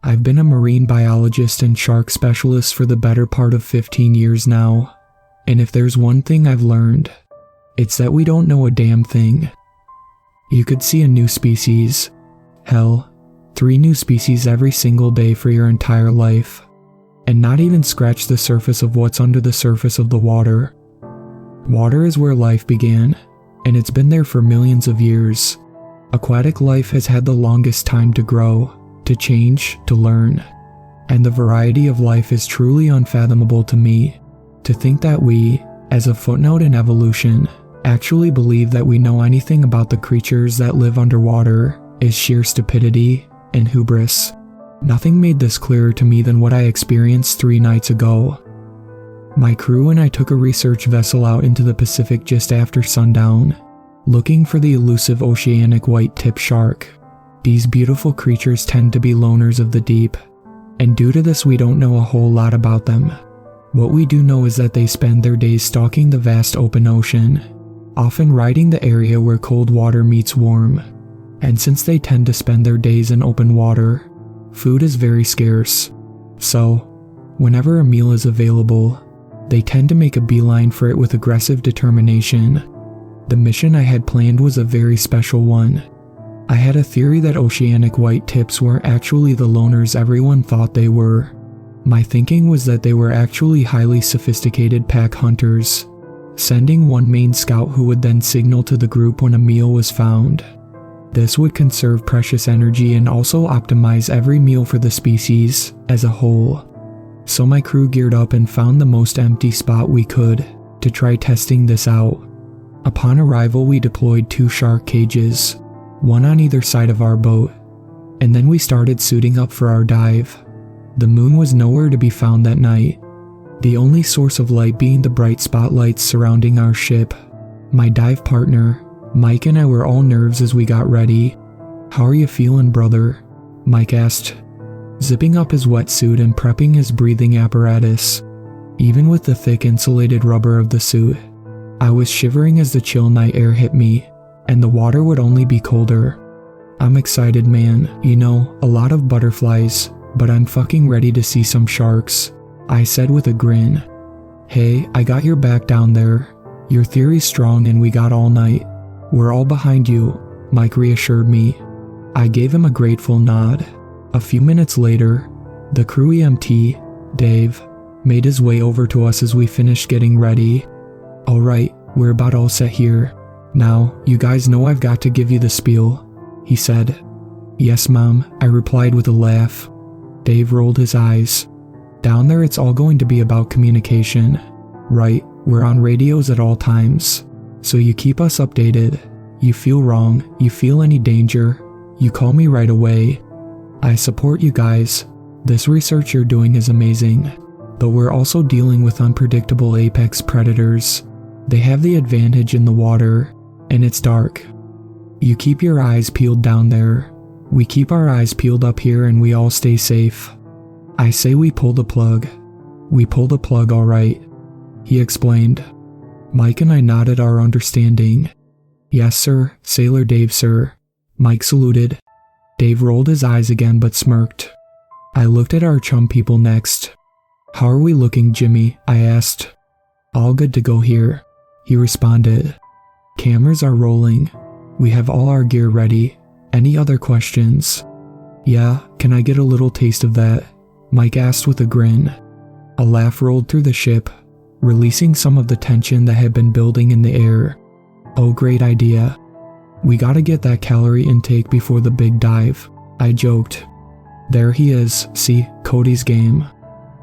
I've been a marine biologist and shark specialist for the better part of 15 years now, and if there's one thing I've learned, it's that we don't know a damn thing. You could see a new species, hell, 3 new species every single day for your entire life, and not even scratch the surface of what's under the surface of the water. Water is where life began, and it's been there for millions of years. Aquatic life has had the longest time to grow, to change, to learn, and the variety of life is truly unfathomable to me. To think that we, as a footnote in evolution, actually believe that we know anything about the creatures that live underwater is sheer stupidity and hubris. Nothing made this clearer to me than what I experienced 3 nights ago. My crew and I took a research vessel out into the Pacific just after sundown, looking for the elusive oceanic white-tip shark. These beautiful creatures tend to be loners of the deep, and due to this we don't know a whole lot about them. What we do know is that they spend their days stalking the vast open ocean, often riding the area where cold water meets warm. And since they tend to spend their days in open water, food is very scarce. So, whenever a meal is available, they tend to make a beeline for it with aggressive determination. The mission I had planned was a very special one. I had a theory that oceanic white tips weren't actually the loners everyone thought they were. My thinking was that they were actually highly sophisticated pack hunters, sending one main scout who would then signal to the group when a meal was found. This would conserve precious energy and also optimize every meal for the species as a whole. So my crew geared up and found the most empty spot we could to try testing this out. Upon arrival, we deployed 2 shark cages, one on either side of our boat, and then we started suiting up for our dive. The moon was nowhere to be found that night, the only source of light being the bright spotlights surrounding our ship. My dive partner, Mike, and I were all nerves as we got ready. "How are you feeling, brother?" Mike asked, zipping up his wetsuit and prepping his breathing apparatus. Even with the thick insulated rubber of the suit, I was shivering as the chill night air hit me, and the water would only be colder. "I'm excited, man. You know, a lot of butterflies, but I'm fucking ready to see some sharks," I said with a grin. "Hey, I got your back down there. Your theory's strong and we got all night. We're all behind you," Mike reassured me. I gave him a grateful nod. A few minutes later, the crew EMT, Dave, made his way over to us as we finished getting ready. "Alright, we're about all set here. Now, you guys know I've got to give you the spiel," he said. "Yes, Mom," I replied with a laugh. Dave rolled his eyes. "Down there it's all going to be about communication. Right, we're on radios at all times. So you keep us updated. You feel wrong, you feel any danger, you call me right away. I support you guys. This research you're doing is amazing. But we're also dealing with unpredictable apex predators. They have the advantage in the water, and it's dark. You keep your eyes peeled down there. We keep our eyes peeled up here and we all stay safe. I say we pull the plug. We pull the plug, alright," he explained. Mike and I nodded our understanding. "Yes, sir, Sailor Dave, sir," Mike saluted. Dave rolled his eyes again but smirked. I looked at our chum people next. "How are we looking, Jimmy?" I asked. "All good to go here," he responded. "Cameras are rolling. We have all our gear ready. Any other questions?" "Yeah, can I get a little taste of that?" Mike asked with a grin. A laugh rolled through the ship, releasing some of the tension that had been building in the air. "Oh, great idea. We gotta get that calorie intake before the big dive," I joked. "There he is, see, Cody's game.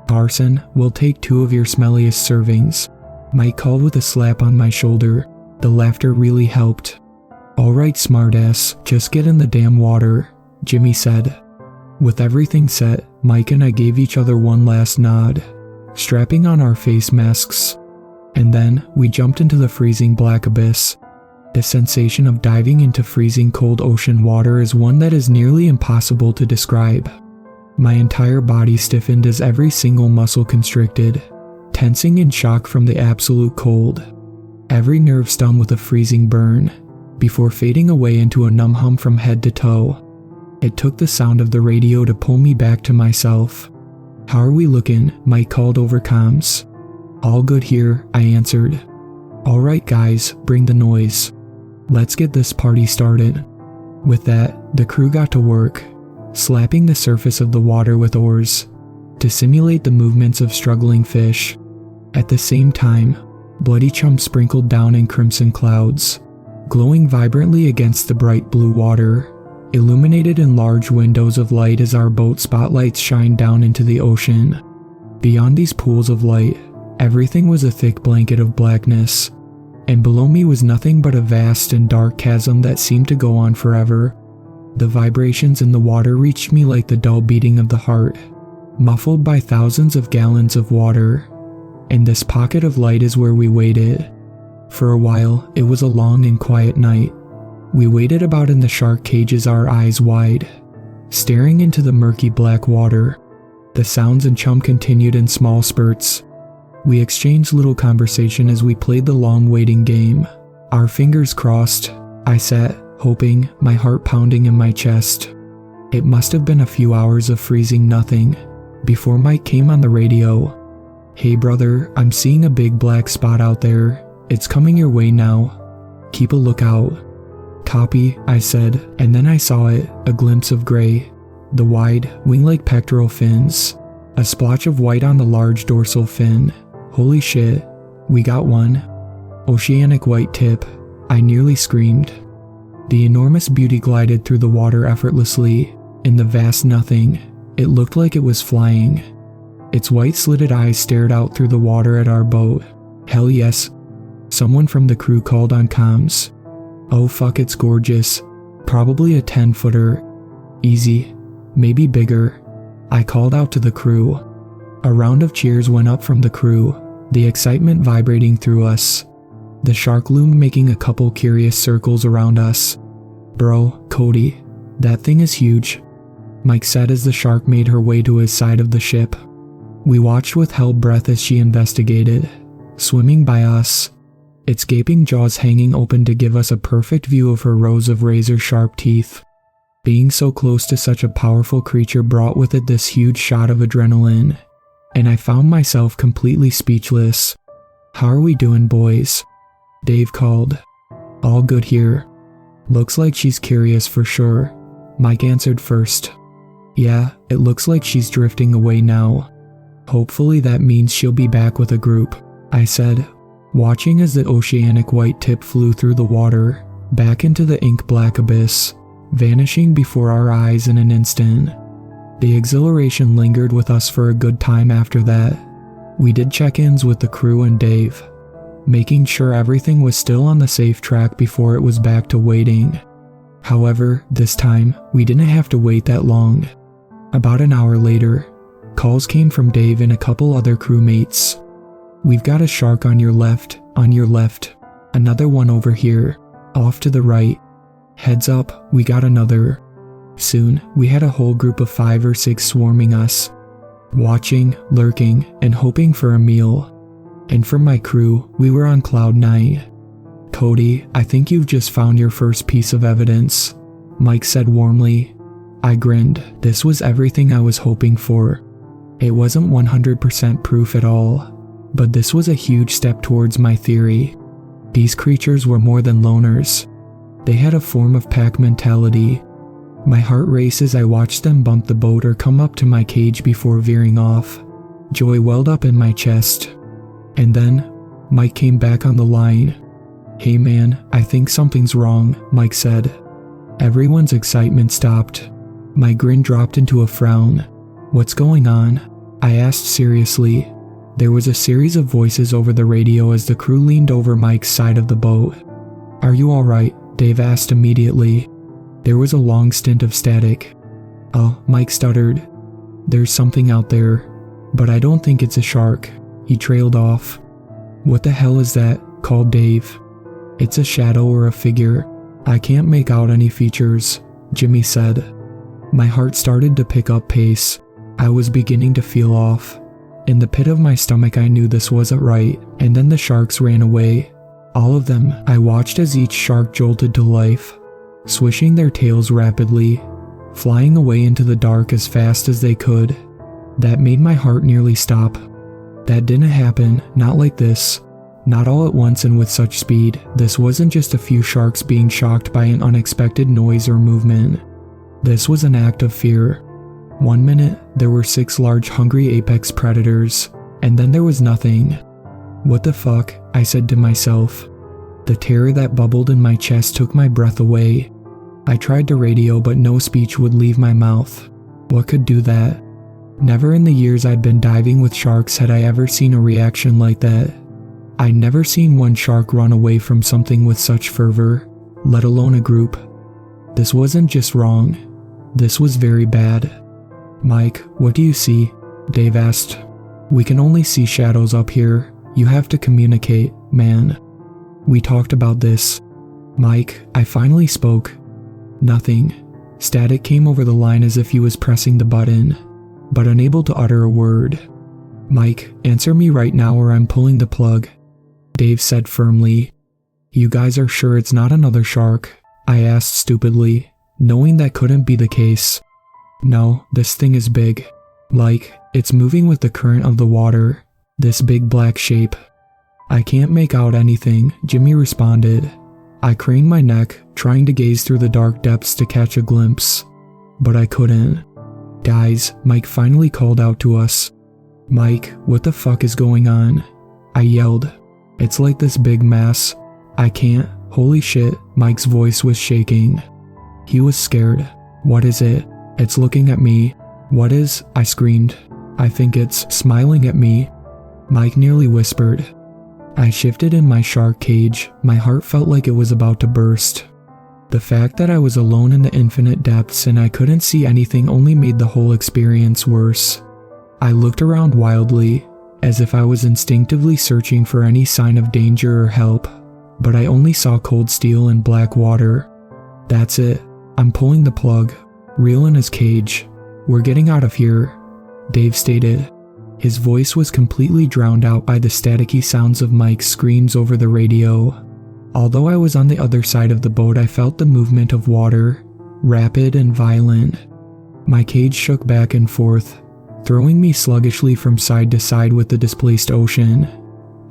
Carson, we'll take 2 of your smelliest servings," Mike called with a slap on my shoulder. The laughter really helped. "Alright, smartass, just get in the damn water," Jimmy said. With everything set, Mike and I gave each other one last nod, strapping on our face masks, and then we jumped into the freezing black abyss. The sensation of diving into freezing cold ocean water is one that is nearly impossible to describe. My entire body stiffened as every single muscle constricted, tensing in shock from the absolute cold. Every nerve stung with a freezing burn, before fading away into a numb hum from head to toe. It took the sound of the radio to pull me back to myself. "How are we looking?" Mike called over comms. "All good here," I answered. "All right guys, bring the noise. Let's get this party started." With that, the crew got to work, slapping the surface of the water with oars to simulate the movements of struggling fish. At the same time, bloody chum sprinkled down in crimson clouds, glowing vibrantly against the bright blue water, illuminated in large windows of light as our boat spotlights shined down into the ocean. Beyond these pools of light, everything was a thick blanket of blackness, and below me was nothing but a vast and dark chasm that seemed to go on forever. The vibrations in the water reached me like the dull beating of the heart, muffled by thousands of gallons of water. And this pocket of light is where we waited. For a while, it was a long and quiet night. We waited about in the shark cages, our eyes wide, staring into the murky black water. The sounds and chum continued in small spurts. We exchanged little conversation as we played the long waiting game. Our fingers crossed. I sat, hoping, my heart pounding in my chest. It must have been a few hours of freezing nothing before Mike came on the radio. "Hey brother, I'm seeing a big black spot out there. It's coming your way now. Keep a lookout." "Copy," I said, and then I saw it, a glimpse of gray, the wide, wing-like pectoral fins, a splotch of white on the large dorsal fin. "Holy shit, we got one." "Oceanic white tip," I nearly screamed. The enormous beauty glided through the water effortlessly. In the vast nothing, it looked like it was flying. Its white slitted eyes stared out through the water at our boat. "Hell yes," someone from the crew called on comms. "Oh fuck, it's gorgeous. Probably a 10-footer. Easy. Maybe bigger," I called out to the crew. A round of cheers went up from the crew, the excitement vibrating through us. The shark loomed, making a couple curious circles around us. "Bro, Cody, that thing is huge," Mike said as the shark made her way to his side of the ship. We watched with held breath as she investigated, swimming by us, its gaping jaws hanging open to give us a perfect view of her rows of razor-sharp teeth. Being so close to such a powerful creature brought with it this huge shot of adrenaline, and I found myself completely speechless. "How are we doing, boys?" Dave called. "All good here. Looks like she's curious for sure," Mike answered first. "Yeah, it looks like she's drifting away now. Hopefully that means she'll be back with a group," I said, watching as the oceanic white tip flew through the water, back into the ink-black abyss, vanishing before our eyes in an instant. The exhilaration lingered with us for a good time after that. We did check-ins with the crew and Dave, making sure everything was still on the safe track before it was back to waiting. However, this time, we didn't have to wait that long. About an hour later, calls came from Dave and a couple other crewmates. "We've got a shark on your left, another one over here, off to the right. Heads up, we got another." Soon, we had a whole group of 5 or 6 swarming us, watching, lurking, and hoping for a meal. And for my crew, we were on cloud 9. "Cody, I think you've just found your first piece of evidence," Mike said warmly. I grinned. This was everything I was hoping for. It wasn't 100% proof at all, but this was a huge step towards my theory. These creatures were more than loners. They had a form of pack mentality. My heart raced as I watched them bump the boat or come up to my cage before veering off. Joy welled up in my chest. And then, Mike came back on the line. "Hey man, I think something's wrong," Mike said. Everyone's excitement stopped. My grin dropped into a frown. "What's going on?" I asked seriously. There was a series of voices over the radio as the crew leaned over Mike's side of the boat. "Are you alright?" Dave asked immediately. There was a long stint of static. "Oh," Mike stuttered. "There's something out there, but I don't think it's a shark." He trailed off. "What the hell is that?" called Dave. "It's a shadow or a figure. I can't make out any features," Jimmy said. My heart started to pick up pace. I was beginning to feel off. In the pit of my stomach I knew this wasn't right, and then the sharks ran away. All of them. I watched as each shark jolted to life, swishing their tails rapidly, flying away into the dark as fast as they could. That made my heart nearly stop. That didn't happen, not like this. Not all at once and with such speed. This wasn't just a few sharks being shocked by an unexpected noise or movement. This was an act of fear. One minute, there were 6 large hungry apex predators, and then there was nothing. What the fuck, I said to myself. The terror that bubbled in my chest took my breath away. I tried to radio, but no speech would leave my mouth. What could do that? Never in the years I'd been diving with sharks had I ever seen a reaction like that. I'd never seen one shark run away from something with such fervor, let alone a group. This wasn't just wrong. This was very bad. "Mike, what do you see?" Dave asked. "We can only see shadows up here. You have to communicate, man." We talked about this. "Mike," I finally spoke. Nothing. Static came over the line as if he was pressing the button, but unable to utter a word. "Mike, answer me right now or I'm pulling the plug," Dave said firmly. "You guys are sure it's not another shark?" I asked stupidly, knowing that couldn't be the case. "No, this thing is big. Like, it's moving with the current of the water. This big black shape." "I can't make out anything," Jimmy responded. I craned my neck, trying to gaze through the dark depths to catch a glimpse. But I couldn't. "Guys," Mike finally called out to us. "Mike, what the fuck is going on?" I yelled. "It's like this big mass. I can't. Holy shit," Mike's voice was shaking. He was scared. "What is it?" "It's looking at me." "What is?" I screamed. "I think it's smiling at me," Mike nearly whispered. I shifted in my shark cage. My heart felt like it was about to burst. The fact that I was alone in the infinite depths and I couldn't see anything only made the whole experience worse. I looked around wildly, as if I was instinctively searching for any sign of danger or help, but I only saw cold steel and black water. "That's it. I'm pulling the plug. Reel in his cage. We're getting out of here," Dave stated. His voice was completely drowned out by the staticky sounds of Mike's screams over the radio. Although I was on the other side of the boat, I felt the movement of water, rapid and violent. My cage shook back and forth, throwing me sluggishly from side to side with the displaced ocean.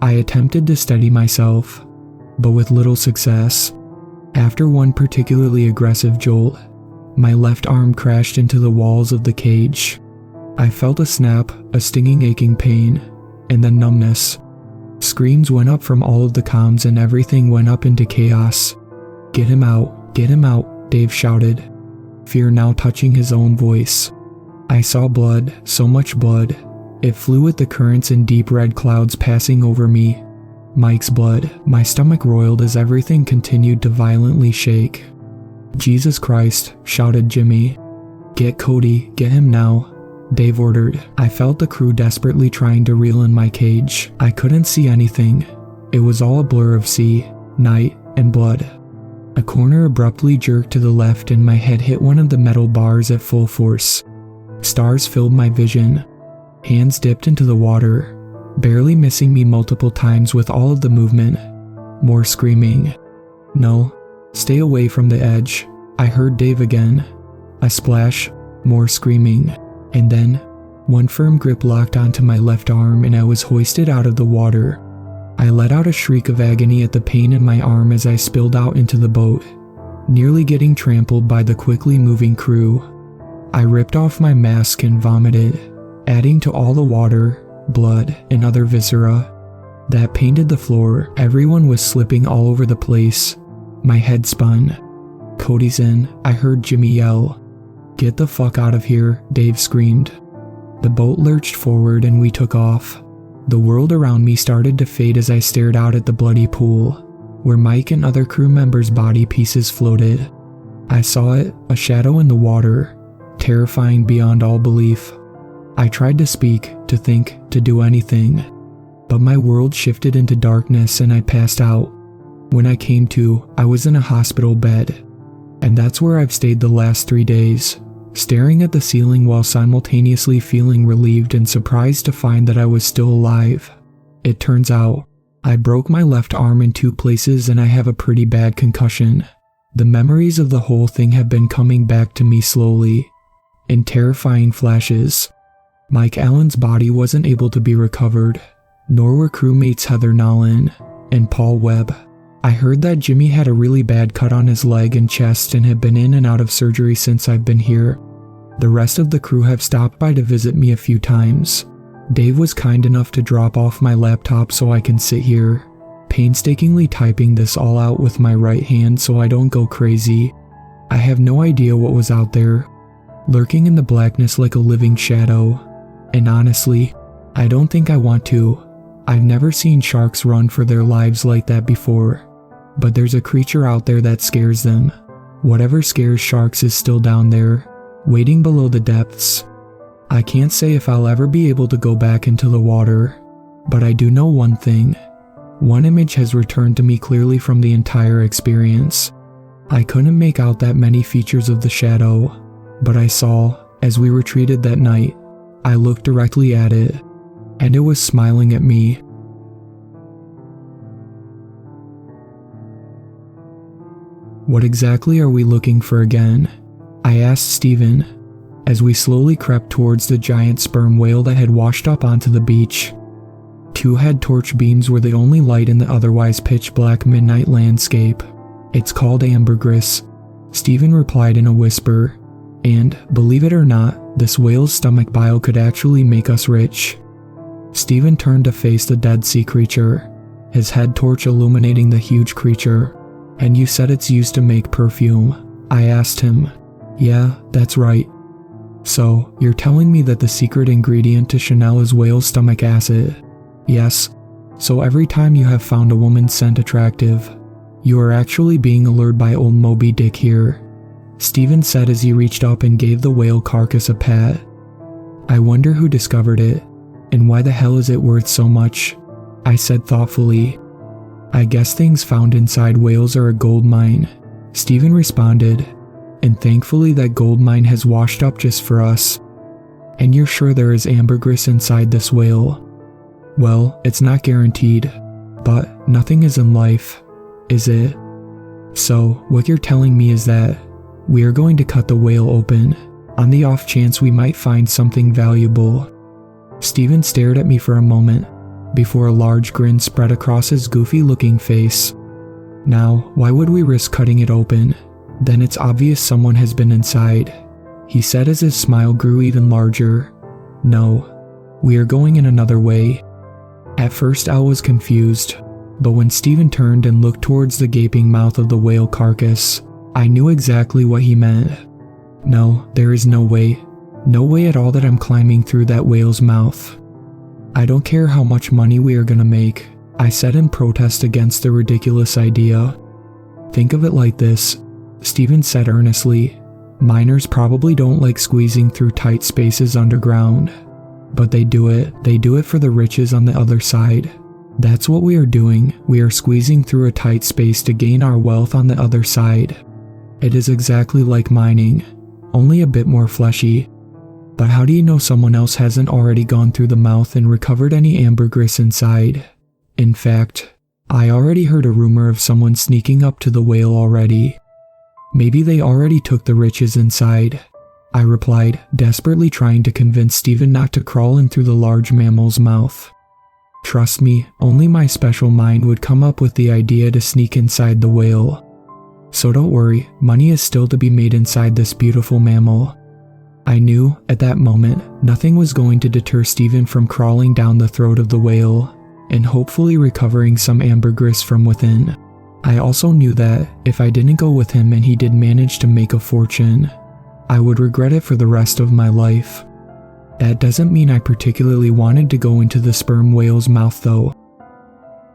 I attempted to steady myself, but with little success. After one particularly aggressive jolt, my left arm crashed into the walls of the cage. I felt a snap, a stinging aching pain, and then numbness. Screams went up from all of the comms and everything went up into chaos. Get him out, Dave shouted, fear now touching his own voice. I saw blood, so much blood. It flew with the currents in deep red clouds passing over me. Mike's blood. My stomach roiled as everything continued to violently shake. "Jesus Christ," shouted Jimmy. "Get Cody, get him now," Dave ordered. I felt the crew desperately trying to reel in my cage. I couldn't see anything. It was all a blur of sea, night, and blood. A corner abruptly jerked to the left and my head hit one of the metal bars at full force. Stars filled my vision. Hands dipped into the water, barely missing me multiple times with all of the movement. More screaming. "No, stay away from the edge," I heard Dave again. A splash, more screaming. And then, one firm grip locked onto my left arm and I was hoisted out of the water. I let out a shriek of agony at the pain in my arm as I spilled out into the boat, nearly getting trampled by the quickly moving crew. I ripped off my mask and vomited, adding to all the water, blood, and other viscera that painted the floor. Everyone was slipping all over the place. My head spun. "Cody's in," I heard Jimmy yell. "Get the fuck out of here," Dave screamed. The boat lurched forward and we took off. The world around me started to fade as I stared out at the bloody pool, where Mike and other crew members' body pieces floated. I saw it, a shadow in the water, terrifying beyond all belief. I tried to speak, to think, to do anything, but my world shifted into darkness and I passed out. When I came to, I was in a hospital bed, and that's where I've stayed the last 3 days, staring at the ceiling while simultaneously feeling relieved and surprised to find that I was still alive. It turns out, I broke my left arm in 2 places and I have a pretty bad concussion. The memories of the whole thing have been coming back to me slowly, in terrifying flashes. Mike Allen's body wasn't able to be recovered, nor were crewmates Heather Nolan and Paul Webb. I heard that Jimmy had a really bad cut on his leg and chest and had been in and out of surgery since I've been here. The rest of the crew have stopped by to visit me a few times. Dave was kind enough to drop off my laptop so I can sit here, painstakingly typing this all out with my right hand so I don't go crazy. I have no idea what was out there, lurking in the blackness like a living shadow. And honestly, I don't think I want to. I've never seen sharks run for their lives like that before. But there's a creature out there that scares them. Whatever scares sharks is still down there, waiting below the depths. I can't say if I'll ever be able to go back into the water, but I do know one thing. One image has returned to me clearly from the entire experience. I couldn't make out that many features of the shadow, but I saw, as we retreated that night, I looked directly at it, and it was smiling at me. What exactly are we looking for again? I asked Steven, as we slowly crept towards the giant sperm whale that had washed up onto the beach. Two head torch beams were the only light in the otherwise pitch-black midnight landscape. It's called ambergris, Steven replied in a whisper, and, believe it or not, this whale's stomach bile could actually make us rich. Steven turned to face the dead sea creature, his head torch illuminating the huge creature. And you said it's used to make perfume, I asked him. Yeah, that's right. So, you're telling me that the secret ingredient to Chanel is whale stomach acid? Yes. So every time you have found a woman's scent attractive, you are actually being allured by old Moby Dick here, Steven said as he reached up and gave the whale carcass a pat. I wonder who discovered it, and why the hell is it worth so much? I said thoughtfully. I guess things found inside whales are a gold mine, Steven responded, and thankfully that gold mine has washed up just for us. And you're sure there is ambergris inside this whale? Well, it's not guaranteed, but nothing is in life, is it? So, what you're telling me is that we are going to cut the whale open, on the off chance we might find something valuable. Steven stared at me for a moment, before a large grin spread across his goofy-looking face. Now, why would we risk cutting it open? Then it's obvious someone has been inside, he said as his smile grew even larger. No, we are going in another way. At first Al was confused, but when Steven turned and looked towards the gaping mouth of the whale carcass, I knew exactly what he meant. No, there is no way. No way at all that I'm climbing through that whale's mouth. I don't care how much money we are gonna make, I said in protest against the ridiculous idea. Think of it like this, Steven said earnestly. Miners probably don't like squeezing through tight spaces underground, but they do it for the riches on the other side. That's what we are doing, we are squeezing through a tight space to gain our wealth on the other side. It is exactly like mining, only a bit more fleshy. But how do you know someone else hasn't already gone through the mouth and recovered any ambergris inside? In fact, I already heard a rumor of someone sneaking up to the whale already. Maybe they already took the riches inside, I replied, desperately trying to convince Steven not to crawl in through the large mammal's mouth. Trust me, only my special mind would come up with the idea to sneak inside the whale. So don't worry, money is still to be made inside this beautiful mammal. I knew, at that moment, nothing was going to deter Steven from crawling down the throat of the whale, and hopefully recovering some ambergris from within. I also knew that, if I didn't go with him and he did manage to make a fortune, I would regret it for the rest of my life. That doesn't mean I particularly wanted to go into the sperm whale's mouth though.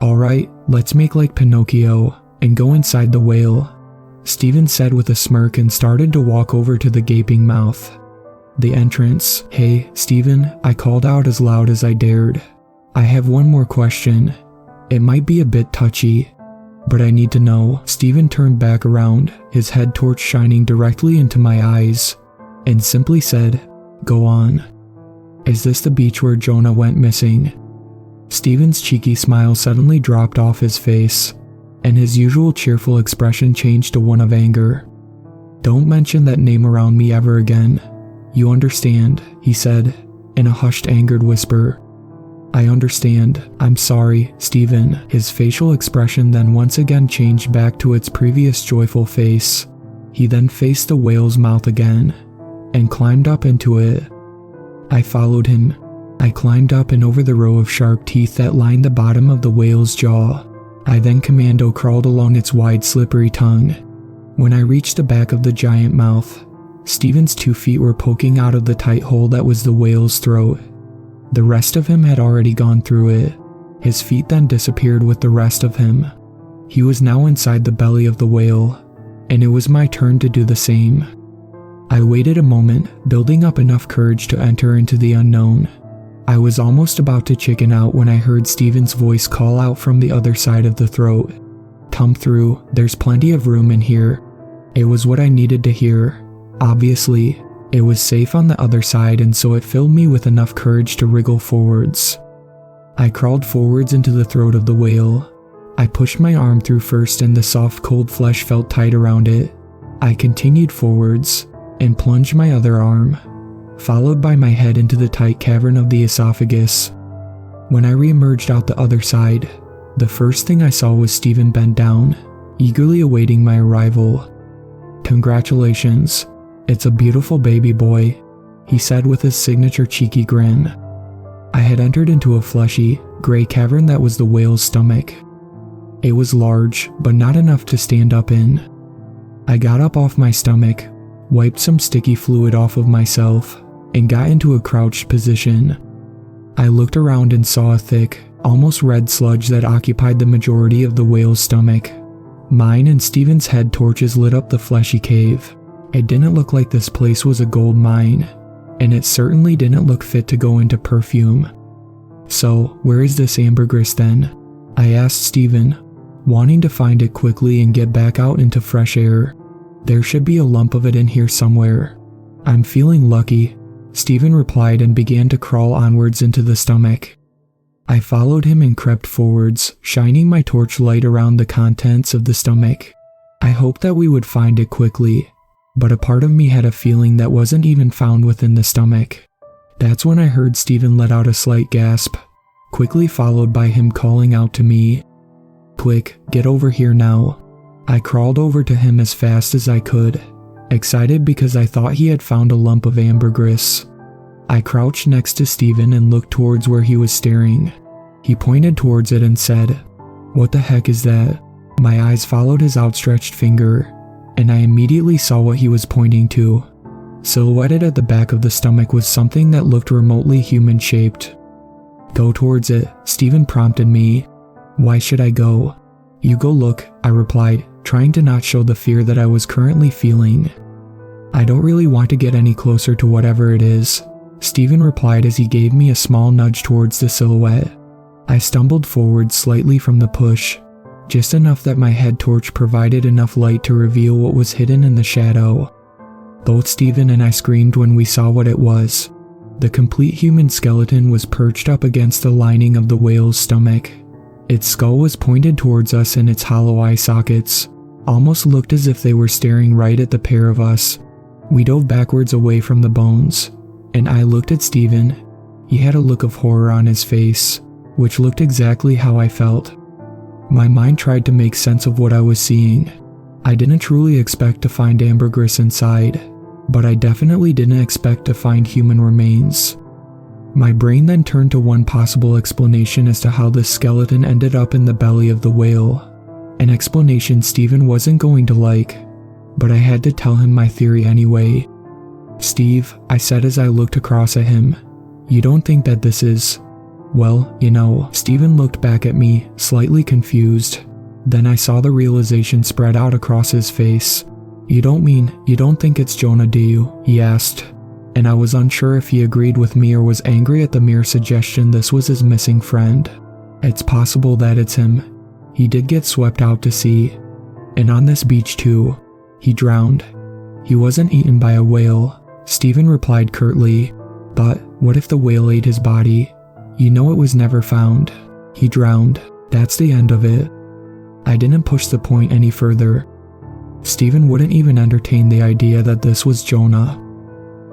Alright, let's make like Pinocchio, and go inside the whale, Steven said with a smirk and started to walk over to the gaping mouth. The entrance. Hey, Steven, I called out as loud as I dared. I have one more question. It might be a bit touchy, but I need to know. Steven turned back around, his head torch shining directly into my eyes, and simply said, Go on. Is this the beach where Jonah went missing? Steven's cheeky smile suddenly dropped off his face. and his usual cheerful expression changed to one of anger. "Don't mention that name around me ever again. You understand," he said, in a hushed, angered whisper. "I understand. I'm sorry, Stephen." His facial expression then once again changed back to its previous joyful face. He then faced the whale's mouth again, and climbed up into it. I followed him. I climbed up and over the row of sharp teeth that lined the bottom of the whale's jaw. I then commando crawled along its wide, slippery tongue. When I reached the back of the giant mouth, Stephen's 2 feet were poking out of the tight hole that was the whale's throat. The rest of him had already gone through it. His feet then disappeared with the rest of him. He was now inside the belly of the whale, and it was my turn to do the same. I waited a moment, building up enough courage to enter into the unknown. I was almost about to chicken out when I heard Stephen's voice call out from the other side of the throat. "Come through, there's plenty of room in here." It was what I needed to hear. Obviously, it was safe on the other side, and so it filled me with enough courage to wriggle forwards. I crawled forwards into the throat of the whale. I pushed my arm through first and the soft cold flesh felt tight around it. I continued forwards and plunged my other arm, followed by my head into the tight cavern of the esophagus. When I re-emerged out the other side, the first thing I saw was Stephen bent down, eagerly awaiting my arrival. "Congratulations, it's a beautiful baby boy," he said with his signature cheeky grin. I had entered into a fleshy, gray cavern that was the whale's stomach. It was large, but not enough to stand up in. I got up off my stomach, wiped some sticky fluid off of myself, and got into a crouched position. I looked around and saw a thick, almost red sludge that occupied the majority of the whale's stomach. Mine and Stephen's head torches lit up the fleshy cave. It didn't look like this place was a gold mine, and it certainly didn't look fit to go into perfume. "So, where is this ambergris then?" I asked Stephen, wanting to find it quickly and get back out into fresh air. "There should be a lump of it in here somewhere." "I'm feeling lucky," Stephen replied and began to crawl onwards into the stomach. I followed him and crept forwards, shining my torchlight around the contents of the stomach. I hoped that we would find it quickly, but a part of me had a feeling that wasn't even found within the stomach. That's when I heard Stephen let out a slight gasp, quickly followed by him calling out to me, "Quick, get over here now." I crawled over to him as fast as I could, excited because I thought he had found a lump of ambergris. I crouched next to Stephen and looked towards where he was staring. He pointed towards it and said, "What the heck is that?" My eyes followed his outstretched finger, and I immediately saw what he was pointing to. Silhouetted at the back of the stomach was something that looked remotely human-shaped. "Go towards it," Stephen prompted me. "Why should I go?" "You go look," I replied, trying to not show the fear that I was currently feeling. "I don't really want to get any closer to whatever it is," Stephen replied as he gave me a small nudge towards the silhouette. I stumbled forward slightly from the push, just enough that my head torch provided enough light to reveal what was hidden in the shadow. Both Stephen and I screamed when we saw what it was. The complete human skeleton was perched up against the lining of the whale's stomach. Its skull was pointed towards us and its hollow eye sockets almost looked as if they were staring right at the pair of us. We dove backwards away from the bones, and I looked at Stephen. He had a look of horror on his face, which looked exactly how I felt. My mind tried to make sense of what I was seeing. I didn't truly expect to find ambergris inside, but I definitely didn't expect to find human remains. My brain then turned to one possible explanation as to how this skeleton ended up in the belly of the whale, an explanation Stephen wasn't going to like, but I had to tell him my theory anyway. "Steve," I said as I looked across at him, "you don't think that this is..." "Well, you know." Stephen looked back at me, slightly confused. Then I saw the realization spread out across his face. You don't think it's Jonah, do you?" he asked, and I was unsure if he agreed with me or was angry at the mere suggestion this was his missing friend. It's possible that it's him. He did get swept out to sea, and on this beach too. He drowned. "He wasn't eaten by a whale," Stephen replied curtly. "But what if the whale ate his body? You know it was never found. He drowned. That's the end of it." I didn't push the point any further. Stephen wouldn't even entertain the idea that this was Jonah.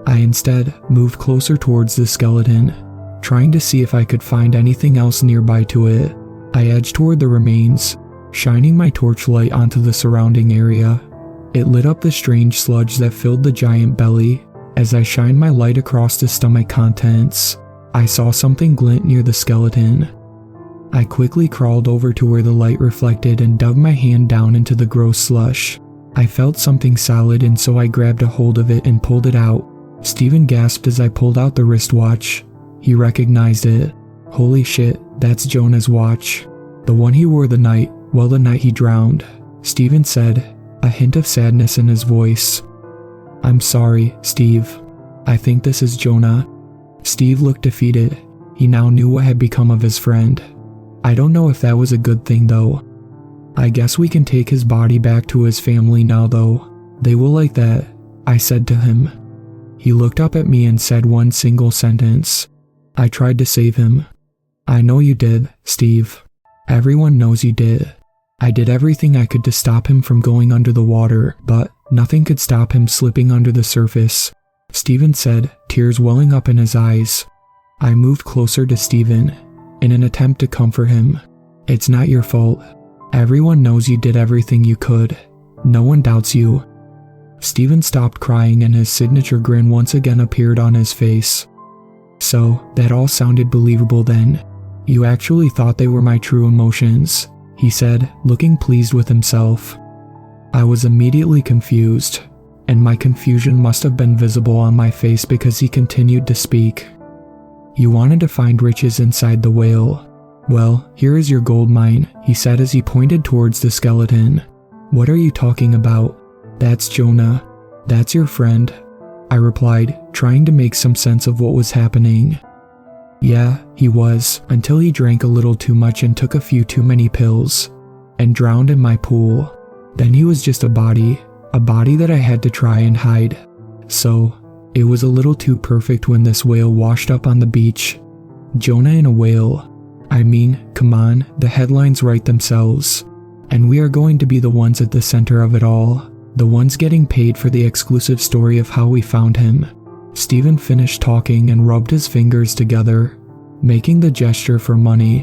I instead moved closer towards the skeleton, trying to see if I could find anything else nearby to it. I edged toward the remains, shining my torchlight onto the surrounding area. It lit up the strange sludge that filled the giant belly. As I shined my light across the stomach contents, I saw something glint near the skeleton. I quickly crawled over to where the light reflected and dug my hand down into the gross slush. I felt something solid, and so I grabbed a hold of it and pulled it out. Stephen gasped as I pulled out the wristwatch. He recognized it. Holy shit, that's Jonah's watch. The one he wore the night he drowned, Stephen said, a hint of sadness in his voice. I'm sorry, Steve. I think this is Jonah. Steve looked defeated. He now knew what had become of his friend. I don't know if that was a good thing though. I guess we can take his body back to his family now though. They will like that, I said to him. He looked up at me and said one single sentence. I tried to save him. I know you did, Steve. Everyone knows you did. I did everything I could to stop him from going under the water, but nothing could stop him slipping under the surface, Stephen said, tears welling up in his eyes. I moved closer to Stephen in an attempt to comfort him. It's not your fault. Everyone knows you did everything you could. No one doubts you. Stephen stopped crying and his signature grin once again appeared on his face. So, that all sounded believable then. You actually thought they were my true emotions, he said, looking pleased with himself. I was immediately confused, and my confusion must have been visible on my face because he continued to speak. You wanted to find riches inside the whale. Well, here is your gold mine, he said as he pointed towards the skeleton. What are you talking about? That's Jonah. That's your friend, I replied, trying to make some sense of what was happening. Yeah, he was, until he drank a little too much and took a few too many pills, and drowned in my pool. Then he was just a body that I had to try and hide. So, it was a little too perfect when this whale washed up on the beach. Jonah in a whale. I mean, come on, the headlines write themselves. And we are going to be the ones at the center of it all, the ones getting paid for the exclusive story of how we found him. Stephen finished talking and rubbed his fingers together, making the gesture for money.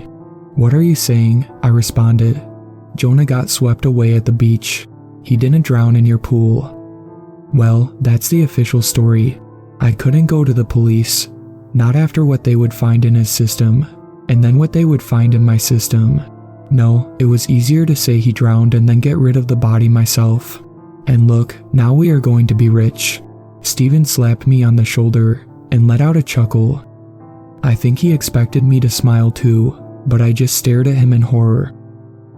What are you saying? I responded. Jonah got swept away at the beach. He didn't drown in your pool. Well, that's the official story. I couldn't go to the police, not after what they would find in his system, and then what they would find in my system. No, it was easier to say he drowned and then get rid of the body myself. And look, now we are going to be rich. Stephen slapped me on the shoulder and let out a chuckle. I think he expected me to smile too, but I just stared at him in horror.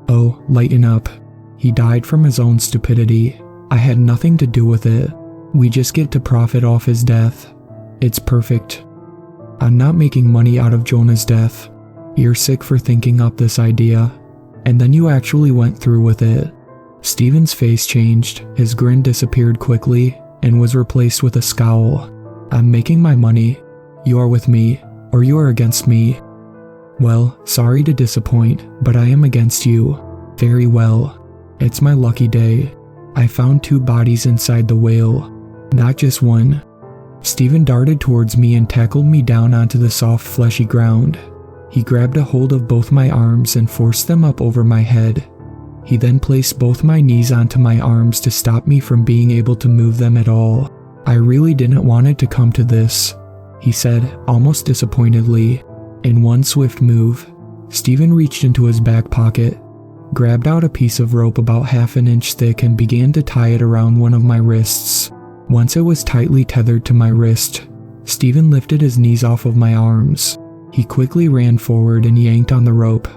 Oh, lighten up. He died from his own stupidity. I had nothing to do with it. We just get to profit off his death. It's perfect. I'm not making money out of Jonah's death. You're sick for thinking up this idea, and then you actually went through with it. Stephen's face changed, his grin disappeared quickly, and was replaced with a scowl. I'm making my money. You are with me, or you are against me. Well, sorry to disappoint, but I am against you. Very well. It's my lucky day. I found 2 bodies inside the whale, not just one. Stephen darted towards me and tackled me down onto the soft, fleshy ground. He grabbed a hold of both my arms and forced them up over my head. He then placed both my knees onto my arms to stop me from being able to move them at all. I really didn't want it to come to this, he said, almost disappointedly. In one swift move, Stephen reached into his back pocket, grabbed out a piece of rope about half an inch thick and began to tie it around one of my wrists. Once it was tightly tethered to my wrist, Stephen lifted his knees off of my arms. He quickly ran forward and yanked on the rope,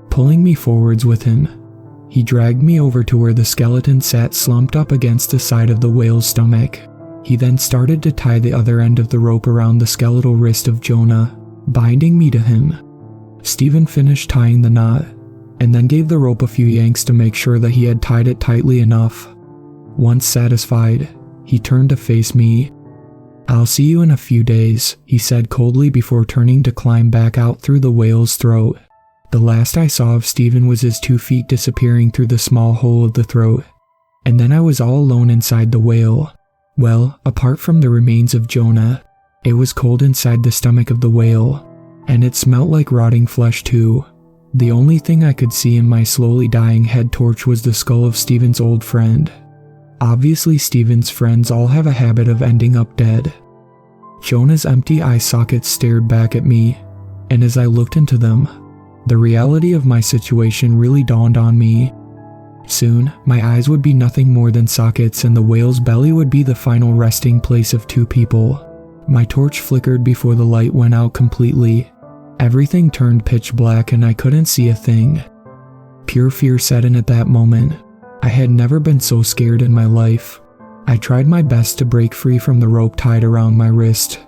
pulling me forwards with him. He dragged me over to where the skeleton sat slumped up against the side of the whale's stomach. He then started to tie the other end of the rope around the skeletal wrist of Jonah, binding me to him. Stephen finished tying the knot, and then gave the rope a few yanks to make sure that he had tied it tightly enough. Once satisfied, he turned to face me. I'll see you in a few days, he said coldly before turning to climb back out through the whale's throat. The last I saw of Steven was his 2 feet disappearing through the small hole of the throat, and then I was all alone inside the whale. Well, apart from the remains of Jonah, it was cold inside the stomach of the whale, and it smelt like rotting flesh too. The only thing I could see in my slowly dying head torch was the skull of Steven's old friend. Obviously, Steven's friends all have a habit of ending up dead. Jonah's empty eye sockets stared back at me, and as I looked into them, the reality of my situation really dawned on me. Soon, my eyes would be nothing more than sockets, and the whale's belly would be the final resting place of 2 people. My torch flickered before the light went out completely. Everything turned pitch black and I couldn't see a thing. Pure fear set in at that moment. I had never been so scared in my life. I tried my best to break free from the rope tied around my wrist,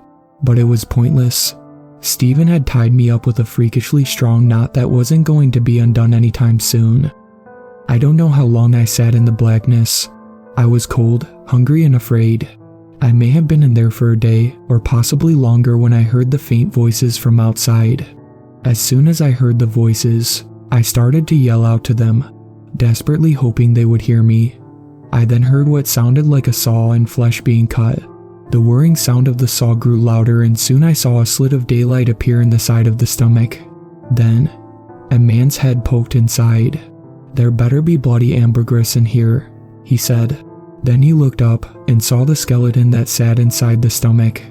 but it was pointless. Steven had tied me up with a freakishly strong knot that wasn't going to be undone anytime soon. I don't know how long I sat in the blackness. I was cold, hungry, and afraid. I may have been in there for a day, or possibly longer, when I heard the faint voices from outside. As soon as I heard the voices, I started to yell out to them, desperately hoping they would hear me. I then heard what sounded like a saw and flesh being cut. The whirring sound of the saw grew louder, and soon I saw a slit of daylight appear in the side of the stomach. Then, a man's head poked inside. "There better be bloody ambergris in here," he said. Then he looked up and saw the skeleton that sat inside the stomach,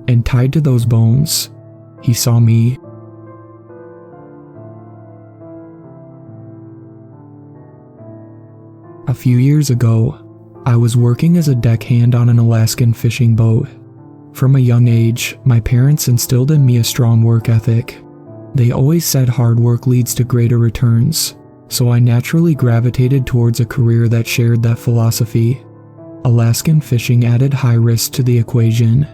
and tied to those bones, he saw me. A few years ago, I was working as a deckhand on an Alaskan fishing boat. From a young age, my parents instilled in me a strong work ethic. They always said hard work leads to greater returns, so I naturally gravitated towards a career that shared that philosophy. Alaskan fishing added high risk to the equation,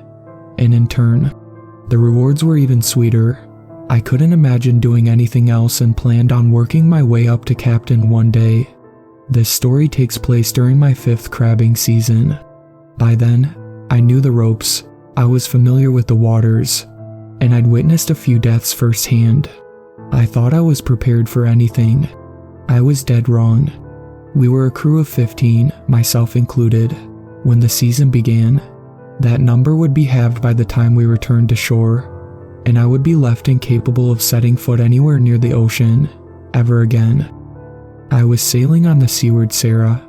and in turn, the rewards were even sweeter. I couldn't imagine doing anything else and planned on working my way up to captain one day. This story takes place during my 5th crabbing season. By then, I knew the ropes, I was familiar with the waters, and I'd witnessed a few deaths firsthand. I thought I was prepared for anything. I was dead wrong. We were a crew of 15, myself included. When the season began, that number would be halved by the time we returned to shore, and I would be left incapable of setting foot anywhere near the ocean, ever again. I was sailing on the Seaward Sarah,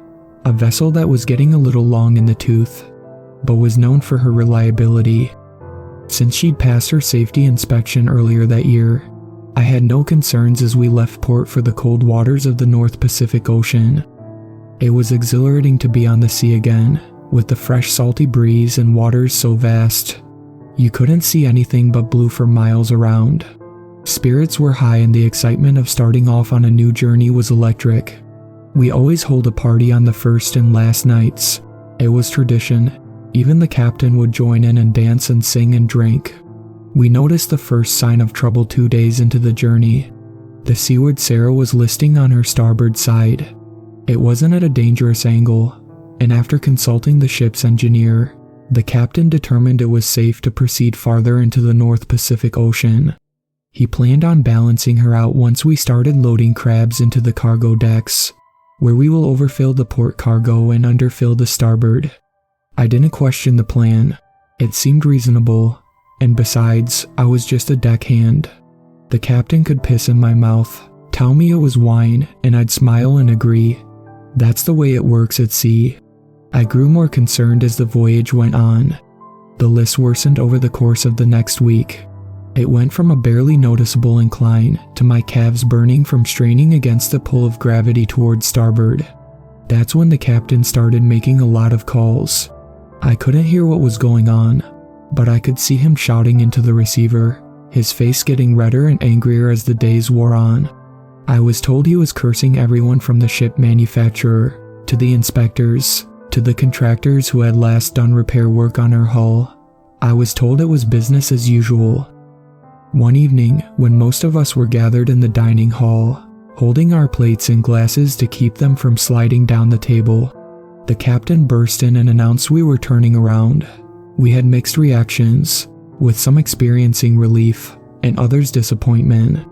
a vessel that was getting a little long in the tooth, but was known for her reliability. Since she'd passed her safety inspection earlier that year, I had no concerns as we left port for the cold waters of the North Pacific Ocean. It was exhilarating to be on the sea again, with the fresh salty breeze and waters so vast. You couldn't see anything but blue for miles around. Spirits were high and the excitement of starting off on a new journey was electric. We always hold a party on the first and last nights. It was tradition. Even the captain would join in and dance and sing and drink. We noticed the first sign of trouble 2 days into the journey. The Seaward Sarah was listing on her starboard side. It wasn't at a dangerous angle, and after consulting the ship's engineer, the captain determined it was safe to proceed farther into the North Pacific Ocean. He planned on balancing her out once we started loading crabs into the cargo decks, where we will overfill the port cargo and underfill the starboard. I didn't question the plan. It seemed reasonable, and besides, I was just a deckhand. The captain could piss in my mouth, tell me it was wine, and I'd smile and agree. That's the way it works at sea. I grew more concerned as the voyage went on. The list worsened over the course of the next week. It went from a barely noticeable incline to my calves burning from straining against the pull of gravity towards starboard. That's when the captain started making a lot of calls. I couldn't hear what was going on, but I could see him shouting into the receiver, his face getting redder and angrier as the days wore on. I was told he was cursing everyone from the ship manufacturer, to the inspectors, to the contractors who had last done repair work on her hull. I was told it was business as usual. One evening, when most of us were gathered in the dining hall, holding our plates and glasses to keep them from sliding down the table, the captain burst in and announced we were turning around. We had mixed reactions, with some experiencing relief and others disappointment.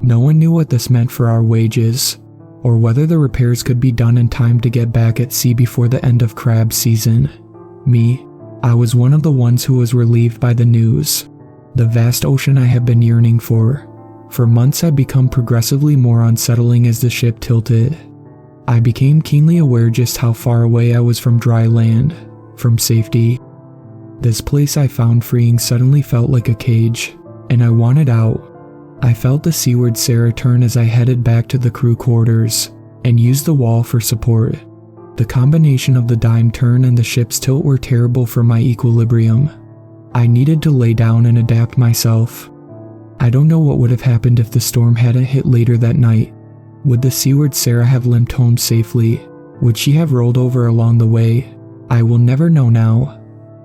No one knew what this meant for our wages, or whether the repairs could be done in time to get back at sea before the end of crab season. Me, I was one of the ones who was relieved by the news. The vast ocean I had been yearning for months had become progressively more unsettling as the ship tilted. I became keenly aware just how far away I was from dry land, from safety. This place I found freeing suddenly felt like a cage, and I wanted out. I felt the seaward Sarah turn as I headed back to the crew quarters and used the wall for support. The combination of the dime turn and the ship's tilt were terrible for my equilibrium. I needed to lay down and adapt myself. I don't know what would have happened if the storm hadn't hit later that night. Would the seaward Sarah have limped home safely? Would she have rolled over along the way? I will never know now,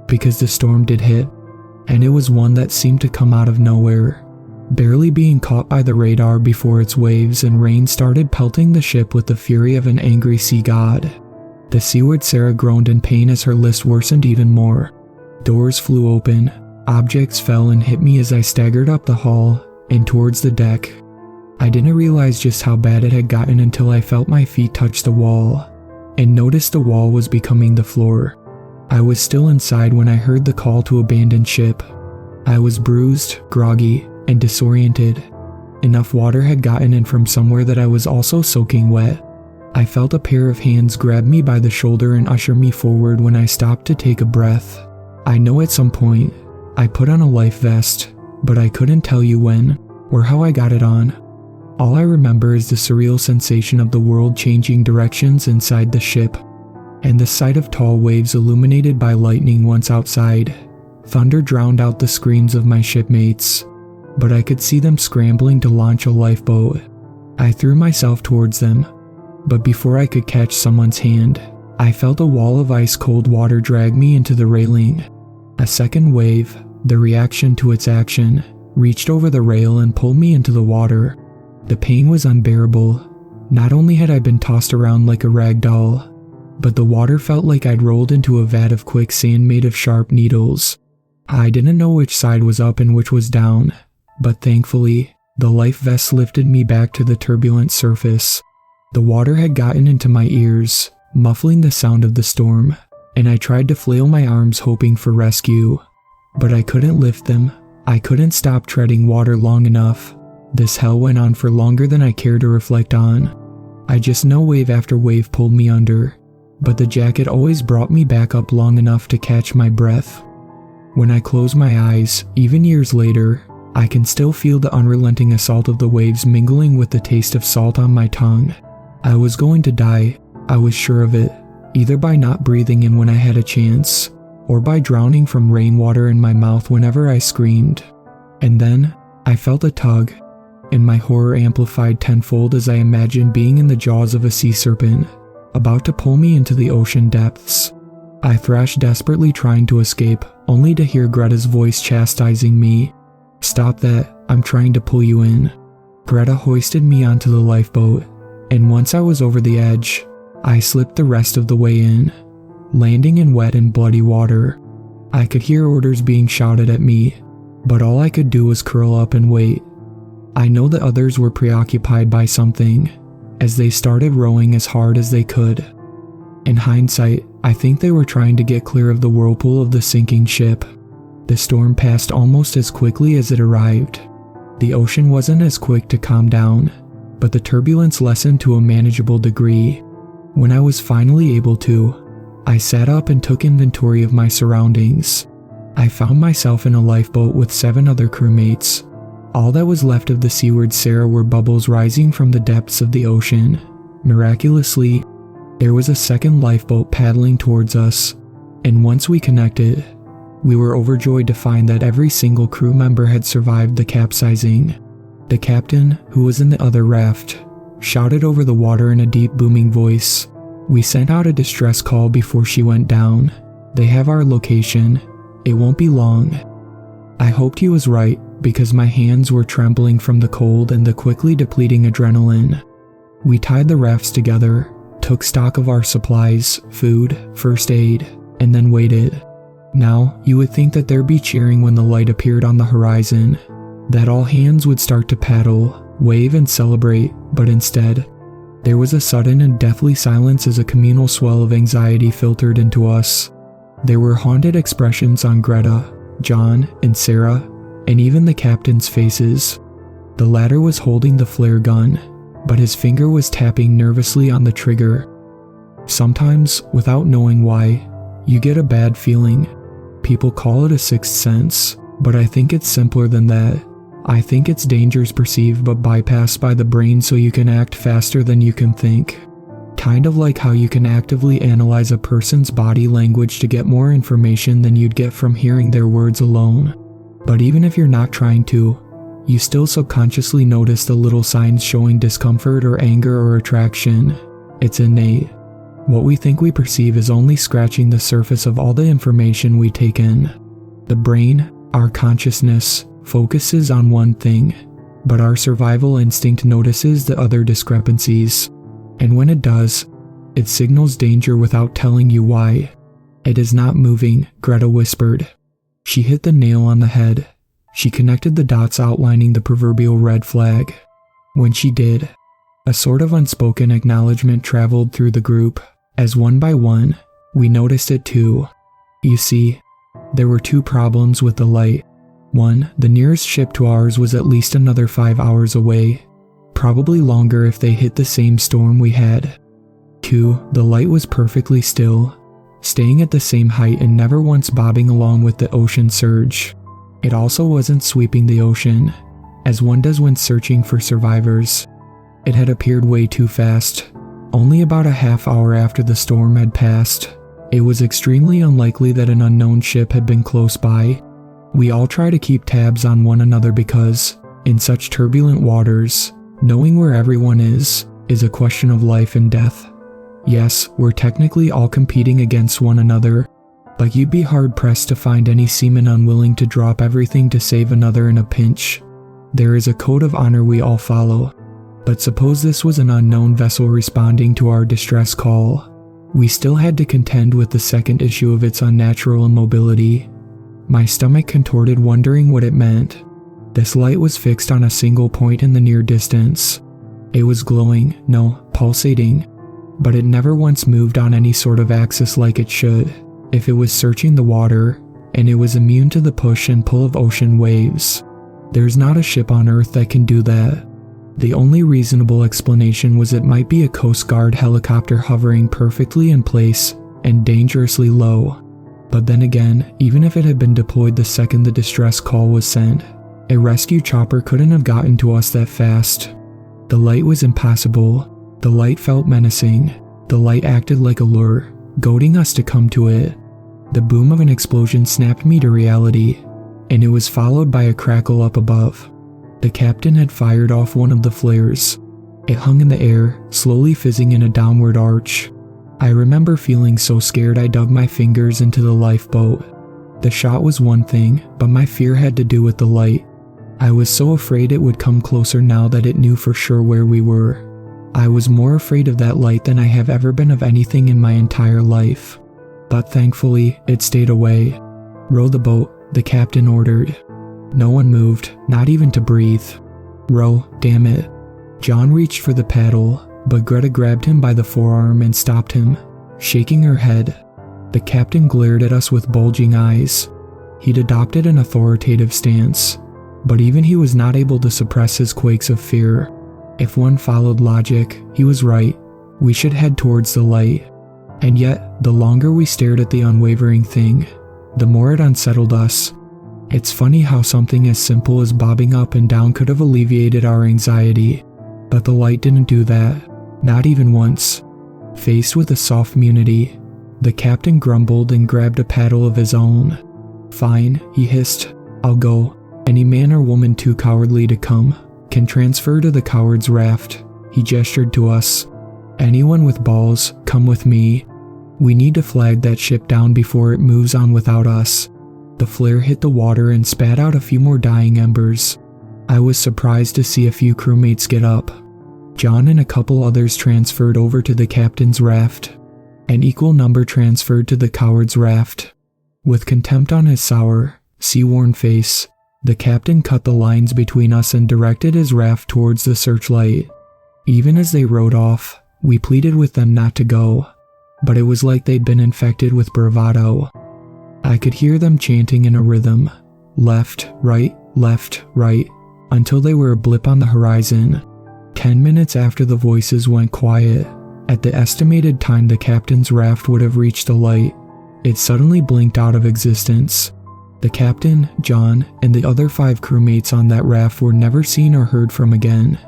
because the storm did hit, and it was one that seemed to come out of nowhere, barely being caught by the radar before its waves and rain started pelting the ship with the fury of an angry sea god. The seaward Sarah groaned in pain as her list worsened even more. Doors flew open, objects fell and hit me as I staggered up the hall and towards the deck. I didn't realize just how bad it had gotten until I felt my feet touch the wall, and noticed the wall was becoming the floor. I was still inside when I heard the call to abandon ship. I was bruised, groggy, and disoriented. Enough water had gotten in from somewhere that I was also soaking wet. I felt a pair of hands grab me by the shoulder and usher me forward when I stopped to take a breath. I know at some point, I put on a life vest, but I couldn't tell you when, or how I got it on. All I remember is the surreal sensation of the world changing directions inside the ship, and the sight of tall waves illuminated by lightning once outside. Thunder drowned out the screams of my shipmates, but I could see them scrambling to launch a lifeboat. I threw myself towards them, but before I could catch someone's hand, I felt a wall of ice-cold water drag me into the railing. A second wave, the reaction to its action, reached over the rail and pulled me into the water. The pain was unbearable. Not only had I been tossed around like a rag doll, but the water felt like I'd rolled into a vat of quicksand made of sharp needles. I didn't know which side was up and which was down, but thankfully, the life vest lifted me back to the turbulent surface. The water had gotten into my ears, muffling the sound of the storm, and I tried to flail my arms hoping for rescue. But I couldn't lift them. I couldn't stop treading water long enough. This hell went on for longer than I cared to reflect on. I just know wave after wave pulled me under, but the jacket always brought me back up long enough to catch my breath. When I close my eyes, even years later, I can still feel the unrelenting assault of the waves mingling with the taste of salt on my tongue. I was going to die, I was sure of it, either by not breathing in when I had a chance, or by drowning from rainwater in my mouth whenever I screamed. And then, I felt a tug, and my horror amplified tenfold as I imagined being in the jaws of a sea serpent, about to pull me into the ocean depths. I thrashed desperately trying to escape, only to hear Greta's voice chastising me. "Stop that, I'm trying to pull you in." Greta hoisted me onto the lifeboat, and once I was over the edge, I slipped the rest of the way in, landing in wet and bloody water. I could hear orders being shouted at me, but all I could do was curl up and wait. I know the others were preoccupied by something, as they started rowing as hard as they could. In hindsight, I think they were trying to get clear of the whirlpool of the sinking ship. The storm passed almost as quickly as it arrived. The ocean wasn't as quick to calm down, but the turbulence lessened to a manageable degree. When I was finally able to, I sat up and took inventory of my surroundings. I found myself in a lifeboat with 7 other crewmates. All that was left of the seaward Sarah were bubbles rising from the depths of the ocean. Miraculously, there was a second lifeboat paddling towards us, and once we connected, we were overjoyed to find that every single crew member had survived the capsizing. The captain, who was in the other raft, shouted over the water in a deep booming voice. We sent out a distress call before she went down. "They have our location. It won't be long." I hoped he was right, because my hands were trembling from the cold and the quickly depleting adrenaline. We tied the rafts together, took stock of our supplies, food, first aid, and then waited. Now, you would think that there'd be cheering when the light appeared on the horizon, that all hands would start to paddle, wave and celebrate, but instead, there was a sudden and deathly silence as a communal swell of anxiety filtered into us. There were haunted expressions on Greta, John, and Sarah, and even the captain's faces. The latter was holding the flare gun, but his finger was tapping nervously on the trigger. Sometimes, without knowing why, you get a bad feeling. People call it a sixth sense, but I think it's simpler than that. I think it's dangers perceived but bypassed by the brain so you can act faster than you can think. Kind of like how you can actively analyze a person's body language to get more information than you'd get from hearing their words alone. But even if you're not trying to, you still subconsciously notice the little signs showing discomfort or anger or attraction. It's innate. What we think we perceive is only scratching the surface of all the information we take in. The brain, our consciousness, focuses on one thing, but our survival instinct notices the other discrepancies. And when it does, it signals danger without telling you why. "It is not moving," Greta whispered. She hit the nail on the head. She connected the dots outlining the proverbial red flag. When she did, a sort of unspoken acknowledgement traveled through the group, as one by one, we noticed it too. You see, there were two problems with the light. One, the nearest ship to ours was at least another 5 hours away, probably longer if they hit the same storm we had. Two, the light was perfectly still, staying at the same height and never once bobbing along with the ocean surge. It also wasn't sweeping the ocean, as one does when searching for survivors. It had appeared way too fast, only about a half hour after the storm had passed. It was extremely unlikely that an unknown ship had been close by. We all try to keep tabs on one another because, in such turbulent waters, knowing where everyone is a question of life and death. Yes, we're technically all competing against one another, but you'd be hard-pressed to find any seaman unwilling to drop everything to save another in a pinch. There is a code of honor we all follow. But suppose this was an unknown vessel responding to our distress call. We still had to contend with the second issue of its unnatural immobility. My stomach contorted, wondering what it meant. This light was fixed on a single point in the near distance. It was glowing, no, pulsating, but it never once moved on any sort of axis like it should. If it was searching the water, and it was immune to the push and pull of ocean waves. There's not a ship on Earth that can do that. The only reasonable explanation was it might be a Coast Guard helicopter hovering perfectly in place and dangerously low. But then again, even if it had been deployed the second the distress call was sent, a rescue chopper couldn't have gotten to us that fast. The light was impossible. The light felt menacing. The light acted like a lure, goading us to come to it. The boom of an explosion snapped me to reality, and it was followed by a crackle up above. The captain had fired off one of the flares. It hung in the air, slowly fizzing in a downward arch. I remember feeling so scared I dug my fingers into the lifeboat. The shot was one thing, but my fear had to do with the light. I was so afraid it would come closer now that it knew for sure where we were. I was more afraid of that light than I have ever been of anything in my entire life. But thankfully, it stayed away. "Row the boat," the captain ordered. No one moved, not even to breathe. "Row, damn it." John reached for the paddle, but Greta grabbed him by the forearm and stopped him, shaking her head. The captain glared at us with bulging eyes. He'd adopted an authoritative stance, but even he was not able to suppress his quakes of fear. If one followed logic, he was right. We should head towards the light. And yet, the longer we stared at the unwavering thing, the more it unsettled us. It's funny how something as simple as bobbing up and down could have alleviated our anxiety, but the light didn't do that, not even once. Faced with a soft immunity, the captain grumbled and grabbed a paddle of his own. "Fine," he hissed, "I'll go. Any man or woman too cowardly to come can transfer to the coward's raft." He gestured to us. "Anyone with balls, come with me. We need to flag that ship down before it moves on without us." The flare hit the water and spat out a few more dying embers. I was surprised to see a few crewmates get up. John and a couple others transferred over to the captain's raft. An equal number transferred to the coward's raft. With contempt on his sour, sea-worn face, The captain cut the lines between us and directed his raft towards the searchlight. Even as they rowed off, we pleaded with them not to go, but it was like they'd been infected with bravado. I could hear them chanting in a rhythm, left, right, until they were a blip on the horizon. 10 minutes after the voices went quiet, at the estimated time the captain's raft would have reached the light, it suddenly blinked out of existence. The captain, John, and the other 5 crewmates on that raft were never seen or heard from again.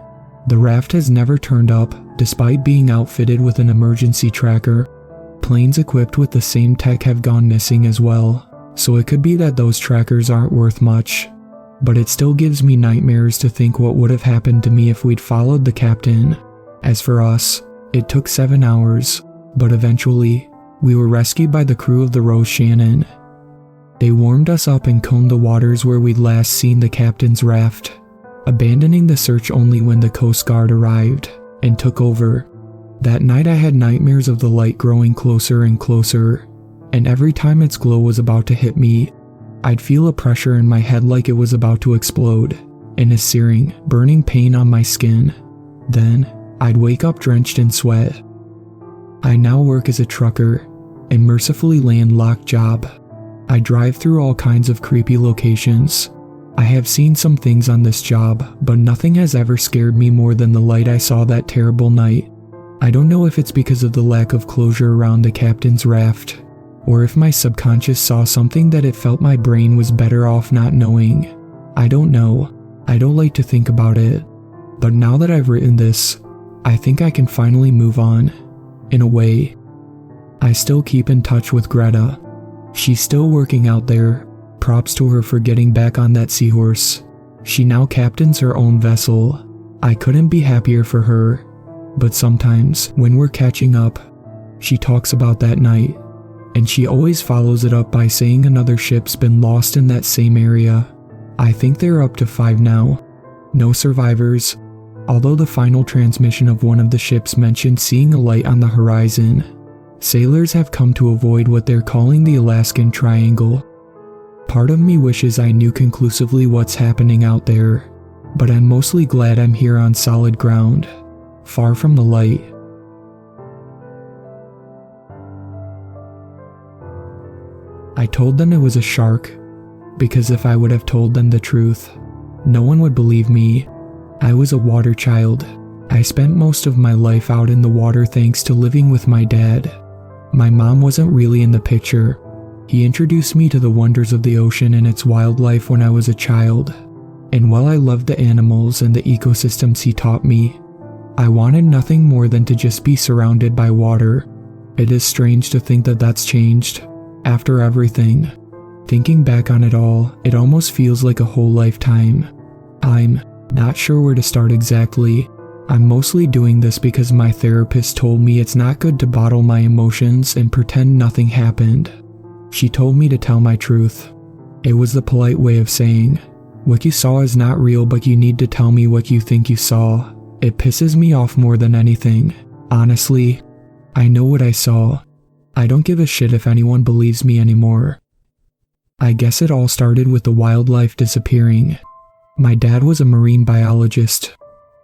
The raft has never turned up, despite being outfitted with an emergency tracker. Planes equipped with the same tech have gone missing as well, so it could be that those trackers aren't worth much. But it still gives me nightmares to think what would have happened to me if we'd followed the captain. As for us, it took 7 hours, but eventually, we were rescued by the crew of the Rose Shannon. They warmed us up and combed the waters where we'd last seen the captain's raft, abandoning the search only when the Coast Guard arrived and took over. That night I had nightmares of the light growing closer and closer, and every time its glow was about to hit me, I'd feel a pressure in my head like it was about to explode, and a searing, burning pain on my skin. Then, I'd wake up drenched in sweat. I now work as a trucker, a mercifully landlocked job. I drive through all kinds of creepy locations. I have seen some things on this job, but nothing has ever scared me more than the light I saw that terrible night. I don't know if it's because of the lack of closure around the captain's raft, or if my subconscious saw something that it felt my brain was better off not knowing. I don't know. I don't like to think about it. But now that I've written this, I think I can finally move on. In a way. I still keep in touch with Greta. She's still working out there. Props to her for getting back on that seahorse. She now captains her own vessel. I couldn't be happier for her. But sometimes, when we're catching up, she talks about that night. And she always follows it up by saying another ship's been lost in that same area. I think they're up to 5 now. No survivors, although the final transmission of one of the ships mentioned seeing a light on the horizon. Sailors have come to avoid what they're calling the Alaskan Triangle. Part of me wishes I knew conclusively what's happening out there, but I'm mostly glad I'm here on solid ground, far from the light. I told them it was a shark, because if I would have told them the truth, no one would believe me. I was a water child. I spent most of my life out in the water thanks to living with my dad. My mom wasn't really in the picture. He introduced me to the wonders of the ocean and its wildlife when I was a child. And while I loved the animals and the ecosystems he taught me, I wanted nothing more than to just be surrounded by water. It is strange to think that that's changed. After everything, thinking back on it all, it almost feels like a whole lifetime. I'm not sure where to start exactly. I'm mostly doing this because my therapist told me it's not good to bottle my emotions and pretend nothing happened. She told me to tell my truth. It was the polite way of saying, what you saw is not real, but you need to tell me what you think you saw. It pisses me off more than anything. Honestly, I know what I saw. I don't give a shit if anyone believes me anymore. I guess it all started with the wildlife disappearing. My dad was a marine biologist.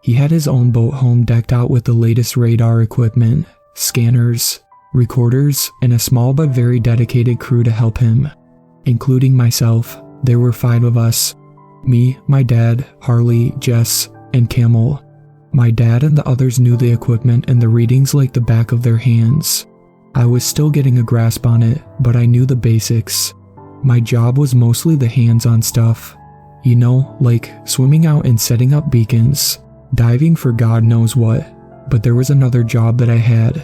He had his own boat home decked out with the latest radar equipment, scanners, recorders, and a small but very dedicated crew to help him. Including myself, there were 5 of us. Me, my dad, Harley, Jess, and Camel. My dad and the others knew the equipment and the readings like the back of their hands. I was still getting a grasp on it, but I knew the basics. My job was mostly the hands-on stuff. You know, like swimming out and setting up beacons, diving for God knows what. But there was another job that I had.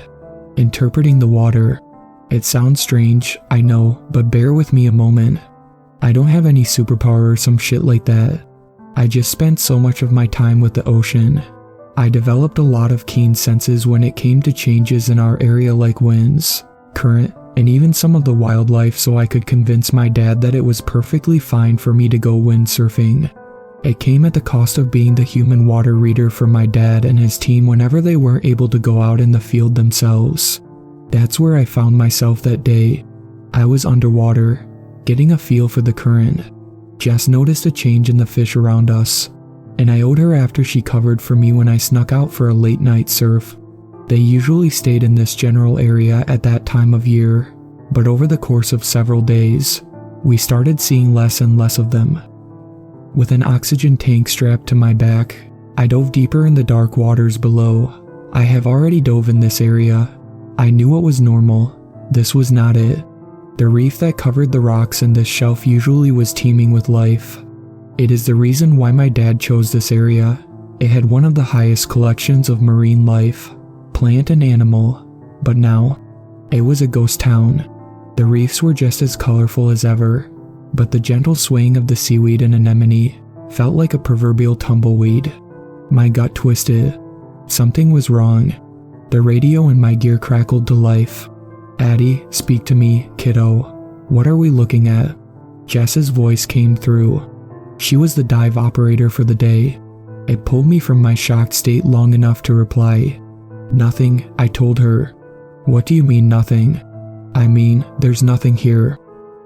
Interpreting the water. It sounds strange, I know, but bear with me a moment. I don't have any superpower or some shit like that. I just spent so much of my time with the ocean. I developed a lot of keen senses when it came to changes in our area like winds, current, and even some of the wildlife, so I could convince my dad that it was perfectly fine for me to go windsurfing. It came at the cost of being the human water reader for my dad and his team whenever they weren't able to go out in the field themselves. That's where I found myself that day. I was underwater, getting a feel for the current, Jess noticed a change in the fish around us, and I owed her after she covered for me when I snuck out for a late night surf. They usually stayed in this general area at that time of year, but over the course of several days, we started seeing less and less of them. With an oxygen tank strapped to my back, I dove deeper in the dark waters below. I have already dove in this area. I knew what was normal. This was not it. The reef that covered the rocks in this shelf usually was teeming with life. It is the reason why my dad chose this area. It had one of the highest collections of marine life, plant and animal, but now, it was a ghost town. The reefs were just as colorful as ever, but the gentle swaying of the seaweed and anemone felt like a proverbial tumbleweed. My gut twisted. Something was wrong. The radio in my gear crackled to life. "Addie, speak to me, kiddo. What are we looking at?" Jess's voice came through. She was the dive operator for the day. It pulled me from my shocked state long enough to reply. "Nothing," I told her. "What do you mean nothing?" "I mean, there's nothing here,"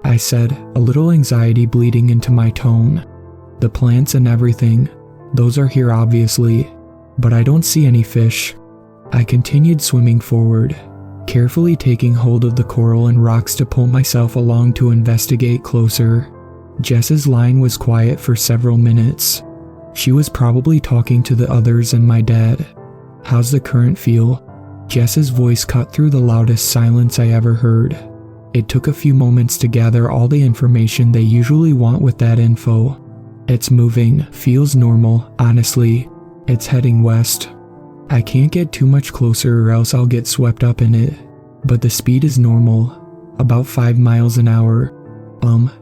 I said, a little anxiety bleeding into my tone. "The plants and everything, those are here obviously, but I don't see any fish." I continued swimming forward, carefully taking hold of the coral and rocks to pull myself along to investigate closer. Jess's line was quiet for several minutes. She was probably talking to the others and my dad. "How's the current feel?" Jess's voice cut through the loudest silence I ever heard. It took a few moments to gather all the information they usually want with that info. "It's moving, feels normal, honestly. It's heading west. I can't get too much closer or else I'll get swept up in it, but the speed is normal, about 5 miles an hour.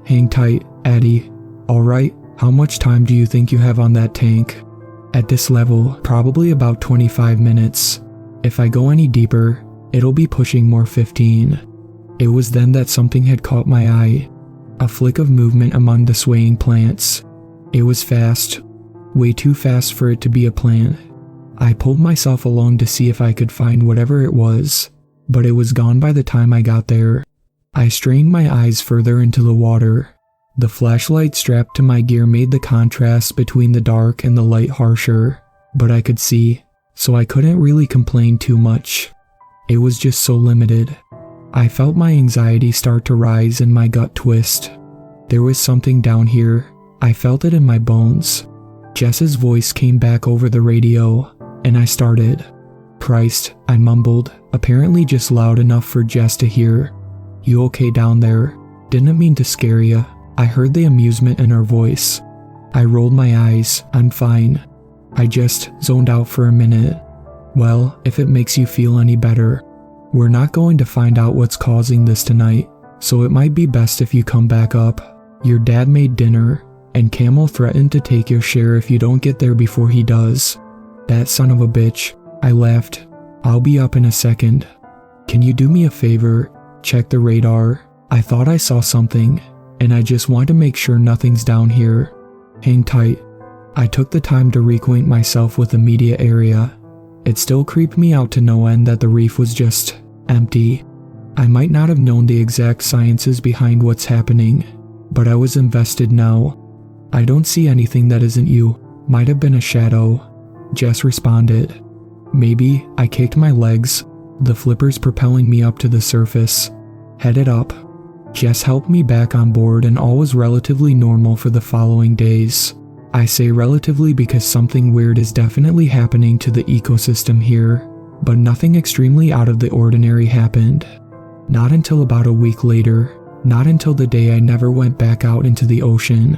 Hang tight, Addie. Alright, how much time do you think you have on that tank?" "At this level, probably about 25 minutes. If I go any deeper, it'll be pushing more 15. It was then that something had caught my eye. A flick of movement among the swaying plants. It was fast, way too fast for it to be a plant. I pulled myself along to see if I could find whatever it was, but it was gone by the time I got there. I strained my eyes further into the water. The flashlight strapped to my gear made the contrast between the dark and the light harsher, but I could see, so I couldn't really complain too much. It was just so limited. I felt my anxiety start to rise and my gut twist. There was something down here. I felt it in my bones. Jess's voice came back over the radio, and I started. "Christ," I mumbled, apparently just loud enough for Jess to hear. "You okay down there? Didn't mean to scare ya." I heard the amusement in her voice. I rolled my eyes. "I'm fine. I just zoned out for a minute." "Well, if it makes you feel any better, we're not going to find out what's causing this tonight, so it might be best if you come back up. Your dad made dinner, and Camel threatened to take your share if you don't get there before he does." "That son of a bitch," I laughed. "I'll be up in a second. Can you do me a favor? Check the radar. I thought I saw something, and I just want to make sure nothing's down here. Hang tight." I took the time to reacquaint myself with the media area. It still creeped me out to no end that the reef was just empty. I might not have known the exact sciences behind what's happening, but I was invested now. "I don't see anything that isn't you. Might have been a shadow," Jess responded. "Maybe." I kicked my legs, the flippers propelling me up to the surface. Headed up. Jess helped me back on board and all was relatively normal for the following days. I say relatively because something weird is definitely happening to the ecosystem here, but nothing extremely out of the ordinary happened. Not until about a week later, not until the day I never went back out into the ocean.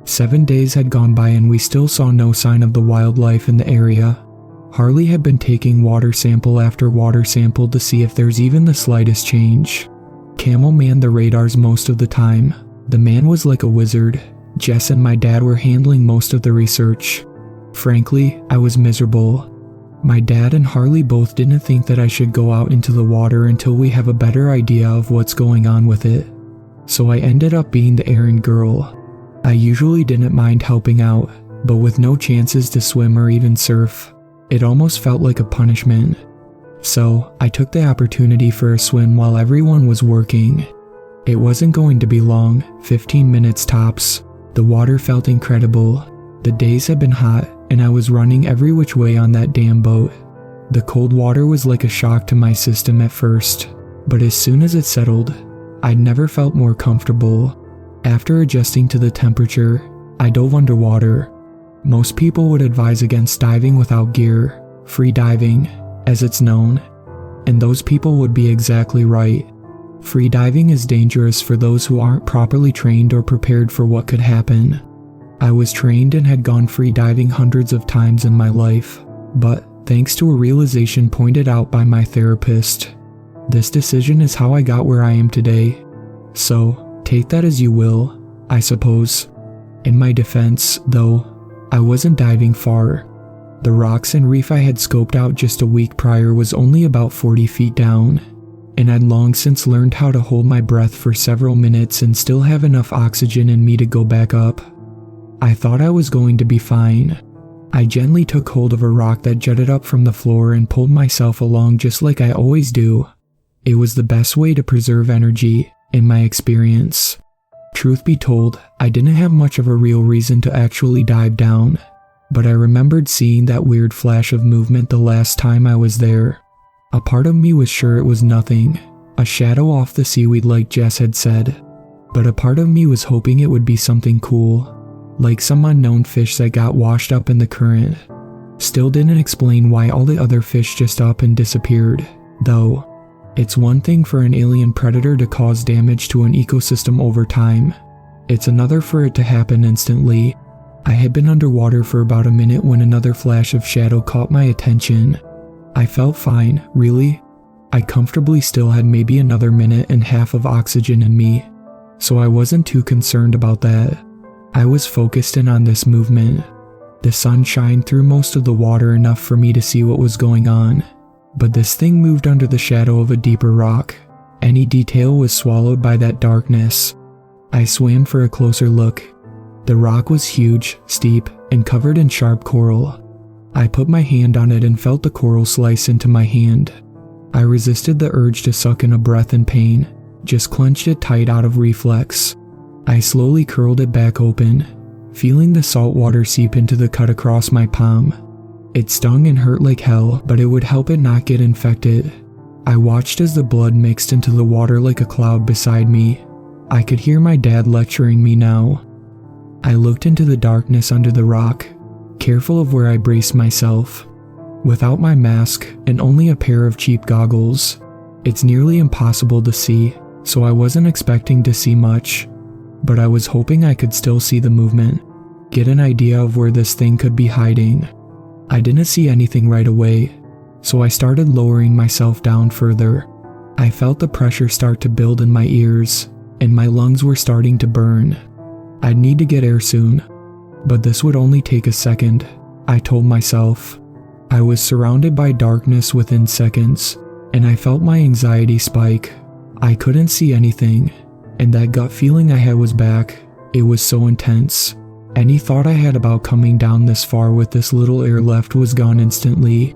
7 days had gone by and we still saw no sign of the wildlife in the area. Harley had been taking water sample after water sample to see if there's even the slightest change. Camel manned the radars most of the time. The man was like a wizard. Jess and my dad were handling most of the research. Frankly, I was miserable. My dad and Harley both didn't think that I should go out into the water until we have a better idea of what's going on with it. So I ended up being the errand girl. I usually didn't mind helping out, but with no chances to swim or even surf, it almost felt like a punishment. So I took the opportunity for a swim while everyone was working. It wasn't going to be long, 15 minutes tops, The water felt incredible. The days had been hot, and I was running every which way on that damn boat. The cold water was like a shock to my system at first, but as soon as it settled, I'd never felt more comfortable. After adjusting to the temperature, I dove underwater. Most people would advise against diving without gear, free diving, as it's known, and those people would be exactly right. Free diving is dangerous for those who aren't properly trained or prepared for what could happen. I was trained and had gone free diving hundreds of times in my life, but thanks to a realization pointed out by my therapist, this decision is how I got where I am today. So, take that as you will, I suppose. In my defense, though, I wasn't diving far. The rocks and reef I had scoped out just a week prior was only about 40 feet down, and I'd long since learned how to hold my breath for several minutes and still have enough oxygen in me to go back up. I thought I was going to be fine. I gently took hold of a rock that jutted up from the floor and pulled myself along just like I always do. It was the best way to preserve energy, in my experience. Truth be told, I didn't have much of a real reason to actually dive down, but I remembered seeing that weird flash of movement the last time I was there. A part of me was sure it was nothing, a shadow off the seaweed like Jess had said, but a part of me was hoping it would be something cool, like some unknown fish that got washed up in the current. Still didn't explain why all the other fish just up and disappeared, though. It's one thing for an alien predator to cause damage to an ecosystem over time. It's another for it to happen instantly. I had been underwater for about a minute when another flash of shadow caught my attention. I felt fine, really. I comfortably still had maybe another minute and a half of oxygen in me, so I wasn't too concerned about that. I was focused in on this movement. The sun shined through most of the water enough for me to see what was going on. But this thing moved under the shadow of a deeper rock. Any detail was swallowed by that darkness. I swam for a closer look. The rock was huge, steep, and covered in sharp coral. I put my hand on it and felt the coral slice into my hand. I resisted the urge to suck in a breath in pain, just clenched it tight out of reflex. I slowly curled it back open, feeling the salt water seep into the cut across my palm. It stung and hurt like hell, but it would help it not get infected. I watched as the blood mixed into the water like a cloud beside me. I could hear my dad lecturing me now. I looked into the darkness under the rock, careful of where I braced myself. Without my mask and only a pair of cheap goggles, it's nearly impossible to see, so I wasn't expecting to see much. But I was hoping I could still see the movement, get an idea of where this thing could be hiding. I didn't see anything right away, so I started lowering myself down further. I felt the pressure start to build in my ears, and my lungs were starting to burn. I'd need to get air soon, but this would only take a second, I told myself. I was surrounded by darkness within seconds, and I felt my anxiety spike. I couldn't see anything, and that gut feeling I had was back. It was so intense. Any thought I had about coming down this far with this little air left was gone instantly.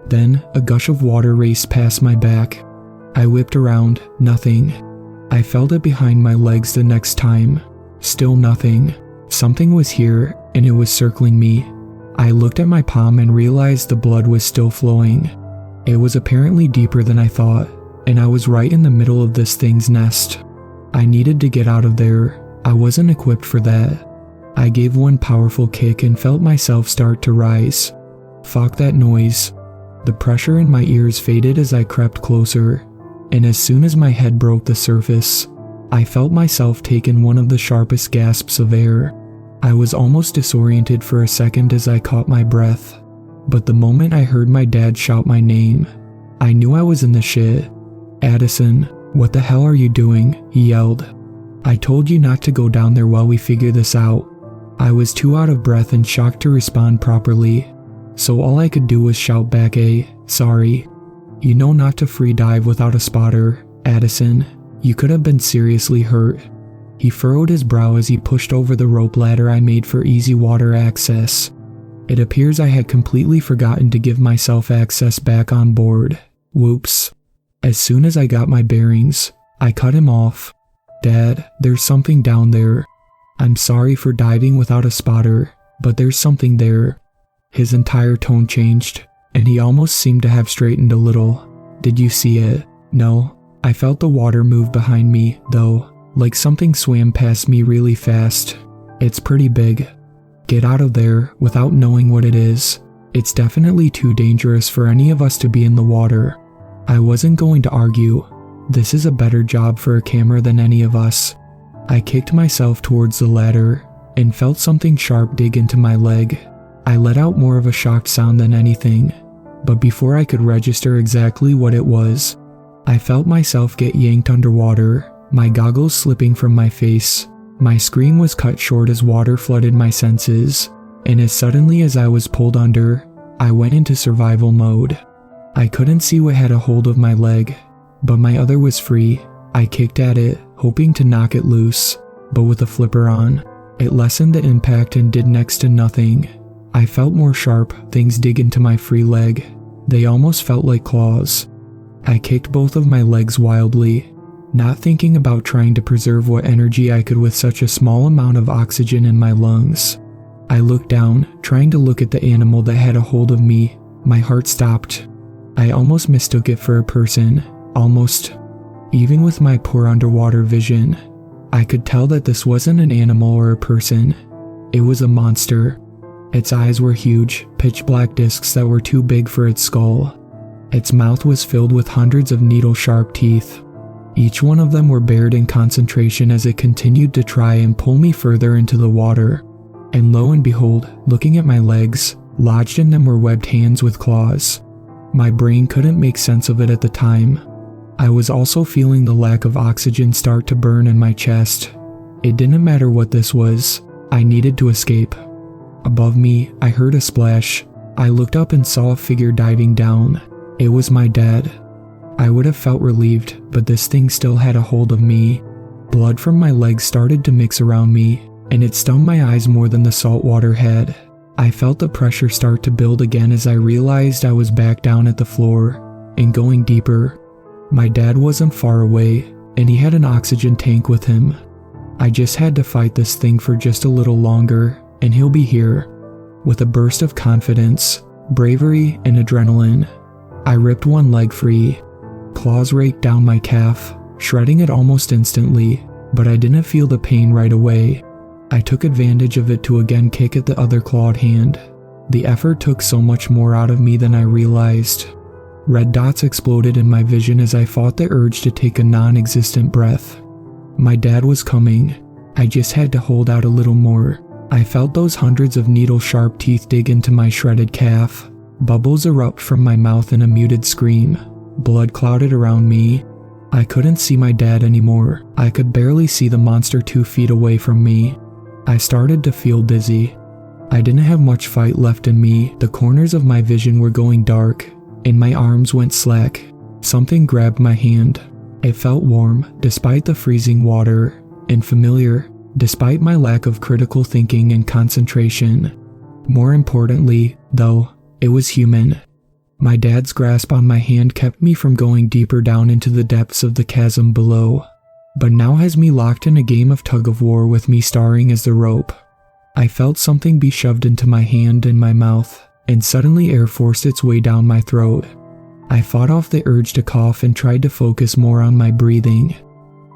Then, a gush of water raced past my back. I whipped around, nothing. I felt it behind my legs the next time. Still nothing. Something was here, and it was circling me. I looked at my palm and realized the blood was still flowing. It was apparently deeper than I thought, and I was right in the middle of this thing's nest. I needed to get out of there. I wasn't equipped for that. I gave one powerful kick and felt myself start to rise. Fuck that noise. The pressure in my ears faded as I crept closer, and as soon as my head broke the surface, I felt myself take in one of the sharpest gasps of air. I was almost disoriented for a second as I caught my breath, but the moment I heard my dad shout my name, I knew I was in the shit. "Addison, what the hell are you doing?" he yelled. "I told you not to go down there while we figure this out." I was too out of breath and shocked to respond properly, so all I could do was shout back sorry. "You know not to free dive without a spotter, Addison. You could have been seriously hurt." He furrowed his brow as he pushed over the rope ladder I made for easy water access. It appears I had completely forgotten to give myself access back on board. Whoops. As soon as I got my bearings, I cut him off. "Dad, there's something down there." I'm sorry for diving without a spotter, but there's something there." His entire tone changed, and he almost seemed to have straightened a little. "Did you see it?" "No." I felt the water move behind me, though, like something swam past me really fast. "It's pretty big." "Get out of there without knowing what it is. It's definitely too dangerous for any of us to be in the water." I wasn't going to argue. This is a better job for a camera than any of us. I kicked myself towards the ladder and felt something sharp dig into my leg. I let out more of a shocked sound than anything, but before I could register exactly what it was, I felt myself get yanked underwater, my goggles slipping from my face. My scream was cut short as water flooded my senses, and as suddenly as I was pulled under, I went into survival mode. I couldn't see what had a hold of my leg, but my other was free. I kicked at it, hoping to knock it loose, but with a flipper on, it lessened the impact and did next to nothing. I felt more sharp things dig into my free leg. They almost felt like claws. I kicked both of my legs wildly, not thinking about trying to preserve what energy I could with such a small amount of oxygen in my lungs. I looked down, trying to look at the animal that had a hold of me. My heart stopped. I almost mistook it for a person. Almost. Even with my poor underwater vision, I could tell that this wasn't an animal or a person. It was a monster. Its eyes were huge, pitch black discs that were too big for its skull. Its mouth was filled with hundreds of needle-sharp teeth. Each one of them were bared in concentration as it continued to try and pull me further into the water. And lo and behold, looking at my legs, lodged in them were webbed hands with claws. My brain couldn't make sense of it at the time. I was also feeling the lack of oxygen start to burn in my chest. It didn't matter what this was, I needed to escape. Above me, I heard a splash. I looked up and saw a figure diving down. It was my dad. I would have felt relieved, but this thing still had a hold of me. Blood from my legs started to mix around me, and it stung my eyes more than the salt water had. I felt the pressure start to build again as I realized I was back down at the floor, and going deeper. My dad wasn't far away, and he had an oxygen tank with him. I just had to fight this thing for just a little longer, and he'll be here. With a burst of confidence, bravery, and adrenaline, I ripped one leg free. Claws raked down my calf, shredding it almost instantly, but I didn't feel the pain right away. I took advantage of it to again kick at the other clawed hand. The effort took so much more out of me than I realized. Red dots exploded in my vision as I fought the urge to take a non-existent breath. My dad was coming. I just had to hold out a little more. I felt those hundreds of needle-sharp teeth dig into my shredded calf. Bubbles erupt from my mouth in a muted scream. Blood clouded around me. I couldn't see my dad anymore. I could barely see the monster 2 feet away from me. I started to feel dizzy. I didn't have much fight left in me. The corners of my vision were going dark, and my arms went slack. Something grabbed my hand. It felt warm, despite the freezing water, and familiar, despite my lack of critical thinking and concentration. More importantly, though, it was human. My dad's grasp on my hand kept me from going deeper down into the depths of the chasm below, but now has me locked in a game of tug-of-war with me starring as the rope. I felt something be shoved into my hand and my mouth, and suddenly air forced its way down my throat. I fought off the urge to cough and tried to focus more on my breathing.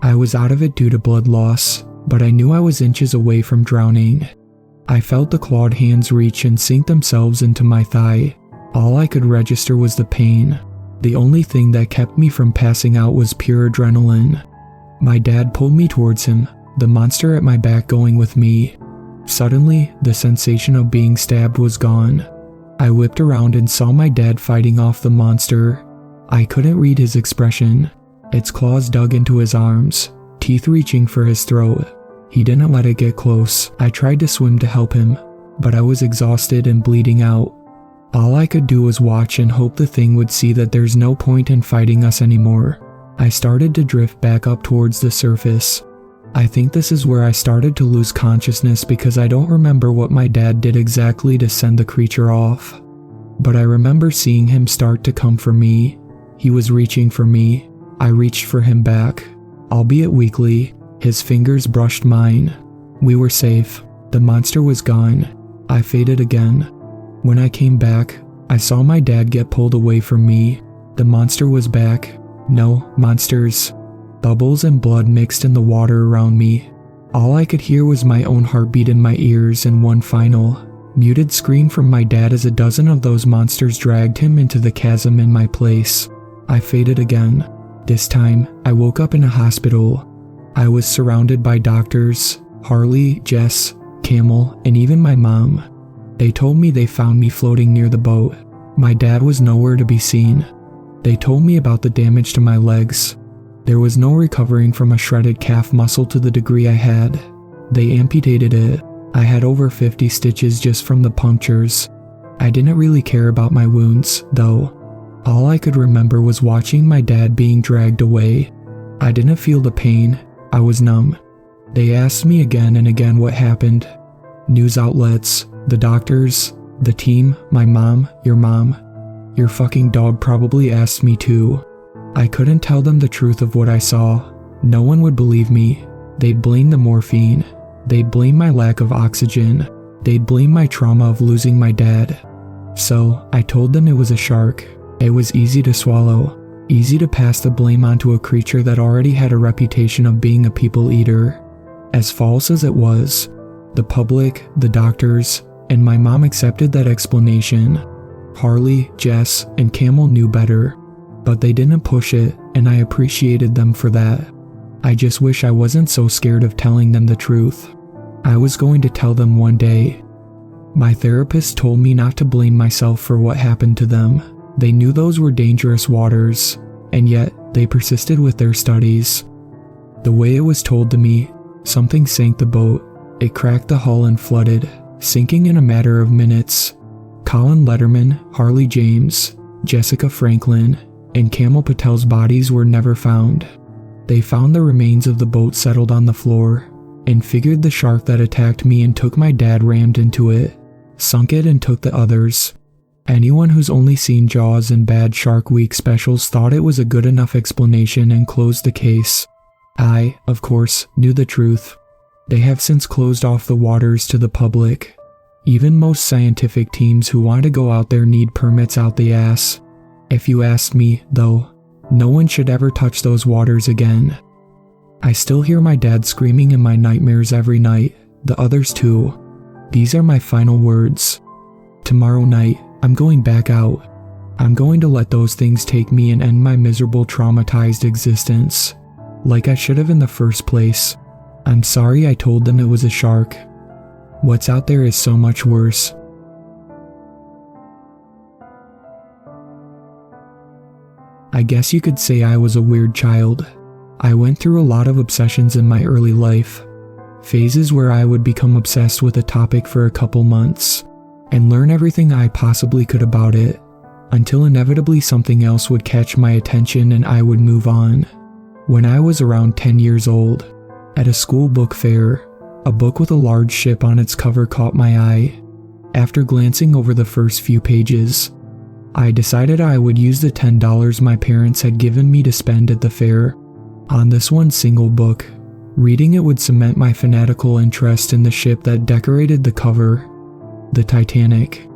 I was out of it due to blood loss, but I knew I was inches away from drowning. I felt the clawed hands reach and sink themselves into my thigh. All I could register was the pain. The only thing that kept me from passing out was pure adrenaline. My dad pulled me towards him, the monster at my back going with me. Suddenly, the sensation of being stabbed was gone. I whipped around and saw my dad fighting off the monster. I couldn't read his expression. Its claws dug into his arms, teeth reaching for his throat. He didn't let it get close. I tried to swim to help him, but I was exhausted and bleeding out. All I could do was watch and hope the thing would see that there's no point in fighting us anymore. I started to drift back up towards the surface. I think this is where I started to lose consciousness because I don't remember what my dad did exactly to send the creature off. But I remember seeing him start to come for me. He was reaching for me. I reached for him back. Albeit weakly, his fingers brushed mine. We were safe. The monster was gone. I faded again. When I came back, I saw my dad get pulled away from me. The monster was back. No, monsters. Bubbles and blood mixed in the water around me. All I could hear was my own heartbeat in my ears and one final, muted scream from my dad as a dozen of those monsters dragged him into the chasm in my place. I faded again. This time, I woke up in a hospital. I was surrounded by doctors, Harley, Jess, Camel, and even my mom. They told me they found me floating near the boat. My dad was nowhere to be seen. They told me about the damage to my legs. There was no recovering from a shredded calf muscle to the degree I had. They amputated it. I had over 50 stitches just from the punctures. I didn't really care about my wounds, though. All I could remember was watching my dad being dragged away. I didn't feel the pain. I was numb. They asked me again and again what happened. News outlets, the doctors, the team, my mom, your fucking dog probably asked me too. I couldn't tell them the truth of what I saw. No one would believe me. They'd blame the morphine. They'd blame my lack of oxygen. They'd blame my trauma of losing my dad. So, I told them it was a shark. It was easy to swallow. Easy to pass the blame onto a creature that already had a reputation of being a people eater. As false as it was, the public, the doctors, and my mom accepted that explanation. Harley, Jess, and Camel knew better, but they didn't push it, and I appreciated them for that. I just wish I wasn't so scared of telling them the truth. I was going to tell them one day. My therapist told me not to blame myself for what happened to them. They knew those were dangerous waters, and yet they persisted with their studies. The way it was told to me, something sank the boat. It cracked the hull and flooded, sinking in a matter of minutes. Colin Letterman, Harley James, Jessica Franklin, and Camel Patel's bodies were never found. They found the remains of the boat settled on the floor, and figured the shark that attacked me and took my dad rammed into it, sunk it and took the others. Anyone who's only seen Jaws and bad Shark Week specials thought it was a good enough explanation and closed the case. I, of course, knew the truth. They have since closed off the waters to the public. Even most scientific teams who want to go out there need permits out the ass. If you ask me, though, no one should ever touch those waters again. I still hear my dad screaming in my nightmares every night, the others too. These are my final words. Tomorrow night, I'm going back out. I'm going to let those things take me and end my miserable, traumatized existence. Like I should have in the first place. I'm sorry I told them it was a shark. What's out there is so much worse. I guess you could say I was a weird child. I went through a lot of obsessions in my early life. Phases where I would become obsessed with a topic for a couple months, and learn everything I possibly could about it, until inevitably something else would catch my attention and I would move on. When I was around 10 years old, at a school book fair, a book with a large ship on its cover caught my eye. After glancing over the first few pages, I decided I would use the $10 my parents had given me to spend at the fair on this one single book. Reading it would cement my fanatical interest in the ship that decorated the cover, the Titanic.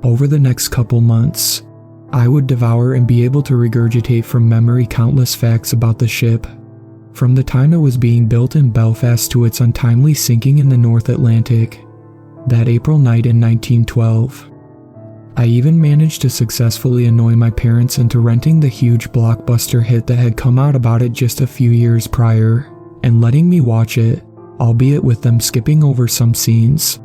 Over the next couple months, I would devour and be able to regurgitate from memory countless facts about the ship, from the time it was being built in Belfast to its untimely sinking in the North Atlantic, that April night in 1912. I even managed to successfully annoy my parents into renting the huge blockbuster hit that had come out about it just a few years prior, and letting me watch it, albeit with them skipping over some scenes.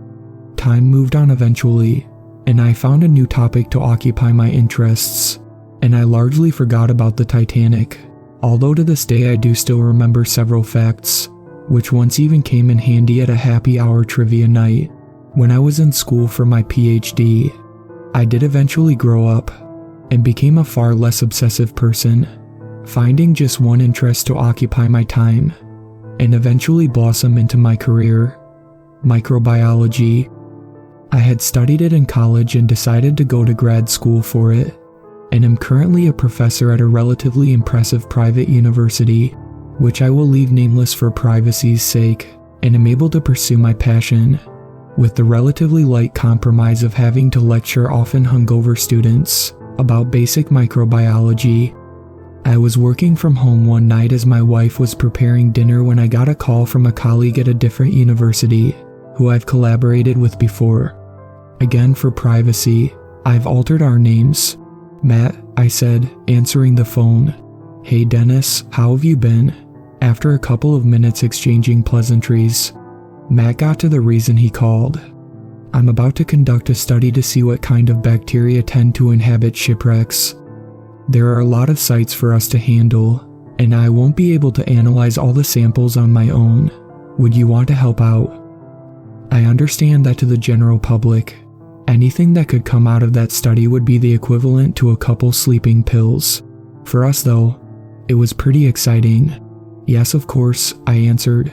Time moved on eventually, and I found a new topic to occupy my interests, and I largely forgot about the Titanic, although to this day I do still remember several facts, which once even came in handy at a happy hour trivia night. When I was in school for my PhD, I did eventually grow up, and became a far less obsessive person, finding just one interest to occupy my time, and eventually blossom into my career: microbiology. I had studied it in college and decided to go to grad school for it, and am currently a professor at a relatively impressive private university, which I will leave nameless for privacy's sake. and am able to pursue my passion, with the relatively light compromise of having to lecture often hungover students about basic microbiology. I was working from home one night as my wife was preparing dinner when I got a call from a colleague at a different university who I've collaborated with before. Again, for privacy, I've altered our names. Matt, I said, answering the phone. Hey Dennis, how have you been? After a couple of minutes exchanging pleasantries, Matt got to the reason he called. I'm about to conduct a study to see what kind of bacteria tend to inhabit shipwrecks. There are a lot of sites for us to handle, and I won't be able to analyze all the samples on my own. Would you want to help out? I understand that to the general public, anything that could come out of that study would be the equivalent to a couple sleeping pills. For us though, it was pretty exciting. Yes, of course, I answered.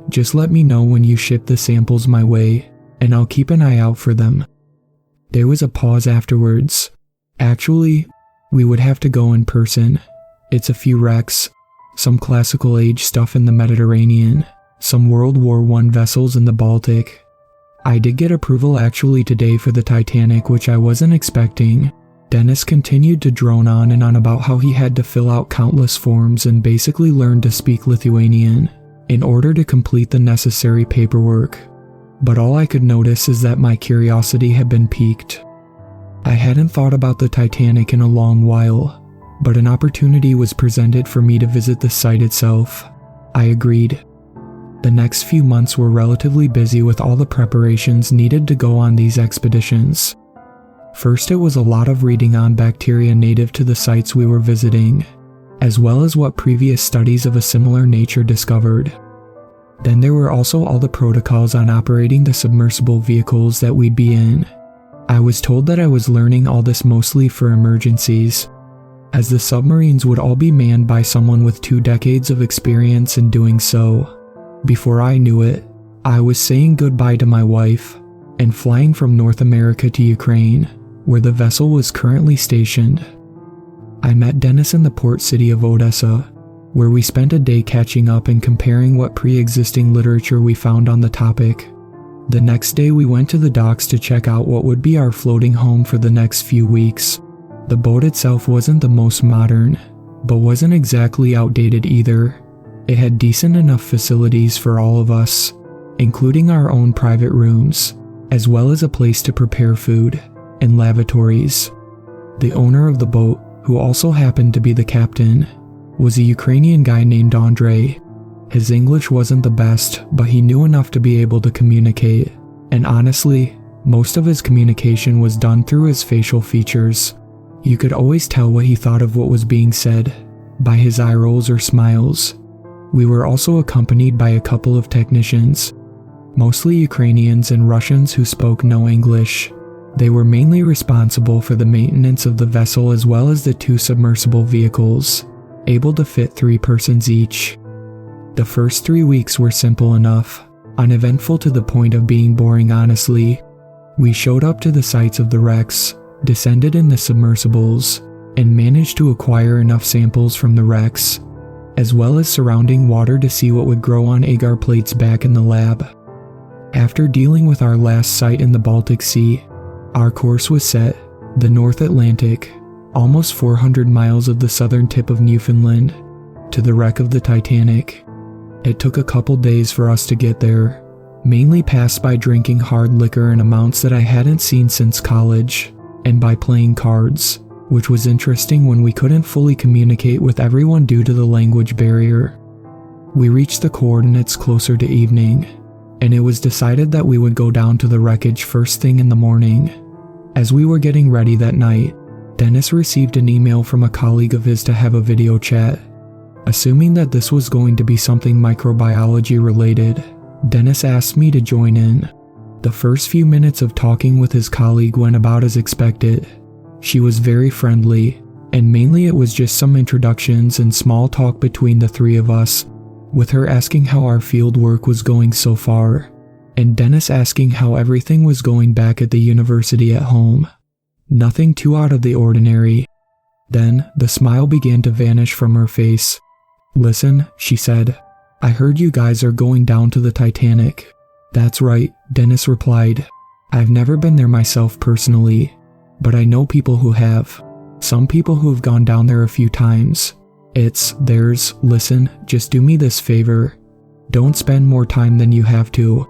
Just let me know when you ship the samples my way, and I'll keep an eye out for them. There was a pause afterwards. Actually, we would have to go in person. It's a few wrecks, some classical age stuff in the Mediterranean, some World War I vessels in the Baltic. I did get approval actually today for the Titanic, which I wasn't expecting. Dennis continued to drone on and on about how he had to fill out countless forms and basically learn to speak Lithuanian in order to complete the necessary paperwork. But all I could notice is that my curiosity had been piqued. I hadn't thought about the Titanic in a long while, but an opportunity was presented for me to visit the site itself. I agreed. The next few months were relatively busy with all the preparations needed to go on these expeditions. First, it was a lot of reading on bacteria native to the sites we were visiting, as well as what previous studies of a similar nature discovered. Then there were also all the protocols on operating the submersible vehicles that we'd be in. I was told that I was learning all this mostly for emergencies, as the submarines would all be manned by someone with 2 decades of experience in doing so. Before I knew it, I was saying goodbye to my wife and flying from North America to Ukraine, where the vessel was currently stationed. I met Dennis in the port city of Odessa, where we spent a day catching up and comparing what pre-existing literature we found on the topic. The next day we went to the docks to check out what would be our floating home for the next few weeks. The boat itself wasn't the most modern, but wasn't exactly outdated either. It had decent enough facilities for all of us, including our own private rooms, as well as a place to prepare food, and lavatories. The owner of the boat, who also happened to be the captain, was a Ukrainian guy named Andrei. His English wasn't the best, but he knew enough to be able to communicate, and honestly, most of his communication was done through his facial features. You could always tell what he thought of what was being said, by his eye rolls or smiles. We were also accompanied by a couple of technicians, mostly Ukrainians and Russians who spoke no English. They were mainly responsible for the maintenance of the vessel as well as the 2 submersible vehicles, able to fit 3 persons each. The first 3 weeks were simple enough, uneventful to the point of being boring honestly. We showed up to the sites of the wrecks, descended in the submersibles, and managed to acquire enough samples from the wrecks, as well as surrounding water to see what would grow on agar plates back in the lab. After dealing with our last site in the Baltic Sea, our course was set, the North Atlantic, almost 400 miles of the southern tip of Newfoundland, to the wreck of the Titanic. It took a couple days for us to get there, mainly passed by drinking hard liquor in amounts that I hadn't seen since college, and by playing cards, which was interesting when we couldn't fully communicate with everyone due to the language barrier. We reached the coordinates closer to evening, and it was decided that we would go down to the wreckage first thing in the morning. As we were getting ready that night, Dennis received an email from a colleague of his to have a video chat. Assuming that this was going to be something microbiology related, Dennis asked me to join in. The first few minutes of talking with his colleague went about as expected. She was very friendly, and mainly it was just some introductions and small talk between the 3 of us, with her asking how our field work was going so far, and Dennis asking how everything was going back at the university at home. Nothing too out of the ordinary. Then, the smile began to vanish from her face. "Listen," she said, I heard you guys are going down to the Titanic. That's right, Dennis replied. I've never been there myself personally, but I know people who have. Some people who have gone down there a few times. Listen, just do me this favor. Don't spend more time than you have to.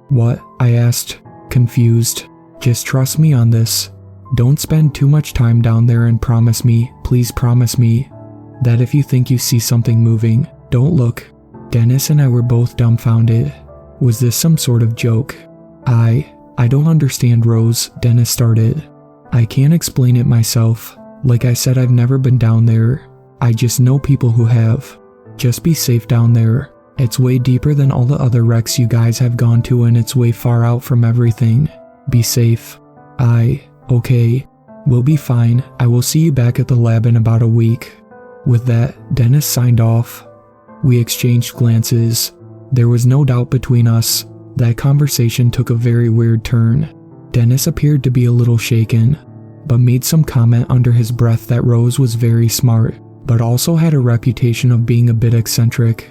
What? I asked, confused. Just trust me on this. Don't spend too much time down there and promise me, please promise me, that if you think you see something moving, don't look. Dennis and I were both dumbfounded. Was this some sort of joke? I don't understand, Rose, Dennis started. I can't explain it myself. Like I said, I've never been down there. I just know people who have. Just be safe down there. It's way deeper than all the other wrecks you guys have gone to, and it's way far out from everything. Be safe. Okay. We'll be fine. I will see you back at the lab in about a week. With that, Dennis signed off. We exchanged glances. There was no doubt between us. That conversation took a very weird turn. Dennis appeared to be a little shaken, but made some comment under his breath that Rose was very smart, but also had a reputation of being a bit eccentric.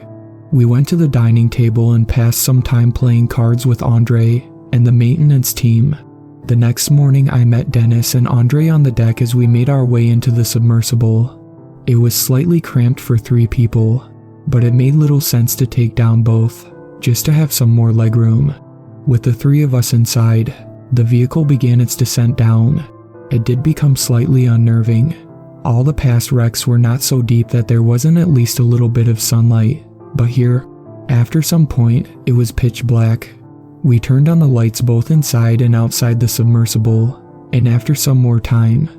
We went to the dining table and passed some time playing cards with Andre and the maintenance team. The next morning I met Dennis and Andre on the deck as we made our way into the submersible. It was slightly cramped for 3 people, but it made little sense to take down both, just to have some more legroom. With the 3 of us inside, the vehicle began its descent down. It did become slightly unnerving. All the past wrecks were not so deep that there wasn't at least a little bit of sunlight, but here, after some point, it was pitch black. We turned on the lights both inside and outside the submersible, and after some more time,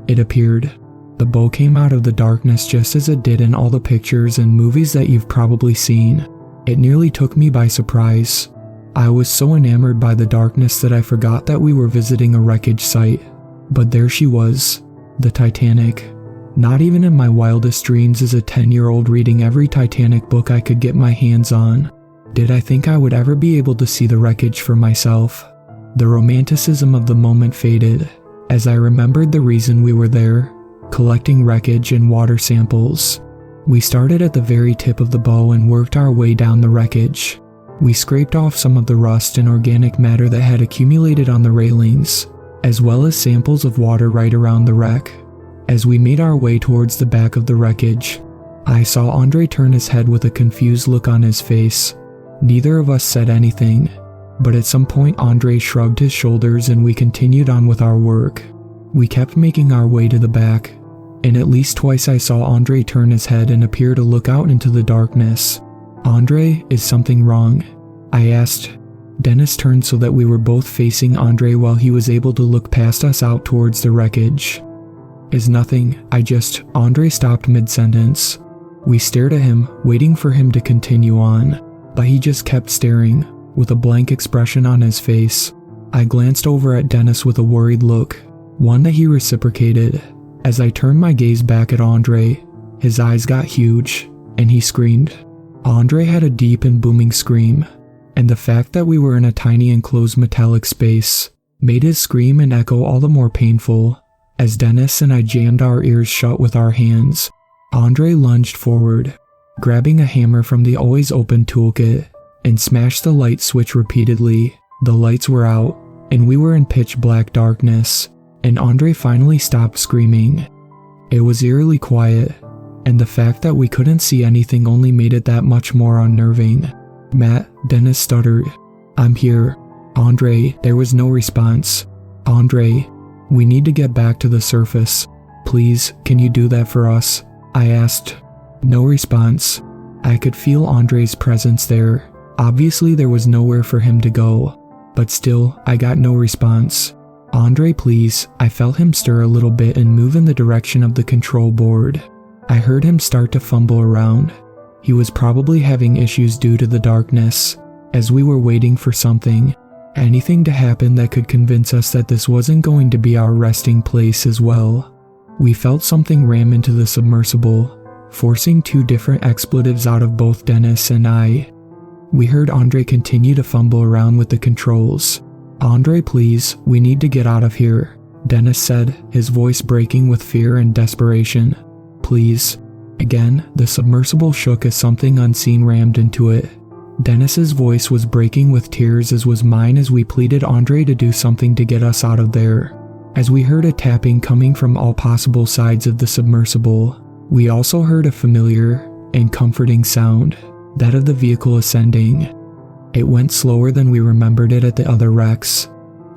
it appeared. The boat came out of the darkness just as it did in all the pictures and movies that you've probably seen. It nearly took me by surprise. I was so enamored by the darkness that I forgot that we were visiting a wreckage site. But there she was, the Titanic. Not even in my wildest dreams as a 10-year-old reading every Titanic book I could get my hands on did I think I would ever be able to see the wreckage for myself. The romanticism of the moment faded as I remembered the reason we were there, collecting wreckage and water samples. We started at the very tip of the bow and worked our way down the wreckage. We scraped off some of the rust and organic matter that had accumulated on the railings, as well as samples of water right around the wreck. As we made our way towards the back of the wreckage, I saw Andre turn his head with a confused look on his face. Neither of us said anything, but at some point Andre shrugged his shoulders and we continued on with our work. We kept making our way to the back, and at least twice I saw Andre turn his head and appear to look out into the darkness. Andre, is something wrong? I asked. Dennis turned so that we were both facing Andre while he was able to look past us out towards the wreckage. Is nothing, Andre stopped mid-sentence. We stared at him, waiting for him to continue on, but he just kept staring, with a blank expression on his face. I glanced over at Dennis with a worried look, one that he reciprocated. As I turned my gaze back at Andre, his eyes got huge, and he screamed. Andre had a deep and booming scream, and the fact that we were in a tiny enclosed metallic space made his scream and echo all the more painful. As Dennis and I jammed our ears shut with our hands, Andre lunged forward, grabbing a hammer from the always open toolkit, and smashed the light switch repeatedly. The lights were out, and we were in pitch black darkness, and Andre finally stopped screaming. It was eerily quiet, and the fact that we couldn't see anything only made it that much more unnerving. Matt, Dennis stuttered. I'm here. Andre, there was no response. Andre, we need to get back to the surface. Please, can you do that for us? I asked. No response. I could feel Andre's presence there. Obviously there was nowhere for him to go, but still, I got no response. Andre, please. I felt him stir a little bit and move in the direction of the control board. I heard him start to fumble around. He was probably having issues due to the darkness. As we were waiting for something, anything to happen that could convince us that this wasn't going to be our resting place as well. We felt something ram into the submersible, forcing 2 different expletives out of both Dennis and I. We heard Andre continue to fumble around with the controls. Andre, please, we need to get out of here, Dennis said, his voice breaking with fear and desperation. Please. Again, the submersible shook as something unseen rammed into it. Dennis's voice was breaking with tears, as was mine, as we pleaded Andre to do something to get us out of there. As we heard a tapping coming from all possible sides of the submersible, we also heard a familiar and comforting sound, that of the vehicle ascending. It went slower than we remembered it at the other wrecks.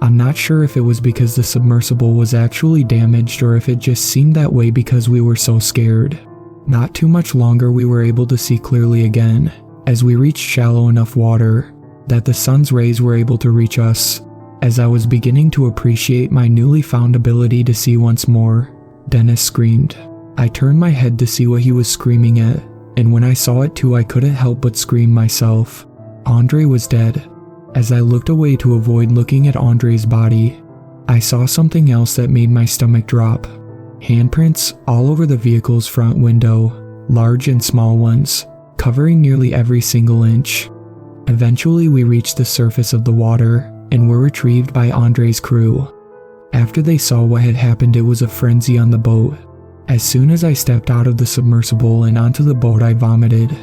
I'm not sure if it was because the submersible was actually damaged or if it just seemed that way because we were so scared. Not too much longer, we were able to see clearly again, as we reached shallow enough water that the sun's rays were able to reach us. As I was beginning to appreciate my newly found ability to see once more, Dennis screamed. I turned my head to see what he was screaming at, and when I saw it too, I couldn't help but scream myself. Andre was dead. As I looked away to avoid looking at Andre's body, I saw something else that made my stomach drop. Handprints all over the vehicle's front window, large and small ones, covering nearly every single inch. Eventually, we reached the surface of the water and were retrieved by Andre's crew. After they saw what had happened, it was a frenzy on the boat. As soon as I stepped out of the submersible and onto the boat, I vomited.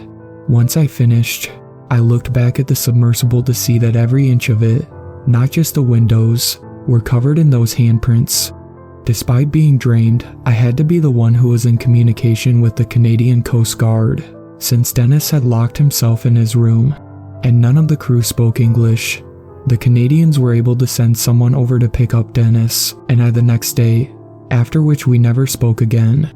Once I finished, I looked back at the submersible to see that every inch of it, not just the windows, were covered in those handprints. Despite being drained, I had to be the one who was in communication with the Canadian Coast Guard, since Dennis had locked himself in his room, and none of the crew spoke English. The Canadians were able to send someone over to pick up Dennis and I the next day, after which we never spoke again.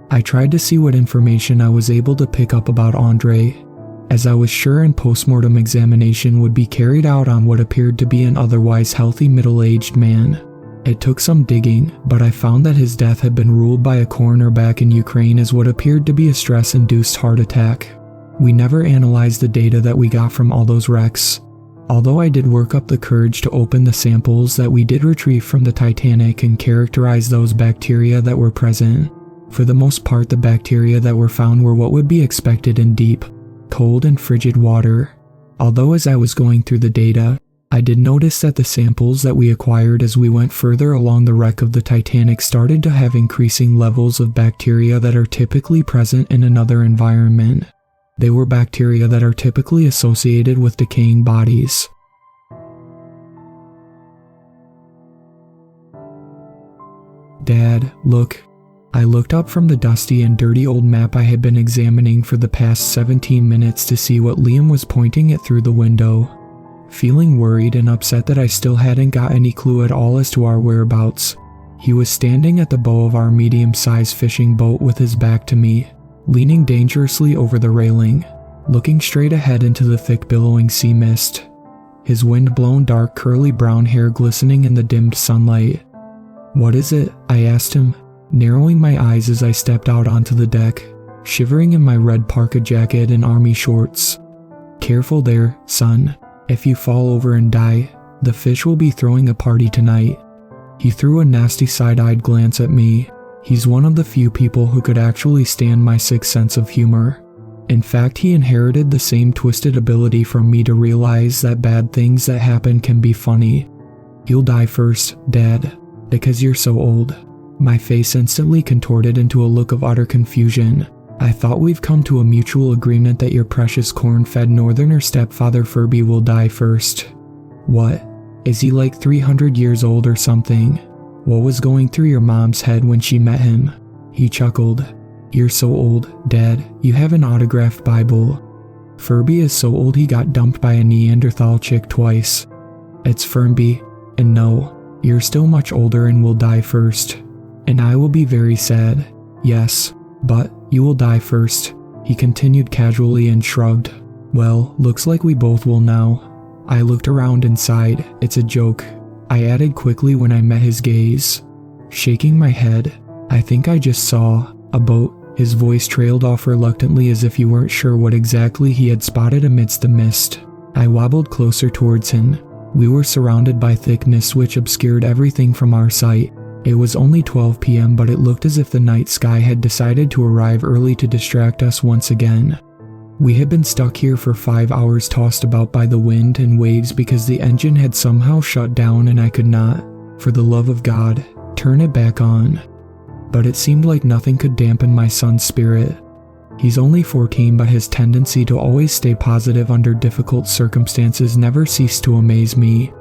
I tried to see what information I was able to pick up about Andre, as I was sure an postmortem examination would be carried out on what appeared to be an otherwise healthy middle-aged man. It took some digging, but I found that his death had been ruled by a coroner back in Ukraine as what appeared to be a stress-induced heart attack. We never analyzed the data that we got from all those wrecks. Although I did work up the courage to open the samples that we did retrieve from the Titanic and characterize those bacteria that were present, for the most part the bacteria that were found were what would be expected in deep, cold and frigid water. Although as I was going through the data, I did notice that the samples that we acquired as we went further along the wreck of the Titanic started to have increasing levels of bacteria that are typically present in another environment. They were bacteria that are typically associated with decaying bodies. Dad, look. I looked up from the dusty and dirty old map I had been examining for the past 17 minutes to see what Liam was pointing at through the window. Feeling worried and upset that I still hadn't got any clue at all as to our whereabouts, he was standing at the bow of our medium-sized fishing boat with his back to me, leaning dangerously over the railing, looking straight ahead into the thick billowing sea mist, his wind-blown dark curly brown hair glistening in the dimmed sunlight. "What is it?" I asked him, narrowing my eyes as I stepped out onto the deck, shivering in my red parka jacket and army shorts. "Careful there, son. If you fall over and die, the fish will be throwing a party tonight." He threw a nasty side-eyed glance at me. He's one of the few people who could actually stand my sick sense of humor. In fact, he inherited the same twisted ability from me to realize that bad things that happen can be funny. "You'll die first, Dad, because you're so old." My face instantly contorted into a look of utter confusion. "I thought we've come to a mutual agreement that your precious corn-fed northerner stepfather Furby will die first." "What? Is he like 300 years old or something? What was going through your mom's head when she met him?" He chuckled. "You're so old, Dad, you have an autographed Bible. Furby is so old he got dumped by a Neanderthal chick twice. It's Furby, and no, you're still much older and will die first. And I will be very sad, yes, but you will die first," he continued casually and shrugged. "Well, looks like we both will now." I looked around and sighed. "It's a joke," I added quickly when I met his gaze. Shaking my head, "I think I just saw a boat." His voice trailed off reluctantly as if he weren't sure what exactly he had spotted amidst the mist. I wobbled closer towards him. We were surrounded by thick mist which obscured everything from our sight. It was only 12 p.m., but it looked as if the night sky had decided to arrive early to distract us once again. We had been stuck here for 5 hours, tossed about by the wind and waves because the engine had somehow shut down and I could not, for the love of God, turn it back on. But it seemed like nothing could dampen my son's spirit. He's only 14, but his tendency to always stay positive under difficult circumstances never ceased to amaze me.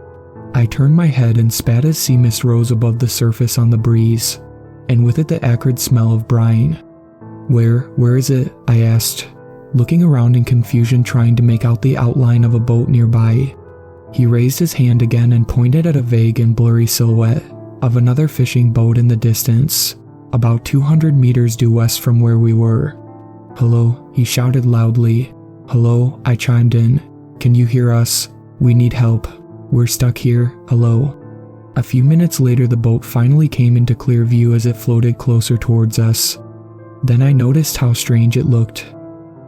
I turned my head and spat as sea mist rose above the surface on the breeze, and with it the acrid smell of brine. Where is it?" I asked, looking around in confusion trying to make out the outline of a boat nearby. He raised his hand again and pointed at a vague and blurry silhouette of another fishing boat in the distance, about 200 meters due west from where we were. "Hello," he shouted loudly. "Hello," I chimed in. "Can you hear us? We need help. We're stuck here. Hello." A few minutes later, the boat finally came into clear view as it floated closer towards us. Then I noticed how strange it looked.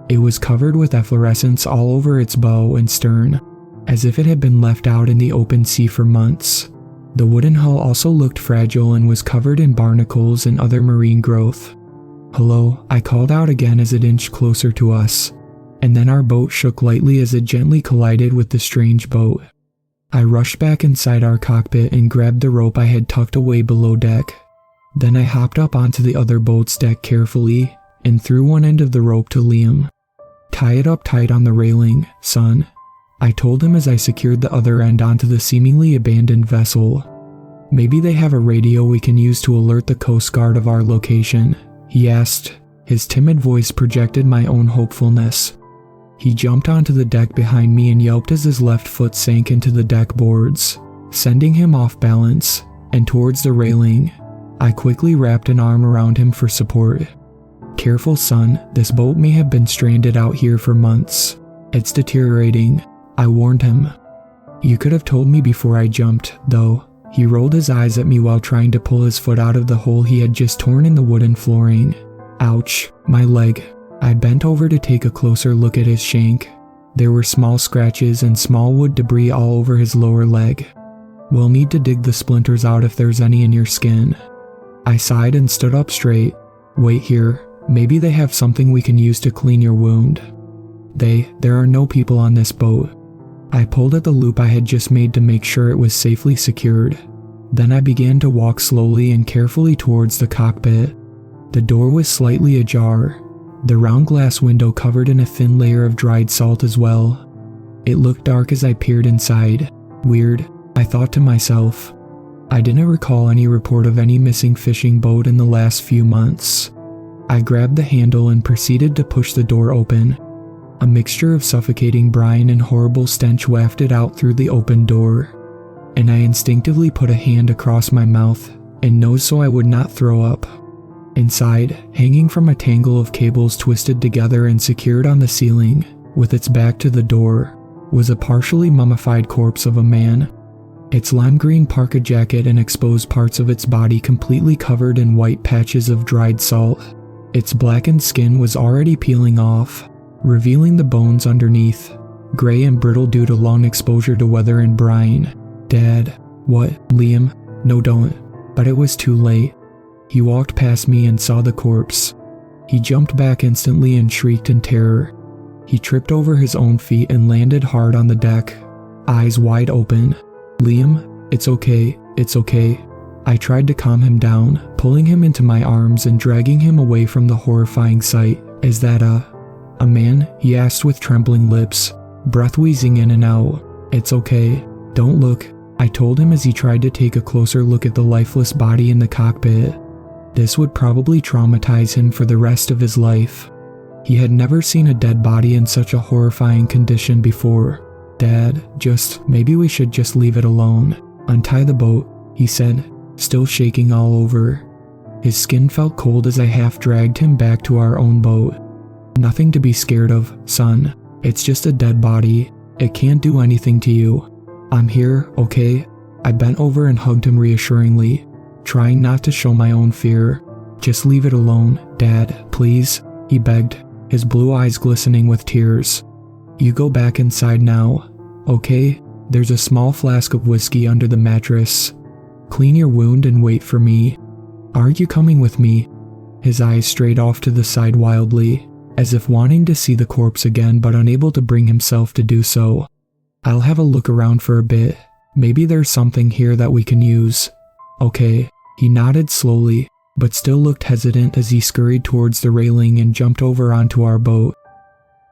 It was covered with efflorescence all over its bow and stern, as if it had been left out in the open sea for months. The wooden hull also looked fragile and was covered in barnacles and other marine growth. "Hello," I called out again as it inched closer to us, and then our boat shook lightly as it gently collided with the strange boat. I rushed back inside our cockpit and grabbed the rope I had tucked away below deck. Then I hopped up onto the other boat's deck carefully and threw one end of the rope to Liam. "Tie it up tight on the railing, son," I told him as I secured the other end onto the seemingly abandoned vessel. "Maybe they have a radio we can use to alert the Coast Guard of our location," he asked. His timid voice projected my own hopefulness. He jumped onto the deck behind me and yelped as his left foot sank into the deck boards, sending him off balance and towards the railing. I quickly wrapped an arm around him for support. "Careful, son, this boat may have been stranded out here for months. It's deteriorating," I warned him. "You could have told me before I jumped, though." He rolled his eyes at me while trying to pull his foot out of the hole he had just torn in the wooden flooring. "Ouch, my leg." I bent over to take a closer look at his shank. There were small scratches and small wood debris all over his lower leg. "We'll need to dig the splinters out if there's any in your skin." I sighed and stood up straight. "Wait here. Maybe they have something we can use to clean your wound." There are no people on this boat." I pulled at the loop I had just made to make sure it was safely secured. Then I began to walk slowly and carefully towards the cockpit. The door was slightly ajar, the round glass window covered in a thin layer of dried salt as well. It looked dark as I peered inside. Weird, I thought to myself. I didn't recall any report of any missing fishing boat in the last few months. I grabbed the handle and proceeded to push the door open. A mixture of suffocating brine and horrible stench wafted out through the open door, and I instinctively put a hand across my mouth and nose so I would not throw up. Inside, hanging from a tangle of cables twisted together and secured on the ceiling, with its back to the door, was a partially mummified corpse of a man. Its lime green parka jacket and exposed parts of its body completely covered in white patches of dried salt. Its blackened skin was already peeling off, revealing the bones underneath, gray and brittle due to long exposure to weather and brine. "Dad." "What, Liam?" "No, don't." But it was too late. He walked past me and saw the corpse. He jumped back instantly and shrieked in terror. He tripped over his own feet and landed hard on the deck, eyes wide open. "Liam, it's okay, it's okay." I tried to calm him down, pulling him into my arms and dragging him away from the horrifying sight. "Is that a man?" he asked with trembling lips, breath wheezing in and out. "It's okay. Don't look," I told him as he tried to take a closer look at the lifeless body in the cockpit. This would probably traumatize him for the rest of his life. He had never seen a dead body in such a horrifying condition before. "Dad, maybe we should just leave it alone. Untie the boat," he said, still shaking all over. His skin felt cold as I half dragged him back to our own boat. "Nothing to be scared of, son. It's just a dead body. It can't do anything to you. I'm here, okay?" I bent over and hugged him reassuringly, trying not to show my own fear. "Just leave it alone, Dad, please," he begged, his blue eyes glistening with tears. "You go back inside now, okay? There's a small flask of whiskey under the mattress. Clean your wound and wait for me." "Aren't you coming with me?" His eyes strayed off to the side wildly, as if wanting to see the corpse again but unable to bring himself to do so. "I'll have a look around for a bit. Maybe there's something here that we can use." "Okay." He nodded slowly. but still looked hesitant as he scurried towards the railing and jumped over onto our boat.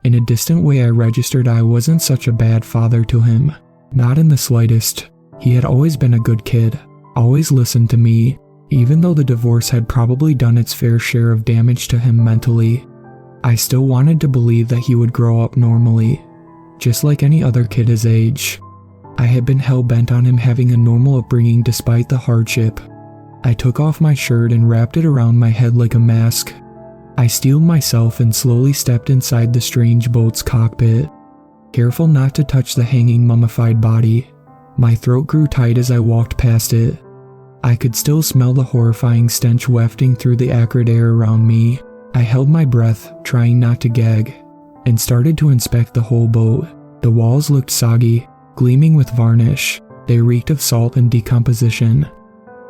In a distant way, I registered I wasn't such a bad father to him. Not in the slightest. He had always been a good kid, always listened to me, even though the divorce had probably done its fair share of damage to him mentally. I still wanted to believe that he would grow up normally, just like any other kid his age. I had been hell-bent on him having a normal upbringing despite the hardship. I took off my shirt and wrapped it around my head like a mask. I steeled myself and slowly stepped inside the strange boat's cockpit, careful not to touch the hanging mummified body. My throat grew tight as I walked past it. I could still smell the horrifying stench wafting through the acrid air around me. I held my breath, trying not to gag, and started to inspect the whole boat. The walls looked soggy, gleaming with varnish. They reeked of salt and decomposition.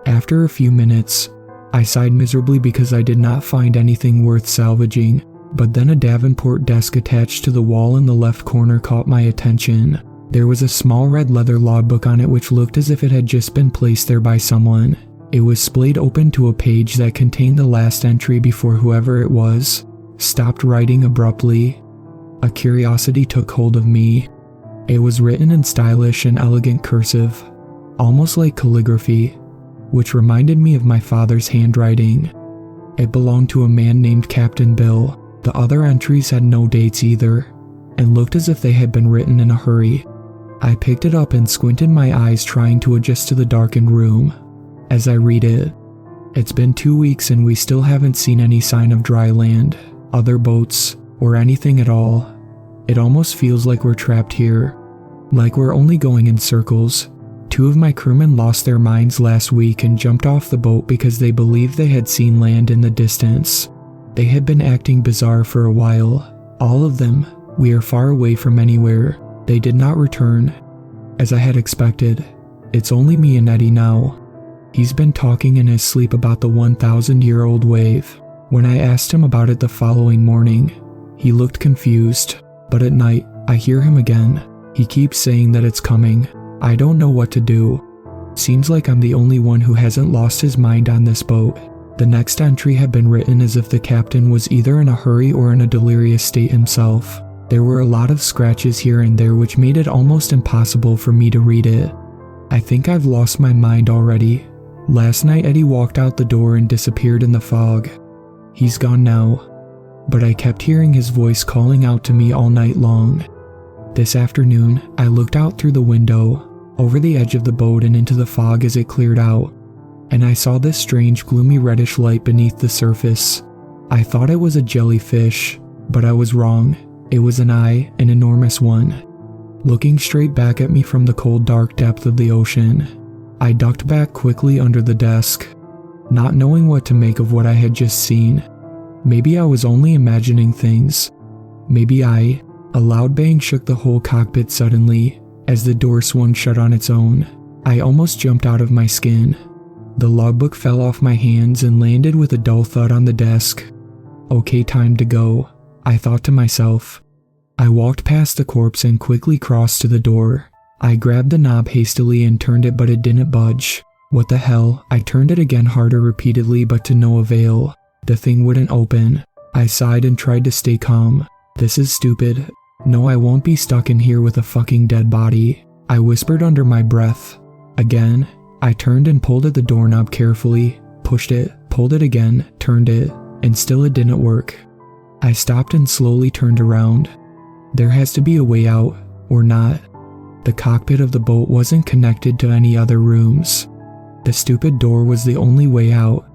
After a few minutes, I sighed miserably because I did not find anything worth salvaging, but then a Davenport desk attached to the wall in the left corner caught my attention. There was a small red leather logbook on it which looked as if it had just been placed there by someone. It was splayed open to a page that contained the last entry before whoever it was stopped writing abruptly. A curiosity took hold of me. It was written in stylish and elegant cursive, almost like calligraphy, which reminded me of my father's handwriting. It belonged to a man named Captain Bill. The other entries had no dates either, and looked as if they had been written in a hurry. I picked it up and squinted my eyes, trying to adjust to the darkened room. As I read it, it's been 2 weeks and we still haven't seen any sign of dry land, other boats, or anything at all. It almost feels like we're trapped here, like we're only going in circles. 2 of my crewmen lost their minds last week and jumped off the boat because they believed they had seen land in the distance. They had been acting bizarre for a while. All of them. We are far away from anywhere. They did not return. As I had expected, it's only me and Eddie now. He's been talking in his sleep about the 1,000-year-old wave. When I asked him about it the following morning, he looked confused. But at night, I hear him again. He keeps saying that it's coming. I don't know what to do. Seems like I'm the only one who hasn't lost his mind on this boat. The next entry had been written as if the captain was either in a hurry or in a delirious state himself. There were a lot of scratches here and there which made it almost impossible for me to read it. I think I've lost my mind already. Last night Eddie walked out the door and disappeared in the fog. He's gone now, but I kept hearing his voice calling out to me all night long. This afternoon, I looked out through the window, over the edge of the boat and into the fog as it cleared out, and I saw this strange gloomy reddish light beneath the surface. I thought it was a jellyfish, but I was wrong. It was an eye, an enormous one, looking straight back at me from the cold dark depth of the ocean. I ducked back quickly under the desk, not knowing what to make of what I had just seen. Maybe I was only imagining things. Maybe a loud bang shook the whole cockpit suddenly as the door swung shut on its own. I almost jumped out of my skin. The logbook fell off my hands and landed with a dull thud on the desk. Okay, time to go, I thought to myself. I walked past the corpse and quickly crossed to the door. I grabbed the knob hastily and turned it, but it didn't budge. What the hell? I turned it again harder repeatedly, but to no avail. The thing wouldn't open. I sighed and tried to stay calm. This is stupid. No, I won't be stuck in here with a fucking dead body, I whispered under my breath. Again, I turned and pulled at the doorknob carefully, pushed it, pulled it again, turned it, and still it didn't work. I stopped and slowly turned around. There has to be a way out, or not. The cockpit of the boat wasn't connected to any other rooms. The stupid door was the only way out.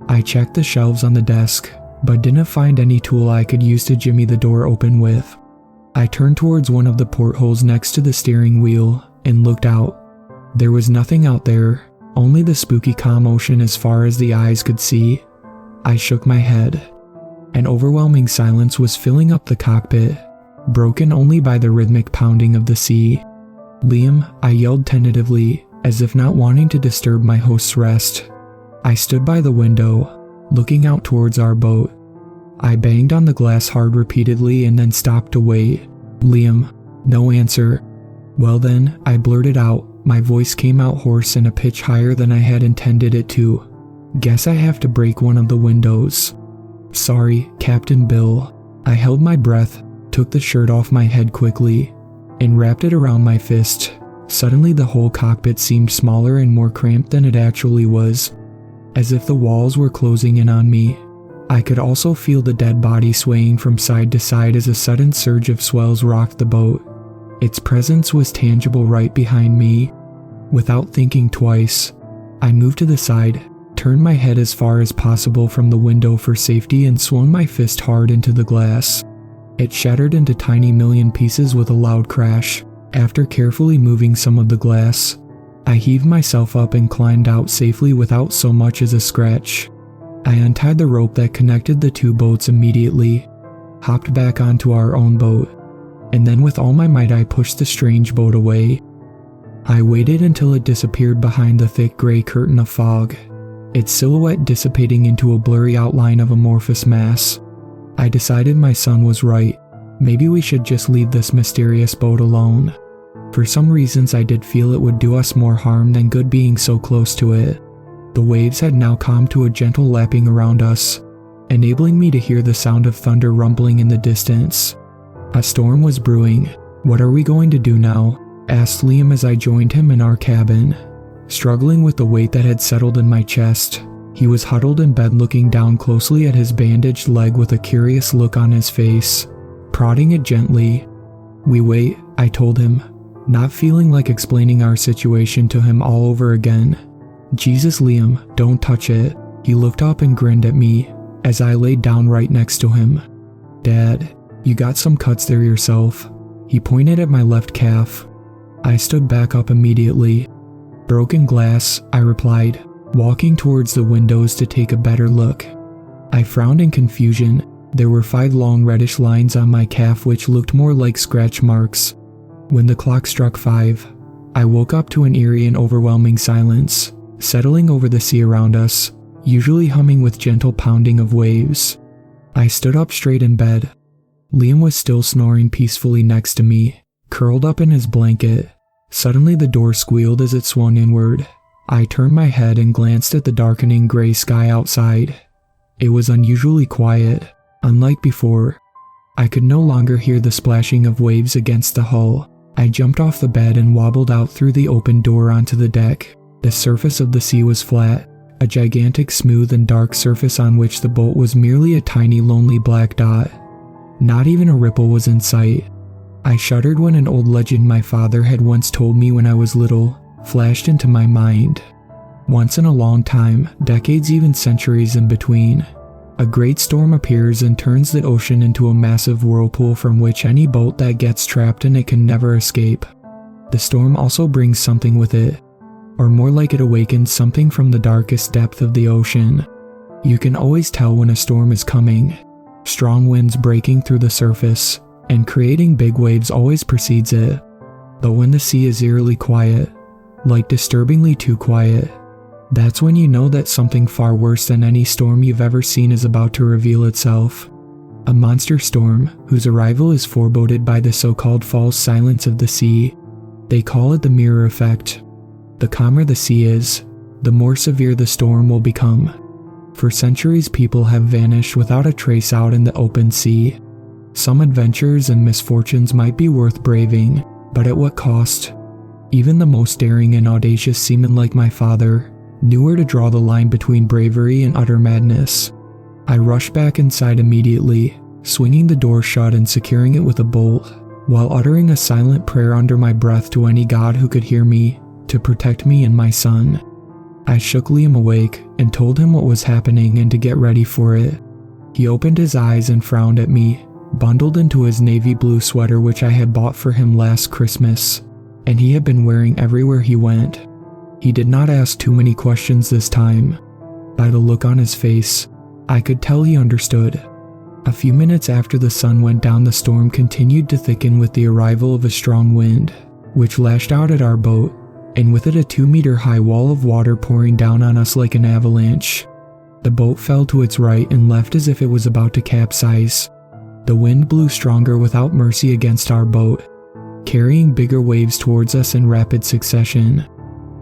I checked the shelves on the desk, but didn't find any tool I could use to jimmy the door open with. I turned towards one of the portholes next to the steering wheel and looked out. There was nothing out there, only the spooky calm ocean as far as the eyes could see. I shook my head. An overwhelming silence was filling up the cockpit, broken only by the rhythmic pounding of the sea. Liam, I yelled tentatively, as if not wanting to disturb my host's rest. I stood by the window, looking out towards our boat. I banged on the glass hard repeatedly and then stopped to wait. Liam, no answer. Well then, I blurted out. My voice came out hoarse and a pitch higher than I had intended it to. Guess I have to break one of the windows. Sorry, Captain Bill. I held my breath, took the shirt off my head quickly, and wrapped it around my fist. Suddenly the whole cockpit seemed smaller and more cramped than it actually was, as if the walls were closing in on me. I could also feel the dead body swaying from side to side as a sudden surge of swells rocked the boat. Its presence was tangible right behind me. Without thinking twice, I moved to the side, turned my head as far as possible from the window for safety, and swung my fist hard into the glass. It shattered into tiny million pieces with a loud crash. After carefully moving some of the glass, I heaved myself up and climbed out safely without so much as a scratch. I untied the rope that connected the two boats immediately, hopped back onto our own boat, and then with all my might I pushed the strange boat away. I waited until it disappeared behind the thick gray curtain of fog, its silhouette dissipating into a blurry outline of amorphous mass. I decided my son was right. Maybe we should just leave this mysterious boat alone. For some reasons I did feel it would do us more harm than good being so close to it. The waves had now calmed to a gentle lapping around us, enabling me to hear the sound of thunder rumbling in the distance. A storm was brewing. "What are we going to do now?" asked Liam as I joined him in our cabin. Struggling with the weight that had settled in my chest, he was huddled in bed looking down closely at his bandaged leg with a curious look on his face, prodding it gently. "We wait," I told him, not feeling like explaining our situation to him all over again. "Jesus, Liam, don't touch it." He looked up and grinned at me as I laid down right next to him. "Dad, you got some cuts there yourself." He pointed at my left calf. I stood back up immediately. "Broken glass," I replied, walking towards the windows to take a better look. I frowned in confusion. There were 5 long reddish lines on my calf which looked more like scratch marks. When the clock struck 5, I woke up to an eerie and overwhelming silence, settling over the sea around us, usually humming with gentle pounding of waves. I stood up straight in bed. Liam was still snoring peacefully next to me, curled up in his blanket. Suddenly the door squealed as it swung inward. I turned my head and glanced at the darkening gray sky outside. It was unusually quiet, unlike before. I could no longer hear the splashing of waves against the hull. I jumped off the bed and wobbled out through the open door onto the deck. The surface of the sea was flat, a gigantic smooth and dark surface on which the boat was merely a tiny lonely black dot. Not even a ripple was in sight. I shuddered when an old legend my father had once told me when I was little flashed into my mind. Once in a long time, decades, even centuries in between, a great storm appears and turns the ocean into a massive whirlpool from which any boat that gets trapped in it can never escape. The storm also brings something with it, or more like it awakens something from the darkest depth of the ocean. You can always tell when a storm is coming. Strong winds breaking through the surface and creating big waves always precedes it. But when the sea is eerily quiet, like disturbingly too quiet, that's when you know that something far worse than any storm you've ever seen is about to reveal itself. A monster storm whose arrival is foreboded by the so-called false silence of the sea. They call it the mirror effect. The calmer the sea is, the more severe the storm will become. For centuries people have vanished without a trace out in the open sea. Some adventures and misfortunes might be worth braving, but at what cost? Even the most daring and audacious seaman like my father knew where to draw the line between bravery and utter madness. I rushed back inside immediately, swinging the door shut and securing it with a bolt, while uttering a silent prayer under my breath to any god who could hear me, to protect me and my son. I shook Liam awake and told him what was happening and to get ready for it. He opened his eyes and frowned at me, bundled into his navy blue sweater which I had bought for him last Christmas, and he had been wearing everywhere he went. He did not ask too many questions this time. By the look on his face, I could tell he understood. A few minutes after the sun went down, the storm continued to thicken with the arrival of a strong wind, which lashed out at our boat, and with it a 2-meter-high wall of water pouring down on us like an avalanche. The boat fell to its right and left as if it was about to capsize. The wind blew stronger without mercy against our boat, carrying bigger waves towards us in rapid succession.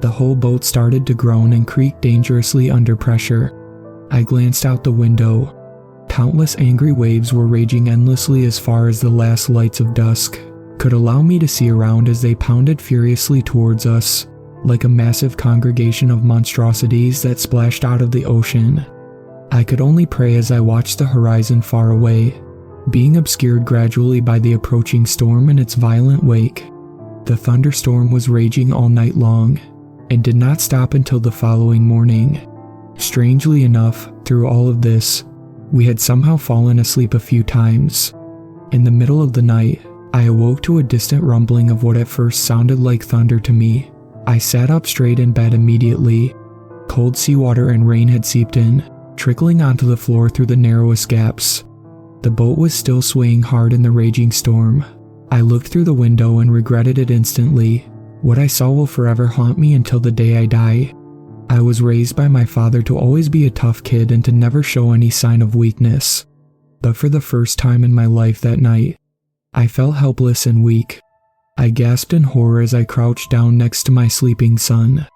The whole boat started to groan and creak dangerously under pressure. I glanced out the window. Countless angry waves were raging endlessly as far as the last lights of dusk could allow me to see around as they pounded furiously towards us, like a massive congregation of monstrosities that splashed out of the ocean. I could only pray as I watched the horizon far away, being obscured gradually by the approaching storm and its violent wake. The thunderstorm was raging all night long, and did not stop until the following morning. Strangely enough, through all of this, we had somehow fallen asleep a few times. In the middle of the night, I awoke to a distant rumbling of what at first sounded like thunder to me. I sat up straight in bed immediately. Cold seawater and rain had seeped in, trickling onto the floor through the narrowest gaps. The boat was still swaying hard in the raging storm. I looked through the window and regretted it instantly. What I saw will forever haunt me until the day I die. I was raised by my father to always be a tough kid and to never show any sign of weakness. But for the first time in my life that night, I felt helpless and weak. I gasped in horror as I crouched down next to my sleeping son.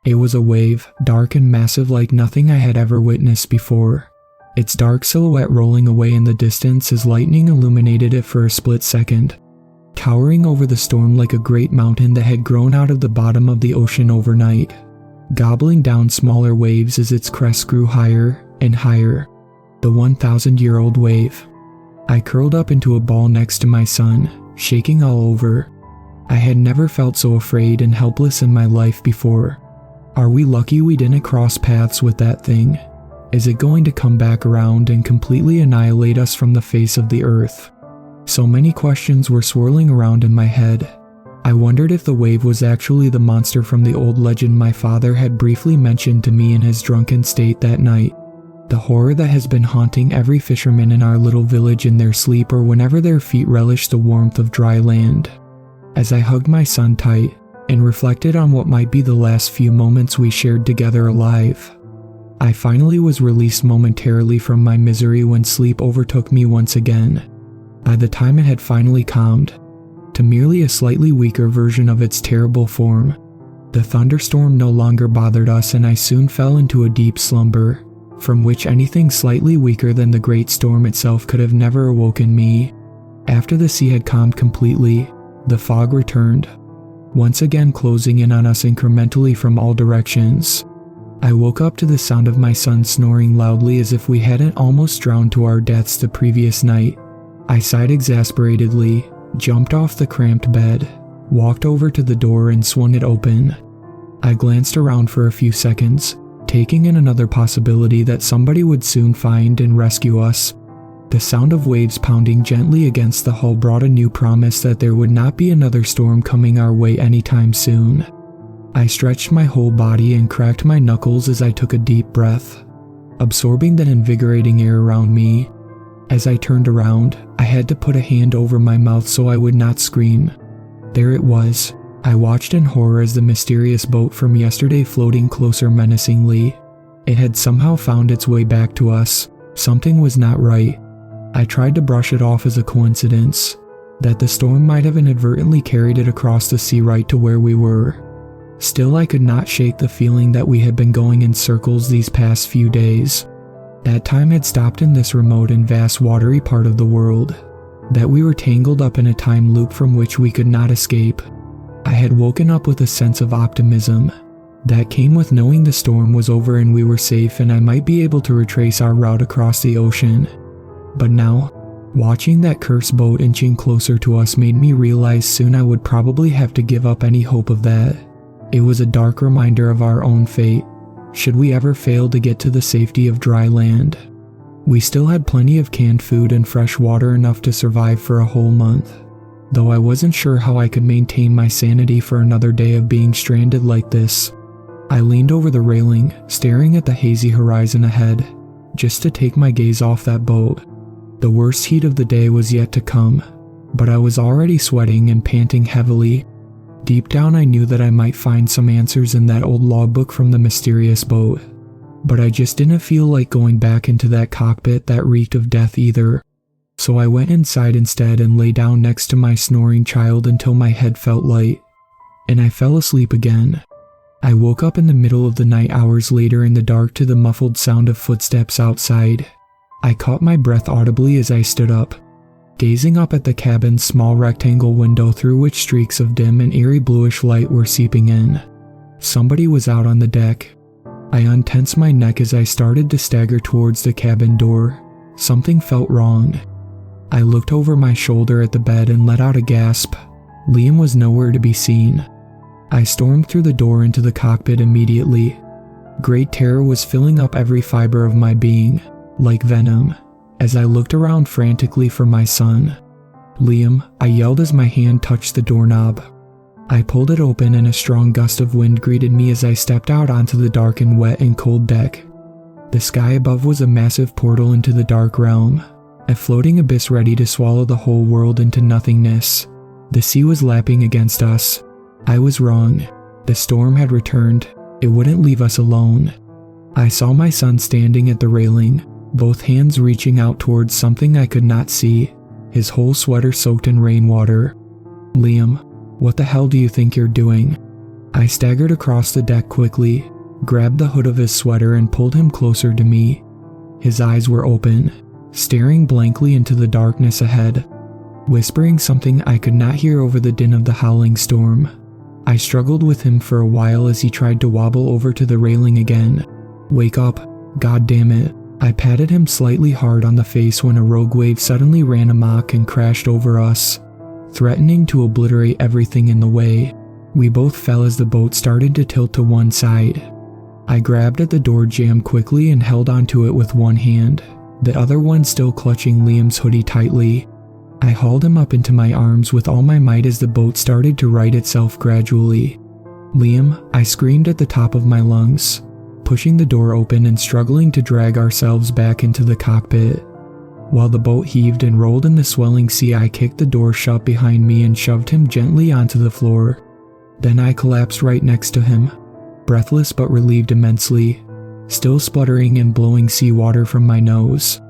It was a wave, dark and massive like nothing I had ever witnessed before. Its dark silhouette rolling away in the distance as lightning illuminated it for a split second, towering over the storm like a great mountain that had grown out of the bottom of the ocean overnight, gobbling down smaller waves as its crest grew higher and higher. The 1,000-year-old wave. I curled up into a ball next to my son, shaking all over. I had never felt so afraid and helpless in my life before. Are we lucky we didn't cross paths with that thing? Is it going to come back around and completely annihilate us from the face of the earth? So many questions were swirling around in my head. I wondered if the wave was actually the monster from the old legend my father had briefly mentioned to me in his drunken state that night. The horror that has been haunting every fisherman in our little village in their sleep or whenever their feet relish the warmth of dry land. As I hugged my son tight and reflected on what might be the last few moments we shared together alive, I finally was released momentarily from my misery when sleep overtook me once again. By the time it had finally calmed to merely a slightly weaker version of its terrible form, the thunderstorm no longer bothered us and I soon fell into a deep slumber, from which anything slightly weaker than the great storm itself could have never awoken me. After the sea had calmed completely, the fog returned, once again closing in on us incrementally from all directions. I woke up to the sound of my son snoring loudly as if we hadn't almost drowned to our deaths the previous night. I sighed exasperatedly, jumped off the cramped bed, walked over to the door and swung it open. I glanced around for a few seconds, taking in another possibility that somebody would soon find and rescue us. The sound of waves pounding gently against the hull brought a new promise that there would not be another storm coming our way anytime soon. I stretched my whole body and cracked my knuckles as I took a deep breath, absorbing that invigorating air around me. As I turned around, I had to put a hand over my mouth so I would not scream. There it was. I watched in horror as the mysterious boat from yesterday floating closer menacingly. It had somehow found its way back to us. Something was not right. I tried to brush it off as a coincidence, that the storm might have inadvertently carried it across the sea right to where we were. Still, I could not shake the feeling that we had been going in circles these past few days. That time had stopped in this remote and vast watery part of the world. That we were tangled up in a time loop from which we could not escape. I had woken up with a sense of optimism that came with knowing the storm was over and we were safe and I might be able to retrace our route across the ocean. But now, watching that cursed boat inching closer to us made me realize soon I would probably have to give up any hope of that. It was a dark reminder of our own fate, should we ever fail to get to the safety of dry land. We still had plenty of canned food and fresh water enough to survive for a whole month, though I wasn't sure how I could maintain my sanity for another day of being stranded like this. I leaned over the railing, staring at the hazy horizon ahead, just to take my gaze off that boat. The worst heat of the day was yet to come, but I was already sweating and panting heavily. Deep down I knew that I might find some answers in that old logbook from the mysterious boat, but I just didn't feel like going back into that cockpit that reeked of death either. So I went inside instead and lay down next to my snoring child until my head felt light, and I fell asleep again. I woke up in the middle of the night hours later in the dark to the muffled sound of footsteps outside. I caught my breath audibly as I stood up, gazing up at the cabin's small rectangle window through which streaks of dim and eerie bluish light were seeping in. Somebody was out on the deck. I untensed my neck as I started to stagger towards the cabin door. Something felt wrong. I looked over my shoulder at the bed and let out a gasp. Liam was nowhere to be seen. I stormed through the door into the cockpit immediately. Great terror was filling up every fiber of my being, like venom, as I looked around frantically for my son. "Liam," I yelled as my hand touched the doorknob. I pulled it open and a strong gust of wind greeted me as I stepped out onto the dark and wet and cold deck. The sky above was a massive portal into the dark realm, a floating abyss ready to swallow the whole world into nothingness. The sea was lapping against us. I was wrong. The storm had returned. It wouldn't leave us alone. I saw my son standing at the railing, both hands reaching out towards something I could not see, his whole sweater soaked in rainwater. "Liam, what the hell do you think you're doing?" I staggered across the deck quickly, grabbed the hood of his sweater and pulled him closer to me. His eyes were open, staring blankly into the darkness ahead, whispering something I could not hear over the din of the howling storm. I struggled with him for a while as he tried to wobble over to the railing again. "Wake up, god damn it." I patted him slightly hard on the face when a rogue wave suddenly ran amok and crashed over us, threatening to obliterate everything in the way. We both fell as the boat started to tilt to one side. I grabbed at the door jamb quickly and held onto it with one hand, the other one still clutching Liam's hoodie tightly. I hauled him up into my arms with all my might as the boat started to right itself gradually. "Liam," I screamed at the top of my lungs, pushing the door open and struggling to drag ourselves back into the cockpit. While the boat heaved and rolled in the swelling sea, I kicked the door shut behind me and shoved him gently onto the floor. Then I collapsed right next to him, breathless but relieved immensely, still spluttering and blowing seawater from my nose.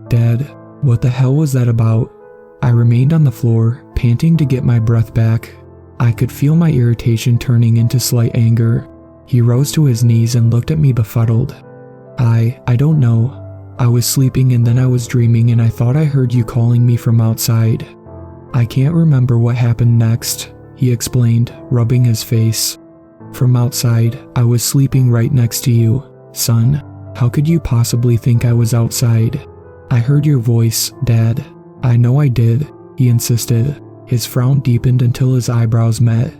"Dad, what the hell was that about?" I remained on the floor, panting to get my breath back. I could feel my irritation turning into slight anger. He rose to his knees and looked at me befuddled. I don't know. I was sleeping and then I was dreaming and I thought I heard you calling me from outside. I can't remember what happened next," he explained, rubbing his face. "From outside, I was sleeping right next to you. Son, how could you possibly think I was outside?" "I heard your voice, Dad." "I know I did," he insisted. His frown deepened until his eyebrows met,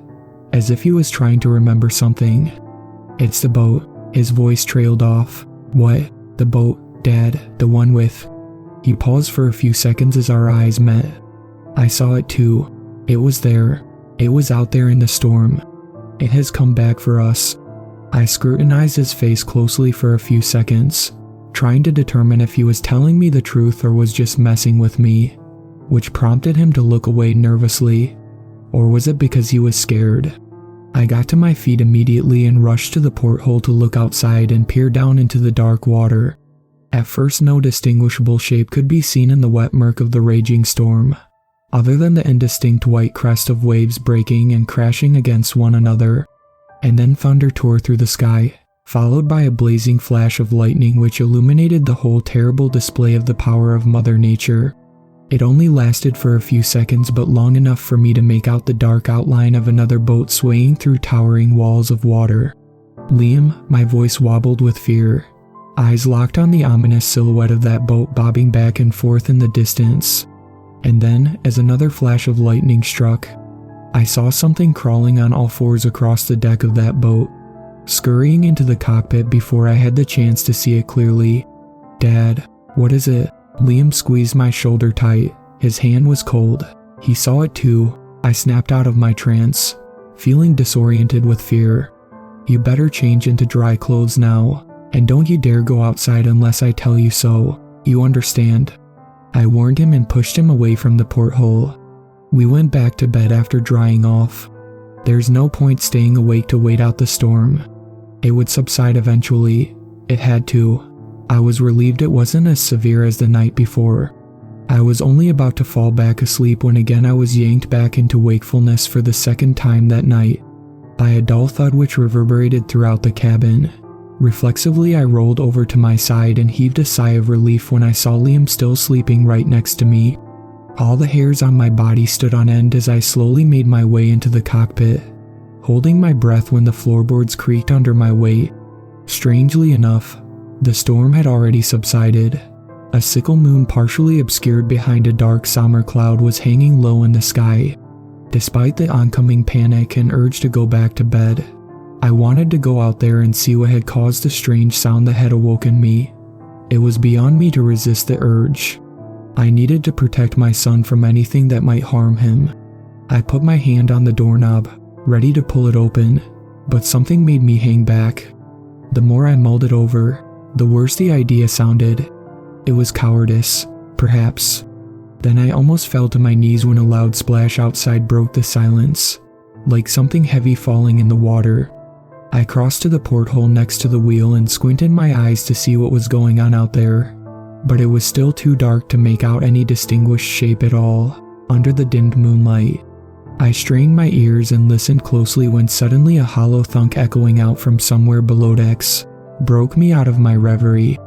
as if he was trying to remember something. "It's the boat." His voice trailed off. "What? The boat, Dad, the one with..." He paused for a few seconds as our eyes met. "I saw it too. It was there. It was out there in the storm. It has come back for us." I scrutinized his face closely for a few seconds, trying to determine if he was telling me the truth or was just messing with me, which prompted him to look away nervously. Or was it because he was scared? I got to my feet immediately and rushed to the porthole to look outside and peer down into the dark water. At first, no distinguishable shape could be seen in the wet murk of the raging storm, other than the indistinct white crest of waves breaking and crashing against one another. And then thunder tore through the sky, followed by a blazing flash of lightning which illuminated the whole terrible display of the power of Mother Nature. It only lasted for a few seconds, but long enough for me to make out the dark outline of another boat swaying through towering walls of water. "Liam," my voice wobbled with fear, eyes locked on the ominous silhouette of that boat bobbing back and forth in the distance. And then, as another flash of lightning struck, I saw something crawling on all fours across the deck of that boat, scurrying into the cockpit before I had the chance to see it clearly. "Dad, what is it?" Liam squeezed my shoulder tight. His hand was cold. He saw it too. I snapped out of my trance, feeling disoriented with fear. "You better change into dry clothes now, and don't you dare go outside unless I tell you so. You understand?" I warned him and pushed him away from the porthole. We went back to bed after drying off. There's no point staying awake to wait out the storm. It would subside eventually. It had to. I was relieved it wasn't as severe as the night before. I was only about to fall back asleep when again I was yanked back into wakefulness for the second time that night. by a dull thud which reverberated throughout the cabin. Reflexively, I rolled over to my side and heaved a sigh of relief when I saw Liam still sleeping right next to me. All the hairs on my body stood on end as I slowly made my way into the cockpit, holding my breath when the floorboards creaked under my weight. Strangely enough, the storm had already subsided. A sickle moon partially obscured behind a dark summer cloud was hanging low in the sky. Despite the oncoming panic and urge to go back to bed, I wanted to go out there and see what had caused the strange sound that had awoken me. It was beyond me to resist the urge. I needed to protect my son from anything that might harm him. I put my hand on the doorknob, ready to pull it open, but something made me hang back. The more I mulled it over, the worse the idea sounded. It was cowardice, perhaps. Then I almost fell to my knees when a loud splash outside broke the silence, like something heavy falling in the water. I crossed to the porthole next to the wheel and squinted my eyes to see what was going on out there, but it was still too dark to make out any distinguished shape at all under the dimmed moonlight. I strained my ears and listened closely when suddenly a hollow thunk echoing out from somewhere below decks broke me out of my reverie.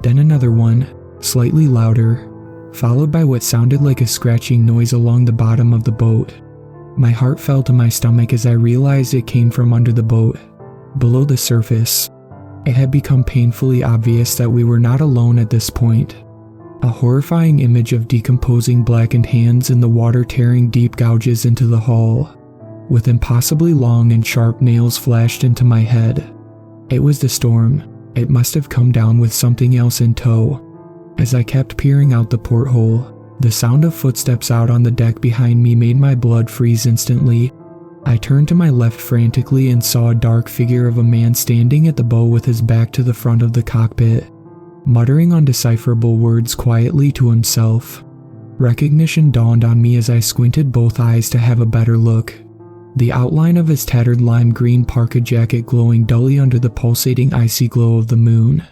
Then another one, slightly louder, followed by what sounded like a scratching noise along the bottom of the boat. My heart fell to my stomach as I realized it came from under the boat, below the surface. It had become painfully obvious that we were not alone at this point. A horrifying image of decomposing blackened hands in the water tearing deep gouges into the hull, with impossibly long and sharp nails flashed into my head. It was the storm. It must have come down with something else in tow. As I kept peering out the porthole, the sound of footsteps out on the deck behind me made my blood freeze instantly. I turned to my left frantically and saw a dark figure of a man standing at the bow with his back to the front of the cockpit, muttering undecipherable words quietly to himself. Recognition dawned on me as I squinted both eyes to have a better look. The outline of his tattered lime green parka jacket glowing dully under the pulsating icy glow of the moon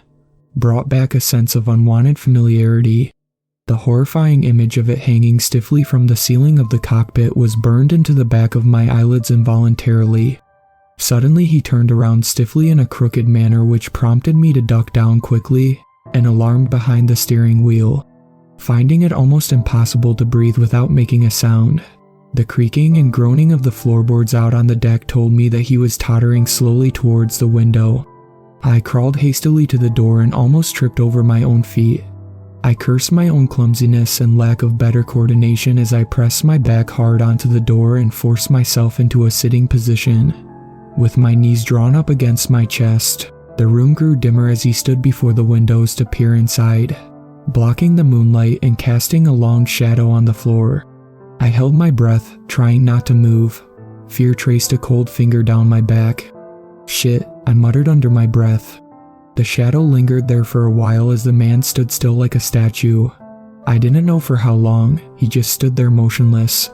brought back a sense of unwanted familiarity. The horrifying image of it hanging stiffly from the ceiling of the cockpit was burned into the back of my eyelids involuntarily. Suddenly he turned around stiffly in a crooked manner which prompted me to duck down quickly and alarmed behind the steering wheel, finding it almost impossible to breathe without making a sound. The creaking and groaning of the floorboards out on the deck told me that he was tottering slowly towards the window. I crawled hastily to the door and almost tripped over my own feet. I cursed my own clumsiness and lack of better coordination as I pressed my back hard onto the door and forced myself into a sitting position. With my knees drawn up against my chest, the room grew dimmer as he stood before the windows to peer inside, blocking the moonlight and casting a long shadow on the floor. I held my breath, trying not to move. Fear traced a cold finger down my back. "Shit," I muttered under my breath. The shadow lingered there for a while as the man stood still like a statue. I didn't know for how long. He just stood there motionless,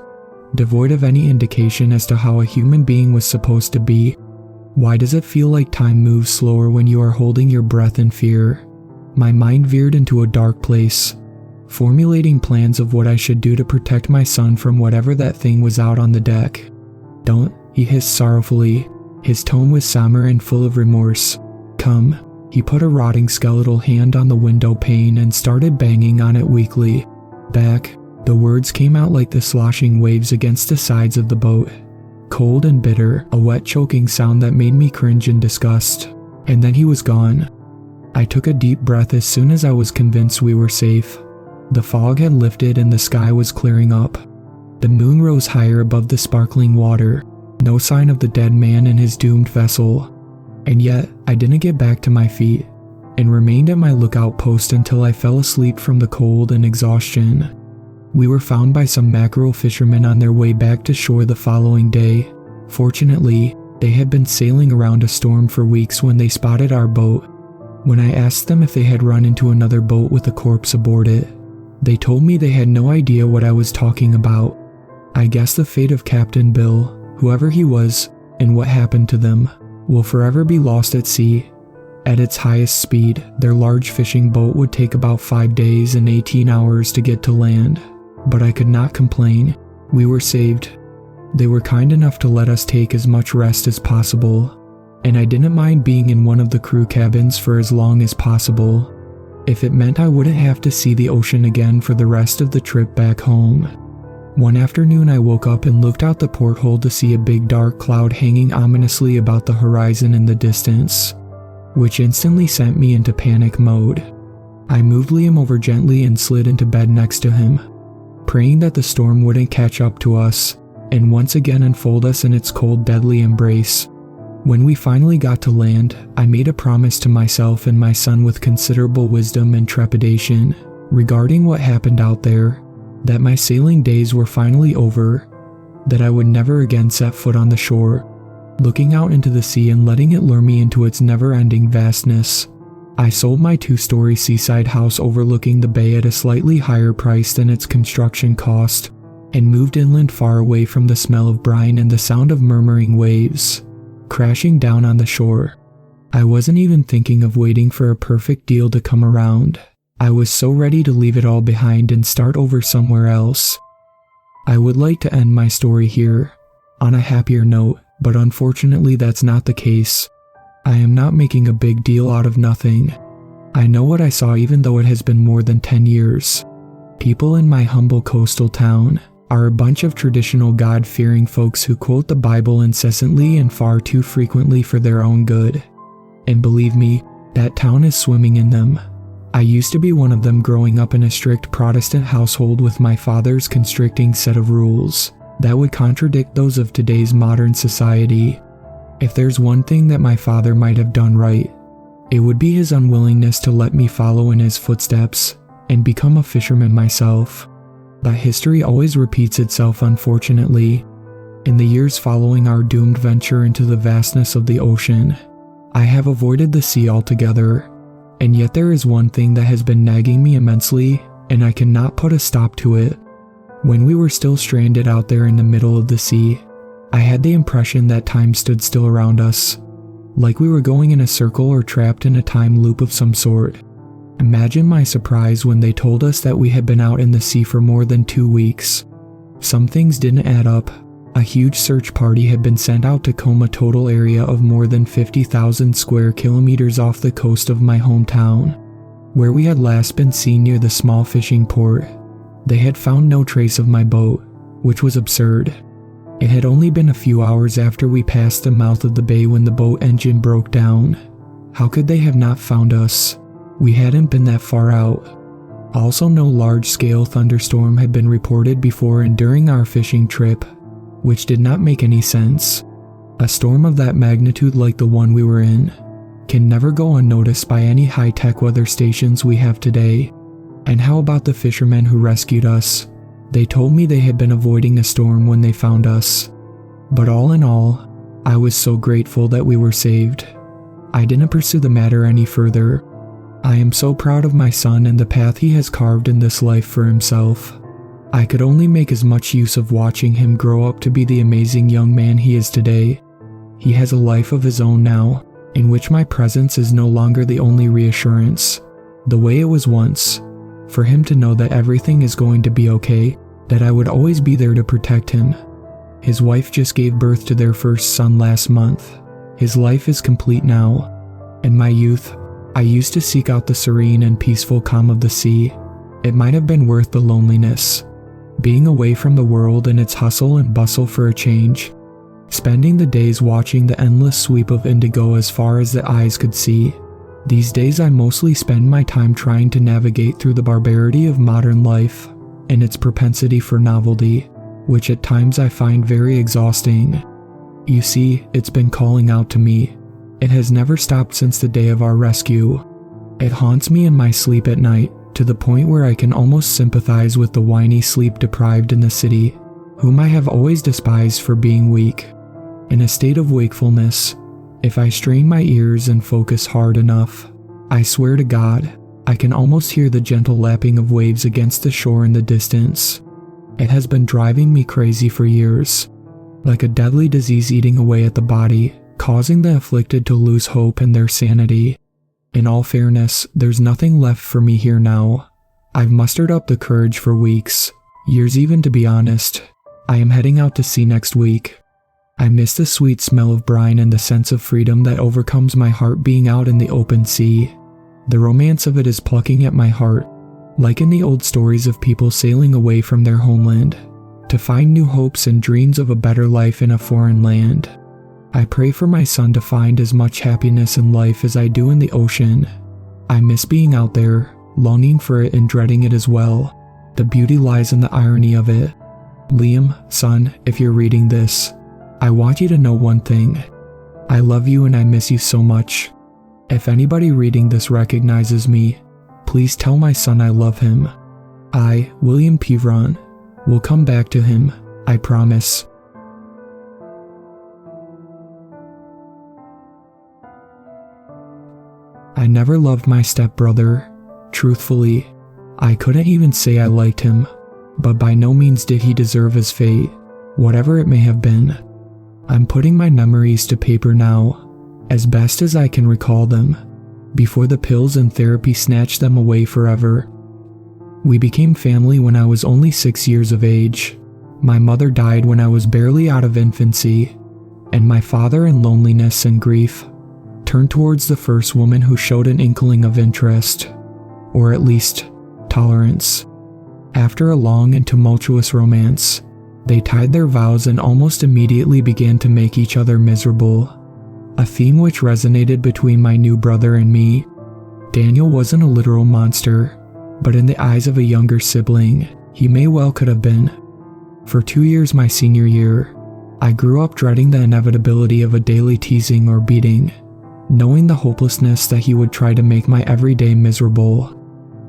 devoid of any indication as to how a human being was supposed to be. Why does it feel like time moves slower when you are holding your breath in fear? My mind veered into a dark place, formulating plans of what I should do to protect my son from whatever that thing was out on the deck. "Don't," he hissed sorrowfully. His tone was somber and full of remorse. "Come." He put a rotting skeletal hand on the window pane and started banging on it weakly. "Back." The words came out like the sloshing waves against the sides of the boat. Cold and bitter, a wet choking sound that made me cringe in disgust. And then he was gone. I took a deep breath as soon as I was convinced we were safe. The fog had lifted and the sky was clearing up. The moon rose higher above the sparkling water. No sign of the dead man and his doomed vessel. And yet, I didn't get back to my feet, and remained at my lookout post until I fell asleep from the cold and exhaustion. We were found by some mackerel fishermen on their way back to shore the following day. Fortunately, they had been sailing around a storm for weeks when they spotted our boat. When I asked them if they had run into another boat with a corpse aboard it, they told me they had no idea what I was talking about. I guess the fate of Captain Bill, whoever he was, and what happened to them, will forever be lost at sea. At its highest speed, their large fishing boat would take about 5 days and 18 hours to get to land. But I could not complain. We were saved. They were kind enough to let us take as much rest as possible, and I didn't mind being in one of the crew cabins for as long as possible, if it meant I wouldn't have to see the ocean again for the rest of the trip back home. One afternoon I woke up and looked out the porthole to see a big dark cloud hanging ominously about the horizon in the distance, which instantly sent me into panic mode. I moved Liam over gently and slid into bed next to him, praying that the storm wouldn't catch up to us and once again enfold us in its cold, deadly embrace. When we finally got to land, I made a promise to myself and my son with considerable wisdom and trepidation regarding what happened out there, that my sailing days were finally over, that I would never again set foot on the shore, looking out into the sea and letting it lure me into its never-ending vastness. I sold my 2-story seaside house overlooking the bay at a slightly higher price than its construction cost, and moved inland far away from the smell of brine and the sound of murmuring waves crashing down on the shore. I wasn't even thinking of waiting for a perfect deal to come around. I was so ready to leave it all behind and start over somewhere else. I would like to end my story here, on a happier note, but unfortunately that's not the case. I am not making a big deal out of nothing. I know what I saw even though it has been more than 10 years. People in my humble coastal town are a bunch of traditional God-fearing folks who quote the Bible incessantly and far too frequently for their own good. And believe me, that town is swimming in them. I used to be one of them growing up in a strict Protestant household with my father's constricting set of rules that would contradict those of today's modern society. If there's one thing that my father might have done right, it would be his unwillingness to let me follow in his footsteps and become a fisherman myself. But history always repeats itself, unfortunately. In the years following our doomed venture into the vastness of the ocean, I have avoided the sea altogether, and yet there is one thing that has been nagging me immensely, and I cannot put a stop to it. When we were still stranded out there in the middle of the sea, I had the impression that time stood still around us, like we were going in a circle or trapped in a time loop of some sort. Imagine my surprise when they told us that we had been out in the sea for more than 2 weeks. Some things didn't add up. A huge search party had been sent out to comb a total area of more than 50,000 square kilometers off the coast of my hometown, where we had last been seen near the small fishing port. They had found no trace of my boat, which was absurd. It had only been a few hours after we passed the mouth of the bay when the boat engine broke down. How could they have not found us? We hadn't been that far out. Also, no large-scale thunderstorm had been reported before and during our fishing trip, which did not make any sense. A storm of that magnitude like the one we were in can never go unnoticed by any high-tech weather stations we have today. And how about the fishermen who rescued us? They told me they had been avoiding a storm when they found us. But all in all, I was so grateful that we were saved. I didn't pursue the matter any further. I am so proud of my son and the path he has carved in this life for himself. I could only make as much use of watching him grow up to be the amazing young man he is today. He has a life of his own now, in which my presence is no longer the only reassurance, the way it was once. For him to know that everything is going to be okay, that I would always be there to protect him. His wife just gave birth to their first son last month. His life is complete now. In my youth, I used to seek out the serene and peaceful calm of the sea. It might have been worth the loneliness. Being away from the world and its hustle and bustle for a change. Spending the days watching the endless sweep of indigo as far as the eyes could see. These days I mostly spend my time trying to navigate through the barbarity of modern life and its propensity for novelty, which at times I find very exhausting. You see, it's been calling out to me. It has never stopped since the day of our rescue. It haunts me in my sleep at night, to the point where I can almost sympathize with the whiny sleep-deprived in the city, whom I have always despised for being weak. In a state of wakefulness, if I strain my ears and focus hard enough, I swear to God, I can almost hear the gentle lapping of waves against the shore in the distance. It has been driving me crazy for years, like a deadly disease eating away at the body, causing the afflicted to lose hope and their sanity. In all fairness, there's nothing left for me here now. I've mustered up the courage for weeks, years even to be honest, I am heading out to sea next week. I miss the sweet smell of brine and the sense of freedom that overcomes my heart being out in the open sea. The romance of it is plucking at my heart, like in the old stories of people sailing away from their homeland, to find new hopes and dreams of a better life in a foreign land. I pray for my son to find as much happiness in life as I do in the ocean. I miss being out there, longing for it and dreading it as well. The beauty lies in the irony of it. Liam, son, if you're reading this, I want you to know one thing. I love you and I miss you so much. If anybody reading this recognizes me, please tell my son I love him. I, William Pivron, will come back to him, I promise. I never loved my stepbrother. Truthfully, I couldn't even say I liked him, but by no means did he deserve his fate, whatever it may have been. I'm putting my memories to paper now, as best as I can recall them, before the pills and therapy snatched them away forever. We became family when I was only 6 years of age. My mother died when I was barely out of infancy, and my father, in loneliness and grief, turned towards the first woman who showed an inkling of interest, or at least tolerance. After a long and tumultuous romance, they tied their vows and almost immediately began to make each other miserable, a theme which resonated between my new brother and me. Daniel wasn't a literal monster, but in the eyes of a younger sibling, he may well could have been. For 2 years my senior year, I grew up dreading the inevitability of a daily teasing or beating, knowing the hopelessness that he would try to make my everyday miserable.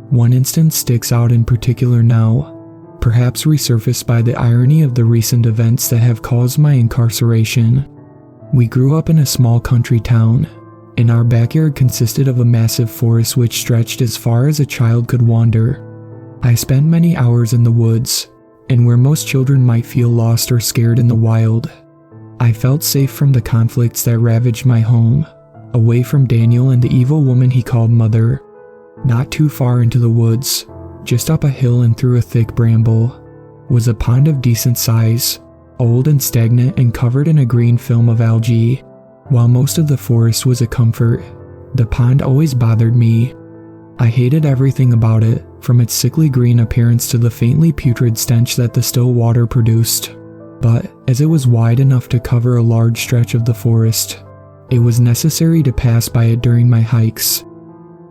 One instance sticks out in particular now, perhaps resurfaced by the irony of the recent events that have caused my incarceration. We grew up in a small country town, and our backyard consisted of a massive forest which stretched as far as a child could wander. I spent many hours in the woods, and where most children might feel lost or scared in the wild, I felt safe from the conflicts that ravaged my home, away from Daniel and the evil woman he called mother. Not too far into the woods, just up a hill and through a thick bramble, was a pond of decent size, old and stagnant and covered in a green film of algae. While most of the forest was a comfort, the pond always bothered me. I hated everything about it, from its sickly green appearance to the faintly putrid stench that the still water produced. But, as it was wide enough to cover a large stretch of the forest, it was necessary to pass by it during my hikes.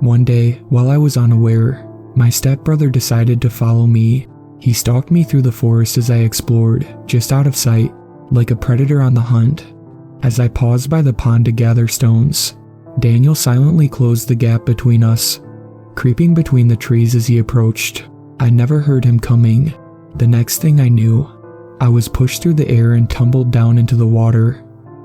One day, while I was unaware, my stepbrother decided to follow me. He stalked me through the forest as I explored, just out of sight, like a predator on the hunt. As I paused by the pond to gather stones, Daniel silently closed the gap between us, creeping between the trees as he approached. I never heard him coming. The next thing I knew, I was pushed through the air and tumbled down into the water,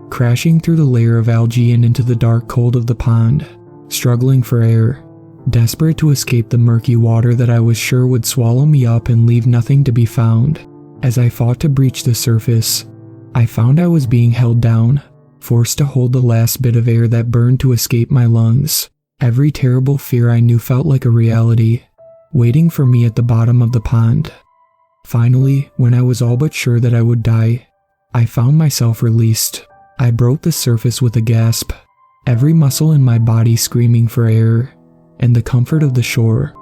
crashing through the layer of algae and into the dark cold of the pond, struggling for air, desperate to escape the murky water that I was sure would swallow me up and leave nothing to be found. As I fought to breach the surface, I found I was being held down, forced to hold the last bit of air that burned to escape my lungs. Every terrible fear I knew felt like a reality, waiting for me at the bottom of the pond. Finally, when I was all but sure that I would die, I found myself released. I broke the surface with a gasp, every muscle in my body screaming for air and the comfort of the shore.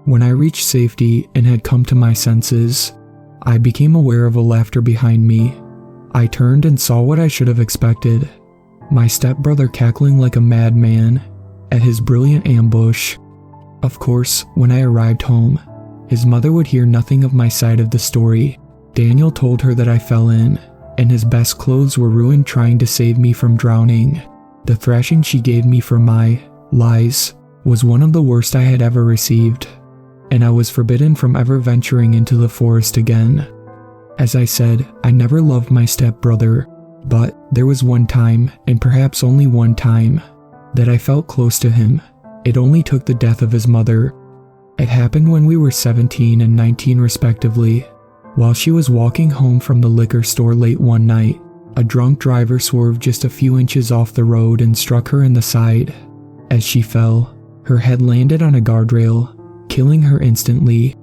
When I reached safety and had come to my senses, I became aware of a laughter behind me. I turned and saw what I should have expected, my stepbrother cackling like a madman at his brilliant ambush. Of course, when I arrived home, his mother would hear nothing of my side of the story. Daniel told her that I fell in, and his best clothes were ruined trying to save me from drowning. The thrashing she gave me for my lies was one of the worst I had ever received, and I was forbidden from ever venturing into the forest again. As I said, I never loved my stepbrother, but there was one time, and perhaps only one time, that I felt close to him. It only took the death of his mother. It happened when we were 17 and 19 respectively. While she was walking home from the liquor store late one night, a drunk driver swerved just a few inches off the road and struck her in the side. As she fell, her head landed on a guardrail, killing her instantly.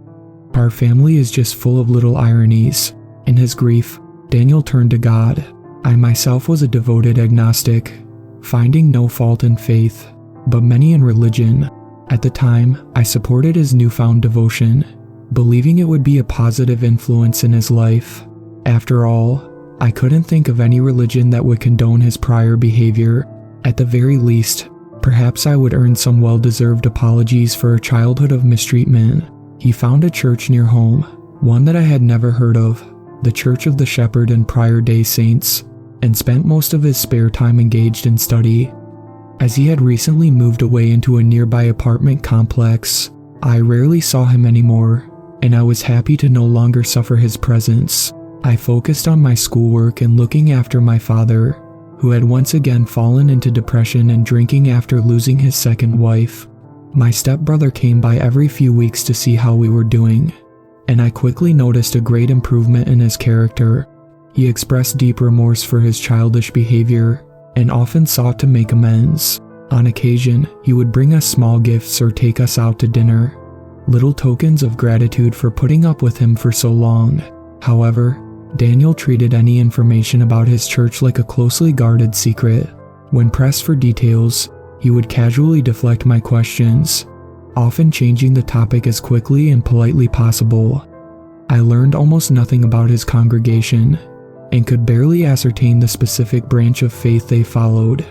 Our family is just full of little ironies, In his grief, Daniel turned to God. I myself was a devoted agnostic, finding no fault in faith, but many in religion. At the time, I supported his newfound devotion, believing it would be a positive influence in his life. After all, I couldn't think of any religion that would condone his prior behavior. At the very least, perhaps I would earn some well-deserved apologies for a childhood of mistreatment. He found a church near home, one that I had never heard of, the Church of the Shepherd and Prior Day Saints, and spent most of his spare time engaged in study. As he had recently moved away into a nearby apartment complex, I rarely saw him anymore, and I was happy to no longer suffer his presence. I focused on my schoolwork and looking after my father, who had once again fallen into depression and drinking after losing his second wife. My stepbrother came by every few weeks to see how we were doing, and I quickly noticed a great improvement in his character. He expressed deep remorse for his childish behavior and often sought to make amends. On occasion, he would bring us small gifts or take us out to dinner, little tokens of gratitude for putting up with him for so long. However, Daniel treated any information about his church like a closely guarded secret. When pressed for details, he would casually deflect my questions, often changing the topic as quickly and politely possible. I learned almost nothing about his congregation, and could barely ascertain the specific branch of faith they followed.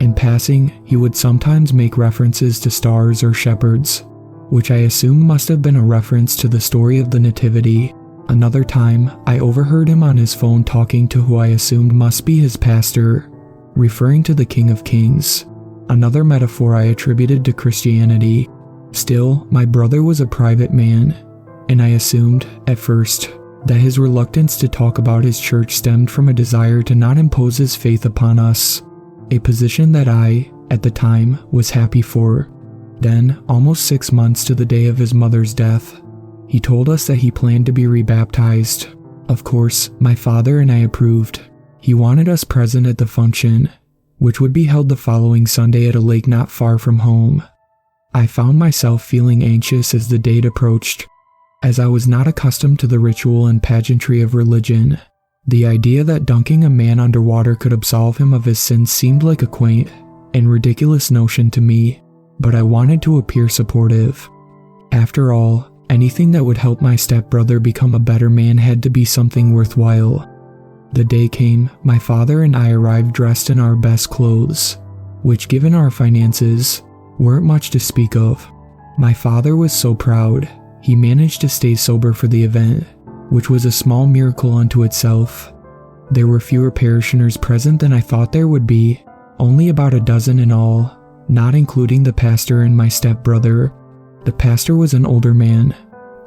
In passing, he would sometimes make references to stars or shepherds, which I assume must have been a reference to the story of the Nativity. Another time, I overheard him on his phone talking to who I assumed must be his pastor, referring to the King of Kings, another metaphor I attributed to Christianity. Still, my brother was a private man, and I assumed, at first, that his reluctance to talk about his church stemmed from a desire to not impose his faith upon us, a position that I, at the time, was happy for. Then, almost 6 months to the day of his mother's death, he told us that he planned to be rebaptized. Of course, my father and I approved. He wanted us present at the function, which would be held the following Sunday at a lake not far from home. I found myself feeling anxious as the date approached, as I was not accustomed to the ritual and pageantry of religion. The idea that dunking a man underwater could absolve him of his sins seemed like a quaint and ridiculous notion to me, but I wanted to appear supportive. After all, anything that would help my stepbrother become a better man had to be something worthwhile. The day came, my father and I arrived dressed in our best clothes, which, given our finances, weren't much to speak of. My father was so proud. He managed to stay sober for the event, which was a small miracle unto itself. There were fewer parishioners present than I thought there would be, only about a dozen in all, not including the pastor and my stepbrother. The pastor was an older man.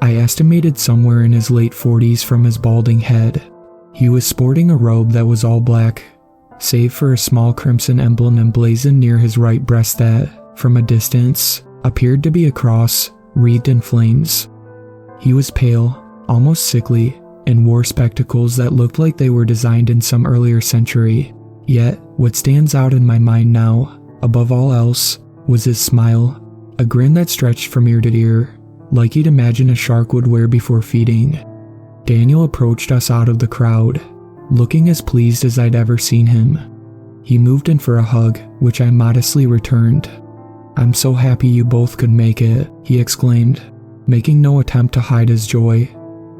I estimated somewhere in his late 40s from his balding head. He was sporting a robe that was all black, save for a small crimson emblem emblazoned near his right breast that, from a distance, appeared to be a cross, wreathed in flames. He was pale, almost sickly, and wore spectacles that looked like they were designed in some earlier century. Yet, what stands out in my mind now, above all else, was his smile, a grin that stretched from ear to ear, like you'd imagine a shark would wear before feeding. Daniel approached us out of the crowd, looking as pleased as I'd ever seen him. He moved in for a hug, which I modestly returned. "I'm so happy you both could make it," he exclaimed, making no attempt to hide his joy.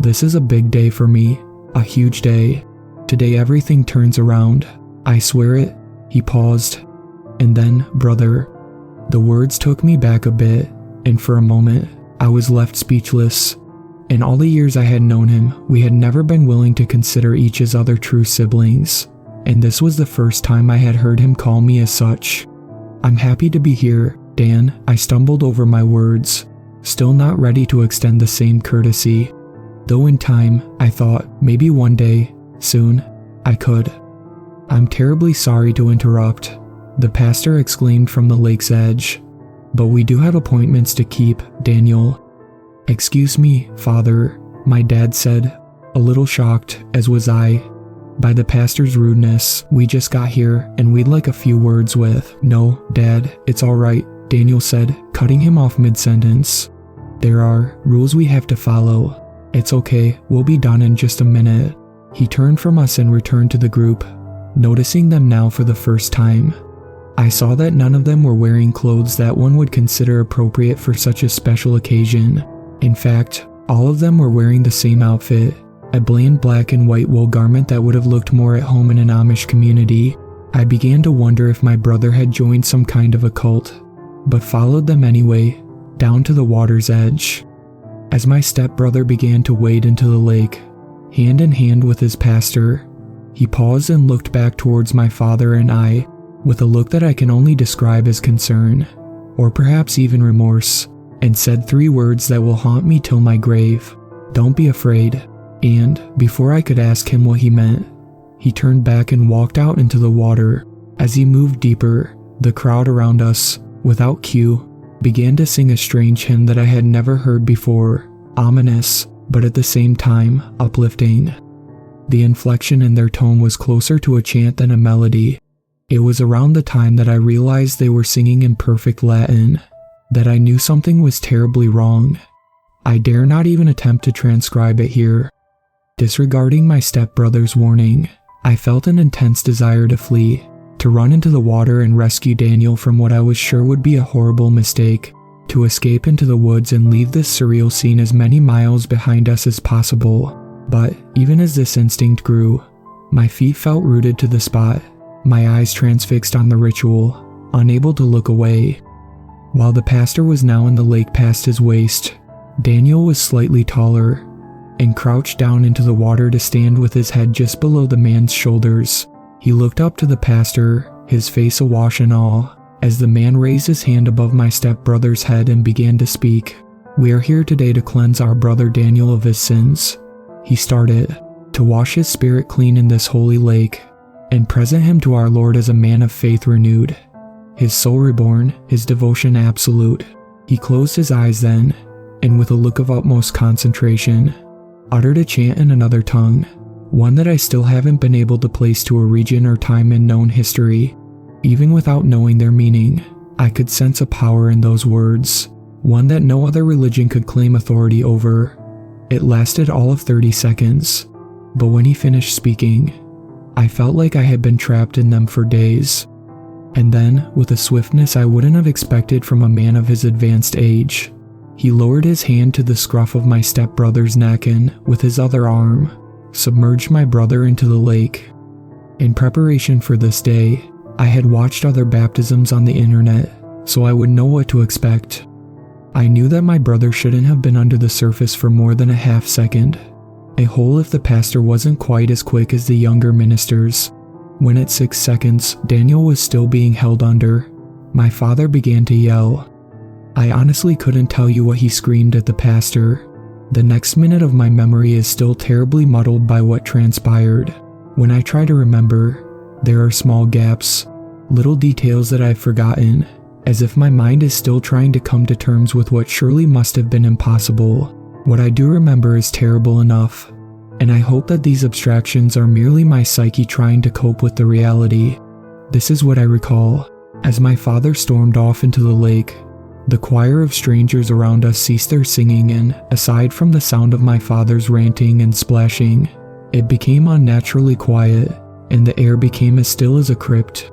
"This is a big day for me, a huge day. Today everything turns around. I swear it." He paused. "And then, brother." The words took me back a bit, and for a moment, I was left speechless. In all the years I had known him, we had never been willing to consider each as other true siblings, and this was the first time I had heard him call me as such. "I'm happy to be here, Dan," I stumbled over my words, still not ready to extend the same courtesy. Though in time, I thought, maybe one day, soon, I could. "I'm terribly sorry to interrupt," the pastor exclaimed from the lake's edge, "but we do have appointments to keep, Daniel." "Excuse me, Father," my dad said, a little shocked, as was I, by the pastor's rudeness. "We just got here, and we'd like a few words with—" "No, Dad, it's all right," Daniel said, cutting him off mid-sentence. "There are rules we have to follow. It's okay, we'll be done in just a minute." He turned from us and returned to the group, noticing them now for the first time. I saw that none of them were wearing clothes that one would consider appropriate for such a special occasion. In fact, all of them were wearing the same outfit, a bland black and white wool garment that would have looked more at home in an Amish community. I began to wonder if my brother had joined some kind of a cult, but followed them anyway, down to the water's edge. As my stepbrother began to wade into the lake, hand in hand with his pastor, he paused and looked back towards my father and I, with a look that I can only describe as concern, or perhaps even remorse, and said 3 words that will haunt me till my grave: "Don't be afraid." And, before I could ask him what he meant, he turned back and walked out into the water. As he moved deeper, the crowd around us, without cue, began to sing a strange hymn that I had never heard before, ominous, but at the same time, uplifting. The inflection in their tone was closer to a chant than a melody. It was around the time that I realized they were singing in perfect Latin, that I knew something was terribly wrong. I dare not even attempt to transcribe it here. Disregarding my stepbrother's warning, I felt an intense desire to flee, to run into the water and rescue Daniel from what I was sure would be a horrible mistake, to escape into the woods and leave this surreal scene as many miles behind us as possible. But even as this instinct grew, my feet felt rooted to the spot, my eyes transfixed on the ritual, unable to look away. While the pastor was now in the lake past his waist, Daniel was slightly taller, and crouched down into the water to stand with his head just below the man's shoulders. He looked up to the pastor, his face awash in awe, as the man raised his hand above my stepbrother's head and began to speak. "We are here today to cleanse our brother Daniel of his sins," he started, "to wash his spirit clean in this holy lake, and present him to our Lord as a man of faith renewed, his soul reborn, his devotion absolute." He closed his eyes then, and with a look of utmost concentration, uttered a chant in another tongue, one that I still haven't been able to place to a region or time in known history. Even without knowing their meaning, I could sense a power in those words, one that no other religion could claim authority over. It lasted all of 30 seconds, but when he finished speaking, I felt like I had been trapped in them for days. And then, with a swiftness I wouldn't have expected from a man of his advanced age, he lowered his hand to the scruff of my stepbrother's neck and, with his other arm, submerged my brother into the lake. In preparation for this day, I had watched other baptisms on the internet, so I would know what to expect. I knew that my brother shouldn't have been under the surface for more than a half second, a hole if the pastor wasn't quite as quick as the younger ministers. When at 6 seconds, Daniel was still being held under, my father began to yell. I honestly couldn't tell you what he screamed at the pastor. The next minute of my memory is still terribly muddled by what transpired. When I try to remember, there are small gaps, little details that I've forgotten, as if my mind is still trying to come to terms with what surely must have been impossible. What I do remember is terrible enough, and I hope that these abstractions are merely my psyche trying to cope with the reality. This is what I recall. As my father stormed off into the lake, the choir of strangers around us ceased their singing, and, aside from the sound of my father's ranting and splashing, it became unnaturally quiet, and the air became as still as a crypt.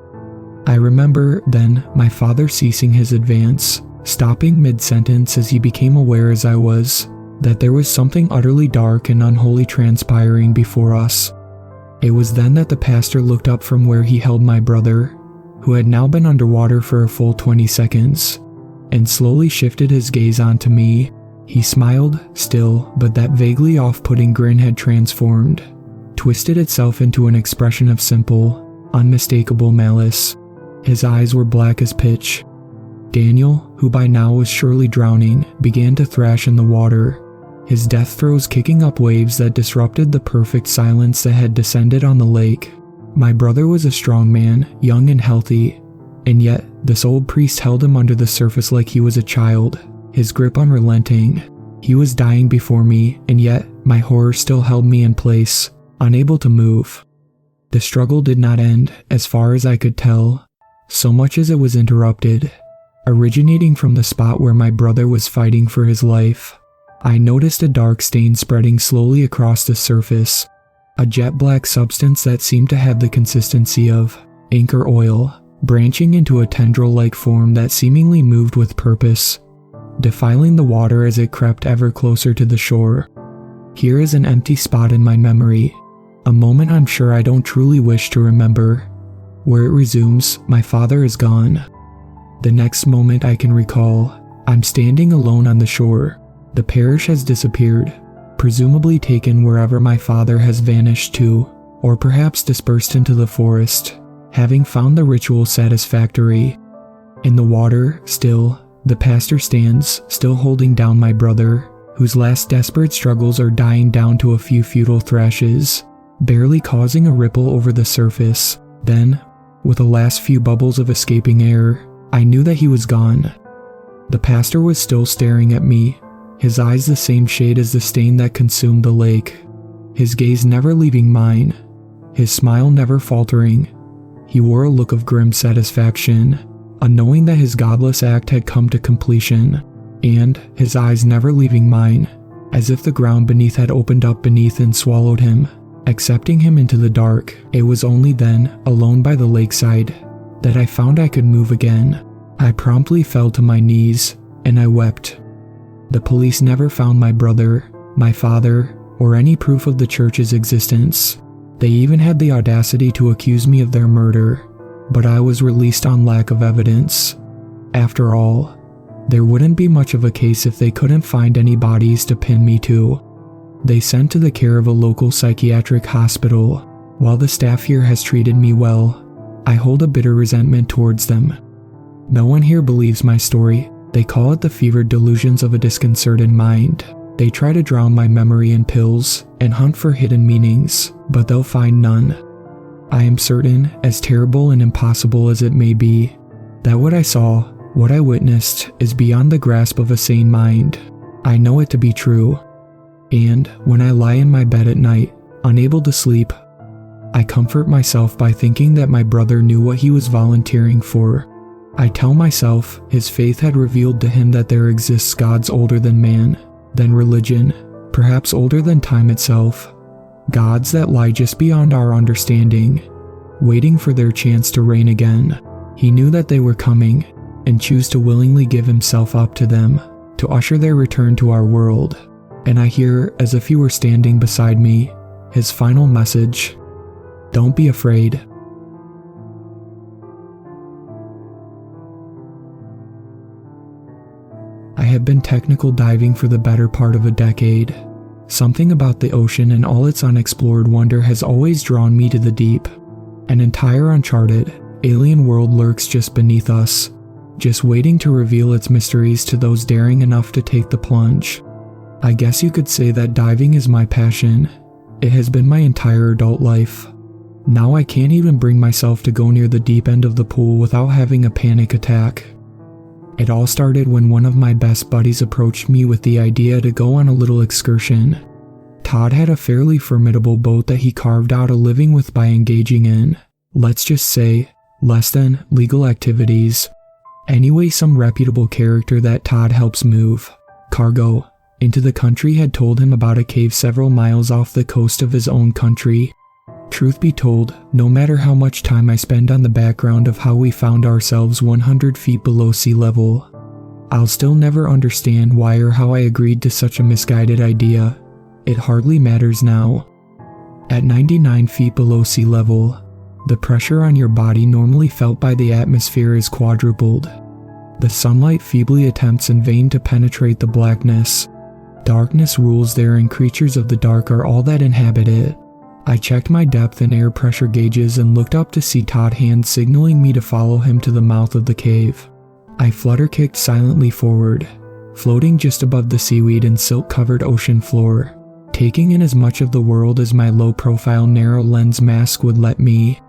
I remember, then, my father ceasing his advance, stopping mid-sentence as he became aware as I was, that there was something utterly dark and unholy transpiring before us. It was then that the pastor looked up from where he held my brother, who had now been underwater for a full 20 seconds, and slowly shifted his gaze onto me. He smiled, still, but that vaguely off-putting grin had transformed, twisted itself into an expression of simple, unmistakable malice. His eyes were black as pitch. Daniel, who by now was surely drowning, began to thrash in the water, his death throes kicking up waves that disrupted the perfect silence that had descended on the lake. My brother was a strong man, young and healthy, and yet this old priest held him under the surface like he was a child, his grip unrelenting. He was dying before me, and yet my horror still held me in place, unable to move. The struggle did not end, as far as I could tell, so much as it was interrupted. Originating from the spot where my brother was fighting for his life, I noticed a dark stain spreading slowly across the surface. a jet black substance that seemed to have the consistency of anchor oil, branching into a tendril-like form that seemingly moved with purpose, defiling the water as it crept ever closer to the shore. Here is an empty spot in my memory, a moment I'm sure I don't truly wish to remember. Where it resumes, my father is gone. The next moment I can recall, I'm standing alone on the shore. The parish has disappeared, presumably taken wherever my father has vanished to, or perhaps dispersed into the forest, having found the ritual satisfactory. In the water, still, the pastor stands, still holding down my brother, whose last desperate struggles are dying down to a few futile thrashes, barely causing a ripple over the surface. Then, with the last few bubbles of escaping air, I knew that he was gone. The pastor was still staring at me, his eyes the same shade as the stain that consumed the lake, his gaze never leaving mine, his smile never faltering. He wore a look of grim satisfaction, a knowing that his godless act had come to completion, and his eyes never leaving mine, as if the ground beneath had opened up beneath and swallowed him, accepting him into the dark. It was only then, alone by the lakeside, that I found I could move again. I promptly fell to my knees, and I wept. The police never found my brother, my father, or any proof of the church's existence. They even had the audacity to accuse me of their murder, but I was released on lack of evidence. After all, there wouldn't be much of a case if they couldn't find any bodies to pin me to. They sent to the care of a local psychiatric hospital. While the staff here has treated me well, I hold a bitter resentment towards them. No one here believes my story. They call it the fevered delusions of a disconcerted mind. They try to drown my memory in pills and hunt for hidden meanings, but they'll find none. I am certain, as terrible and impossible as it may be, that what I saw, what I witnessed, is beyond the grasp of a sane mind. I know it to be true. And when I lie in my bed at night, unable to sleep, I comfort myself by thinking that my brother knew what he was volunteering for. I tell myself his faith had revealed to him that there exists gods older than man, than religion, perhaps older than time itself. Gods that lie just beyond our understanding, waiting for their chance to reign again. He knew that they were coming, and chose to willingly give himself up to them, to usher their return to our world. And I hear, as if he were standing beside me, his final message: don't be afraid. I have been technical diving for the better part of a decade. Something about the ocean and all its unexplored wonder has always drawn me to the deep. An entire uncharted, alien world lurks just beneath us, just waiting to reveal its mysteries to those daring enough to take the plunge. I guess you could say that diving is my passion. It has been my entire adult life. Now I can't even bring myself to go near the deep end of the pool without having a panic attack. It all started when one of my best buddies approached me with the idea to go on a little excursion. Todd had a fairly formidable boat that he carved out a living with by engaging in, let's just say, less than legal activities. Anyway, some reputable character that Todd helps move cargo into the country had told him about a cave several miles off the coast of his own country. Truth be told, no matter how much time I spend on the background of how we found ourselves 100 feet below sea level, I'll still never understand why or how I agreed to such a misguided idea. It hardly matters now. At 99 feet below sea level, the pressure on your body normally felt by the atmosphere is quadrupled. The sunlight feebly attempts in vain to penetrate the blackness. Darkness rules there, and creatures of the dark are all that inhabit it. I checked my depth and air pressure gauges and looked up to see Todd hand signaling me to follow him to the mouth of the cave. I flutter-kicked silently forward, floating just above the seaweed and silt-covered ocean floor, taking in as much of the world as my low-profile narrow-lens mask would let me.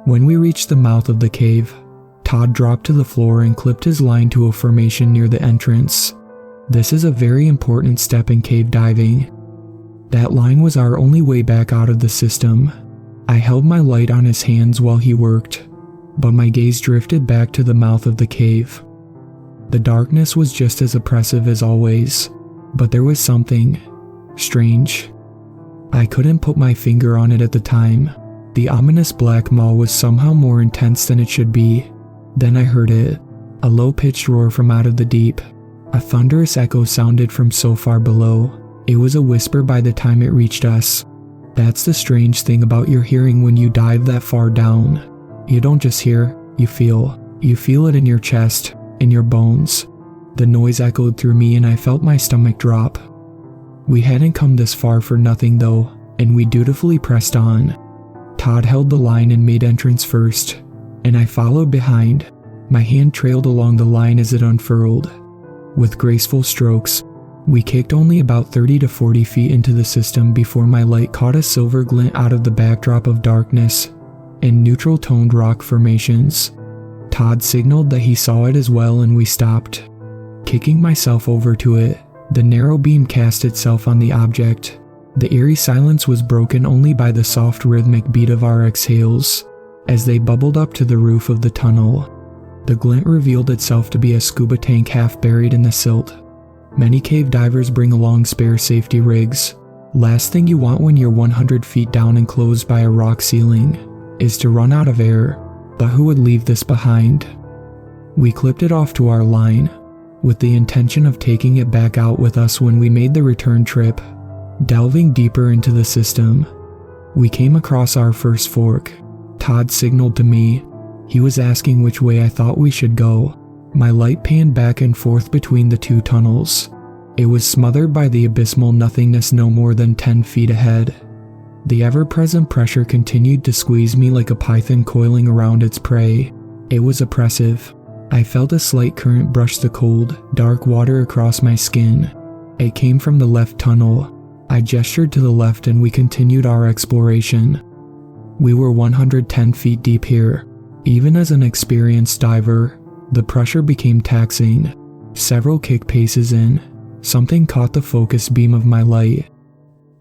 When we reached the mouth of the cave, Todd dropped to the floor and clipped his line to a formation near the entrance. This is a very important step in cave diving. That line was our only way back out of the system. I held my light on his hands while he worked, but my gaze drifted back to the mouth of the cave. The darkness was just as oppressive as always, but there was something strange. I couldn't put my finger on it at the time. The ominous black maw was somehow more intense than it should be. Then I heard it, a low-pitched roar from out of the deep. A thunderous echo sounded from so far below. It was a whisper by the time it reached us. That's the strange thing about your hearing when you dive that far down. You don't just hear, you feel. You feel it in your chest, in your bones. The noise echoed through me and I felt my stomach drop. We hadn't come this far for nothing though, and we dutifully pressed on. Todd held the line and made entrance first, and I followed behind. My hand trailed along the line as it unfurled. With graceful strokes, we kicked only about 30 to 40 feet into the system before my light caught a silver glint out of the backdrop of darkness and neutral-toned rock formations. Todd signaled that he saw it as well and we stopped. Kicking myself over to it, the narrow beam cast itself on the object. The eerie silence was broken only by the soft rhythmic beat of our exhales as they bubbled up to the roof of the tunnel. The glint revealed itself to be a scuba tank half buried in the silt. Many cave divers bring along spare safety rigs. Last thing you want when you're 100 feet down enclosed by a rock ceiling is to run out of air, but who would leave this behind? We clipped it off to our line, with the intention of taking it back out with us when we made the return trip. Delving deeper into the system, we came across our first fork. Todd signaled to me. He was asking which way I thought we should go. My light panned back and forth between the two tunnels. It was smothered by the abysmal nothingness no more than 10 feet ahead. The ever-present pressure continued to squeeze me like a python coiling around its prey. It was oppressive. I felt a slight current brush the cold, dark water across my skin. It came from the left tunnel. I gestured to the left and we continued our exploration. We were 110 feet deep here. Even as an experienced diver, the pressure became taxing. Several kick paces in, something caught the focus beam of my light.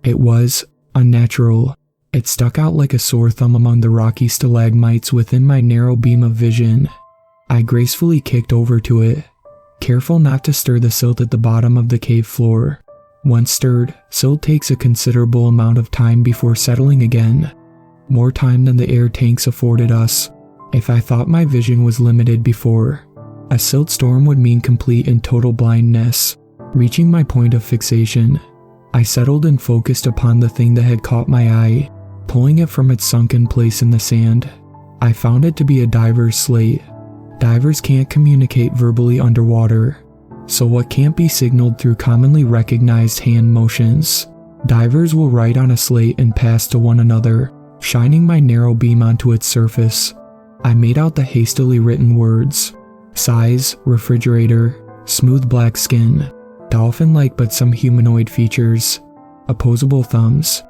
It was unnatural. It stuck out like a sore thumb among the rocky stalagmites within my narrow beam of vision. I gracefully kicked over to it, careful not to stir the silt at the bottom of the cave floor. Once stirred, silt takes a considerable amount of time before settling again. More time than the air tanks afforded us. If I thought my vision was limited before, a silt storm would mean complete and total blindness. Reaching my point of fixation, I settled and focused upon the thing that had caught my eye. Pulling it from its sunken place in the sand, I found it to be a diver's slate. Divers can't communicate verbally underwater, so what can't be signaled through commonly recognized hand motions, divers will write on a slate and pass to one another, shining my narrow beam onto its surface. I made out the hastily written words: size, refrigerator, smooth black skin, dolphin-like but some humanoid features, opposable thumbs.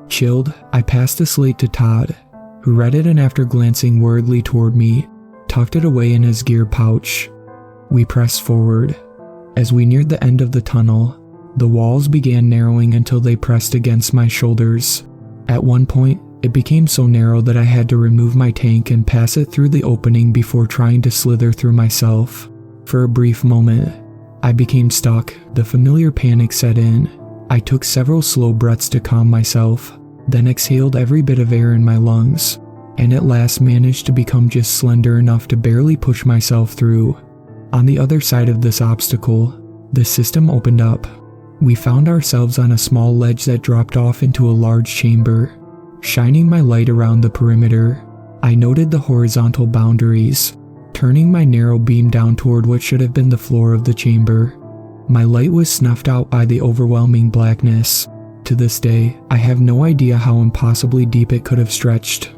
Chilled, I passed the slate to Todd, who read it and after glancing worriedly toward me, tucked it away in his gear pouch. We pressed forward. As we neared the end of the tunnel, the walls began narrowing until they pressed against my shoulders. At one point, it became so narrow that I had to remove my tank and pass it through the opening before trying to slither through myself. For a brief moment, I became stuck. The familiar panic set in. I took several slow breaths to calm myself, then exhaled every bit of air in my lungs, and at last managed to become just slender enough to barely push myself through. On the other side of this obstacle, the system opened up. We found ourselves on a small ledge that dropped off into a large chamber. Shining my light around the perimeter, I noted the horizontal boundaries, turning my narrow beam down toward what should have been the floor of the chamber. My light was snuffed out by the overwhelming blackness. To this day, I have no idea how impossibly deep it could have stretched.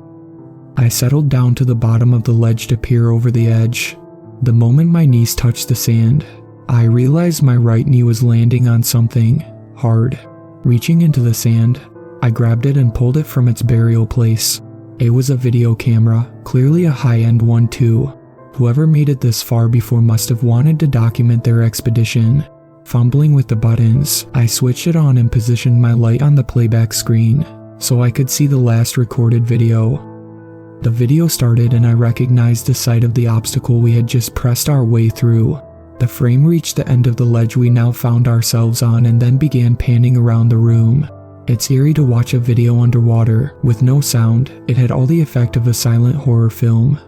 I settled down to the bottom of the ledge to peer over the edge. The moment my knees touched the sand, I realized my right knee was landing on something hard. Reaching into the sand, I grabbed it and pulled it from its burial place. It was a video camera, clearly a high-end one too. Whoever made it this far before must have wanted to document their expedition. Fumbling with the buttons, I switched it on and positioned my light on the playback screen so I could see the last recorded video. The video started and I recognized the site of the obstacle we had just pressed our way through. The frame reached the end of the ledge we now found ourselves on and then began panning around the room. It's eerie to watch a video underwater, with no sound. It had all the effect of a silent horror film.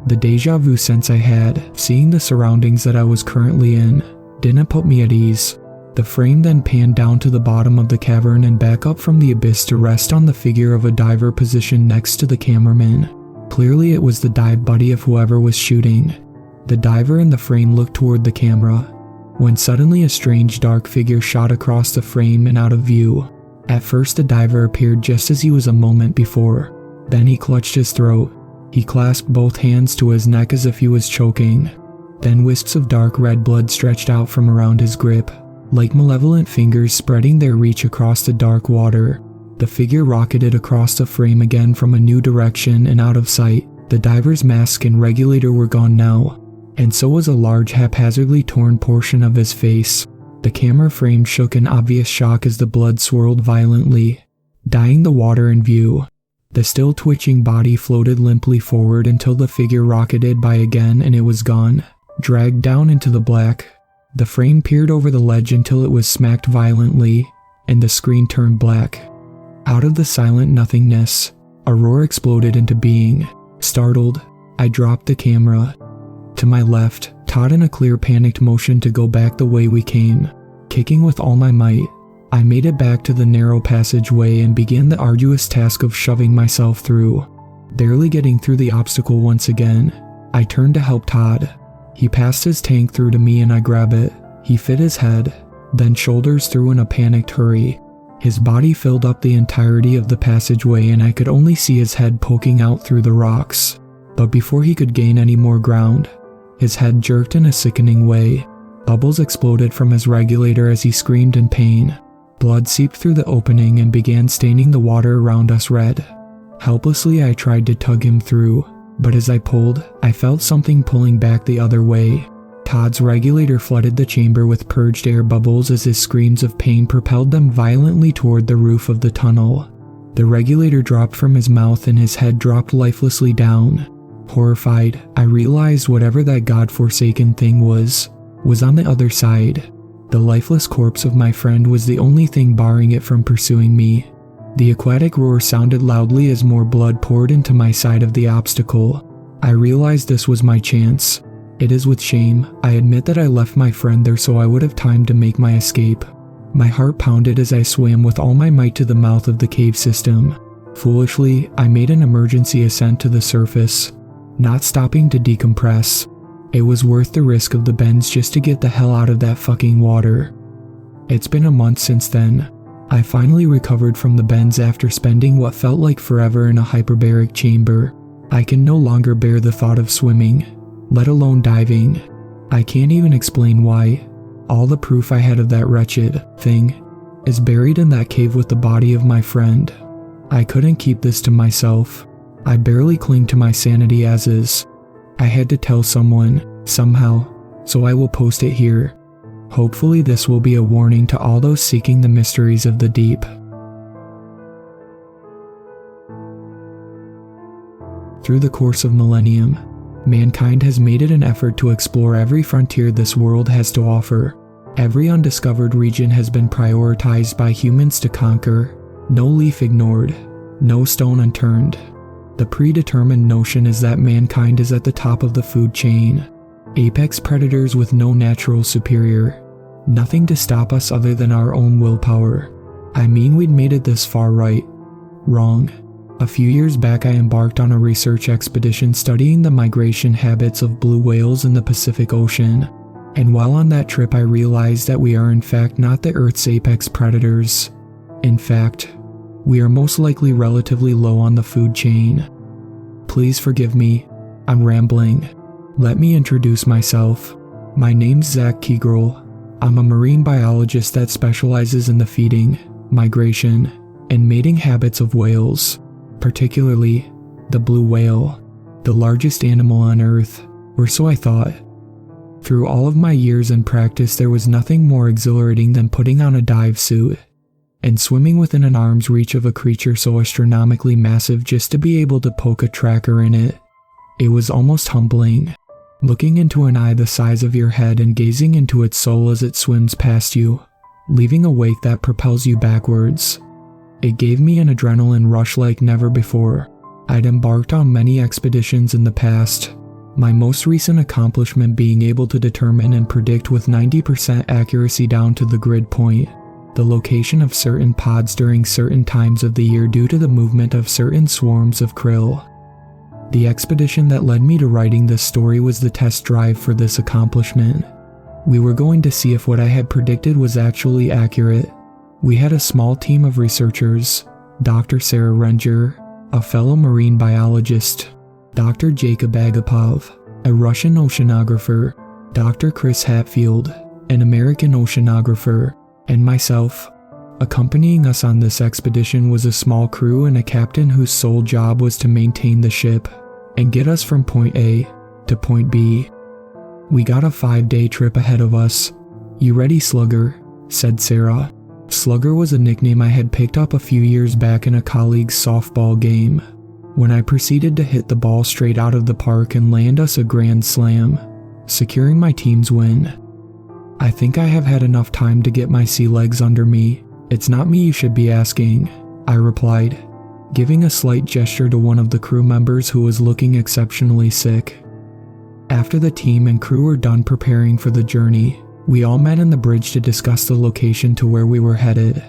The deja vu sense I had, seeing the surroundings that I was currently in, didn't put me at ease. The frame then panned down to the bottom of the cavern and back up from the abyss to rest on the figure of a diver positioned next to the cameraman. Clearly it was the dive buddy of whoever was shooting. The diver in the frame looked toward the camera, when suddenly a strange dark figure shot across the frame and out of view. At first the diver appeared just as he was a moment before. Then he clutched his throat. He clasped both hands to his neck as if he was choking. Then wisps of dark red blood stretched out from around his grip, like malevolent fingers spreading their reach across the dark water. The figure rocketed across the frame again from a new direction and out of sight. The diver's mask and regulator were gone now, and so was a large haphazardly torn portion of his face. The camera frame shook in obvious shock as the blood swirled violently, dyeing the water in view. The still twitching body floated limply forward until the figure rocketed by again and it was gone, dragged down into the black. The frame peered over the ledge until it was smacked violently, and the screen turned black. Out of the silent nothingness, a roar exploded into being. Startled, I dropped the camera. To my left, Todd in a clear panicked motion to go back the way we came. Kicking with all my might, I made it back to the narrow passageway and began the arduous task of shoving myself through. Barely getting through the obstacle once again, I turned to help Todd. He passed his tank through to me and I grab it. He fit his head, then shoulders through in a panicked hurry. His body filled up the entirety of the passageway and I could only see his head poking out through the rocks. But before he could gain any more ground, his head jerked in a sickening way. Bubbles exploded from his regulator as he screamed in pain. Blood seeped through the opening and began staining the water around us red. Helplessly I tried to tug him through, but as I pulled, I felt something pulling back the other way. Todd's regulator flooded the chamber with purged air bubbles as his screams of pain propelled them violently toward the roof of the tunnel. The regulator dropped from his mouth and his head dropped lifelessly down. Horrified, I realized whatever that godforsaken thing was on the other side. The lifeless corpse of my friend was the only thing barring it from pursuing me. The aquatic roar sounded loudly as more blood poured into my side of the obstacle. I realized this was my chance. It is with shame I admit that I left my friend there so I would have time to make my escape. My heart pounded as I swam with all my might to the mouth of the cave system. Foolishly, I made an emergency ascent to the surface, not stopping to decompress. It was worth the risk of the bends just to get the hell out of that fucking water. It's been a month since then. I finally recovered from the bends after spending what felt like forever in a hyperbaric chamber. I can no longer bear the thought of swimming, let alone diving. I can't even explain why. All the proof I had of that wretched thing is buried in that cave with the body of my friend. I couldn't keep this to myself. I barely cling to my sanity as is. I had to tell someone, somehow, so I will post it here. Hopefully this will be a warning to all those seeking the mysteries of the deep. Through the course of millennium, mankind has made it an effort to explore every frontier this world has to offer. Every undiscovered region has been prioritized by humans to conquer, no leaf ignored, no stone unturned. The predetermined notion is that mankind is at the top of the food chain, apex predators with no natural superior, nothing to stop us other than our own willpower. I mean, we'd made it this far, right? Wrong. A few years back I embarked on a research expedition studying the migration habits of blue whales in the Pacific Ocean, and while on that trip I realized that we are in fact not the Earth's apex predators. In fact, we are most likely relatively low on the food chain. Please forgive me, I'm rambling. Let me introduce myself. My name's Zach Kegrel. I'm a marine biologist that specializes in the feeding, migration, and mating habits of whales, particularly the blue whale, the largest animal on Earth, or so I thought. Through all of my years in practice, there was nothing more exhilarating than putting on a dive suit and swimming within an arm's reach of a creature so astronomically massive just to be able to poke a tracker in it. It was almost humbling, looking into an eye the size of your head and gazing into its soul as it swims past you, leaving a wake that propels you backwards. It gave me an adrenaline rush like never before. I'd embarked on many expeditions in the past, my most recent accomplishment being able to determine and predict with 90% accuracy down to the grid point the location of certain pods during certain times of the year due to the movement of certain swarms of krill. The expedition that led me to writing this story was the test drive for this accomplishment. We were going to see if what I had predicted was actually accurate. We had a small team of researchers, Dr. Sarah Renger, a fellow marine biologist, Dr. Jacob Agapov, a Russian oceanographer, Dr. Chris Hatfield, an American oceanographer, and myself. Accompanying us on this expedition was a small crew and a captain whose sole job was to maintain the ship and get us from point A to point B. We got a 5-day trip ahead of us. "You ready, Slugger?" said Sarah. Slugger was a nickname I had picked up a few years back in a colleague's softball game, when I proceeded to hit the ball straight out of the park and land us a grand slam, securing my team's win. "I think I have had enough time to get my sea legs under me. It's not me you should be asking," I replied, giving a slight gesture to one of the crew members who was looking exceptionally sick. After the team and crew were done preparing for the journey, we all met in the bridge to discuss the location to where we were headed,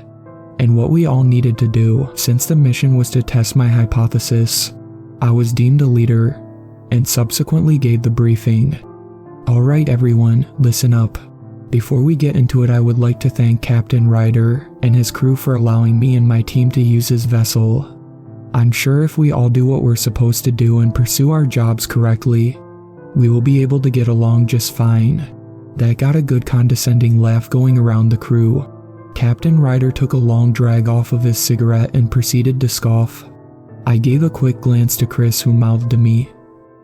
and what we all needed to do since the mission was to test my hypothesis. I was deemed a leader, and subsequently gave the briefing. "Alright everyone, listen up. Before we get into it, I would like to thank Captain Ryder and his crew for allowing me and my team to use his vessel. I'm sure if we all do what we're supposed to do and pursue our jobs correctly, we will be able to get along just fine." That got a good condescending laugh going around the crew. Captain Ryder took a long drag off of his cigarette and proceeded to scoff. I gave a quick glance to Chris, who mouthed to me,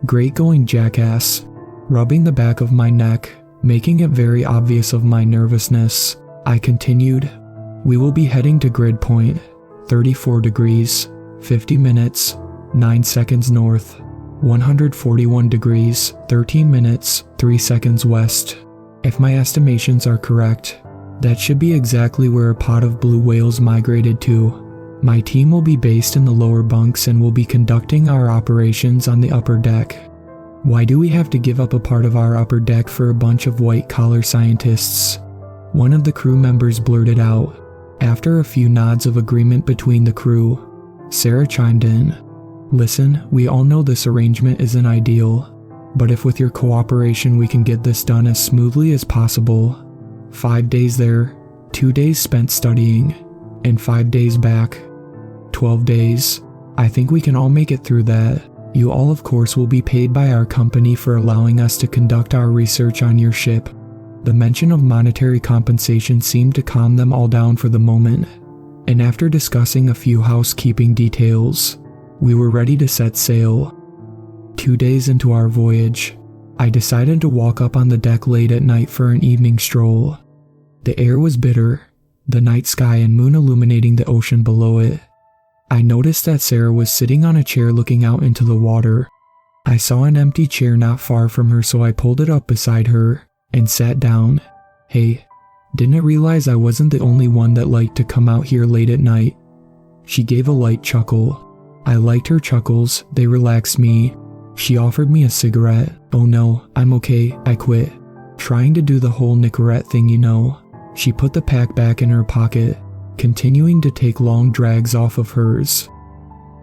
"Great going, jackass," rubbing the back of my neck, making it very obvious of my nervousness. I continued, "We will be heading to grid point, 34 degrees, 50 minutes, 9 seconds north, 141 degrees, 13 minutes, 3 seconds west. If my estimations are correct, that should be exactly where a pod of blue whales migrated to. My team will be based in the lower bunks and will be conducting our operations on the upper deck. Why do we have to give up a part of our upper deck for a bunch of white-collar scientists?" One of the crew members blurted out. After a few nods of agreement between the crew, Sarah chimed in. "Listen, we all know this arrangement isn't ideal, but if with your cooperation we can get this done as smoothly as possible, 5 days there, 2 days spent studying, and 5 days back, 12 days, I think we can all make it through that. You all of course will be paid by our company for allowing us to conduct our research on your ship." The mention of monetary compensation seemed to calm them all down for the moment, and after discussing a few housekeeping details, we were ready to set sail. 2 days into our voyage, I decided to walk up on the deck late at night for an evening stroll. The air was bitter, the night sky and moon illuminating the ocean below it. I noticed that Sarah was sitting on a chair looking out into the water. I saw an empty chair not far from her, so I pulled it up beside her and sat down. "Hey, didn't realize I wasn't the only one that liked to come out here late at night." She gave a light chuckle. I liked her chuckles, they relaxed me. She offered me a cigarette. "Oh no, I'm okay, I quit. Trying to do the whole Nicorette thing, you know." She put the pack back in her pocket, continuing to take long drags off of hers.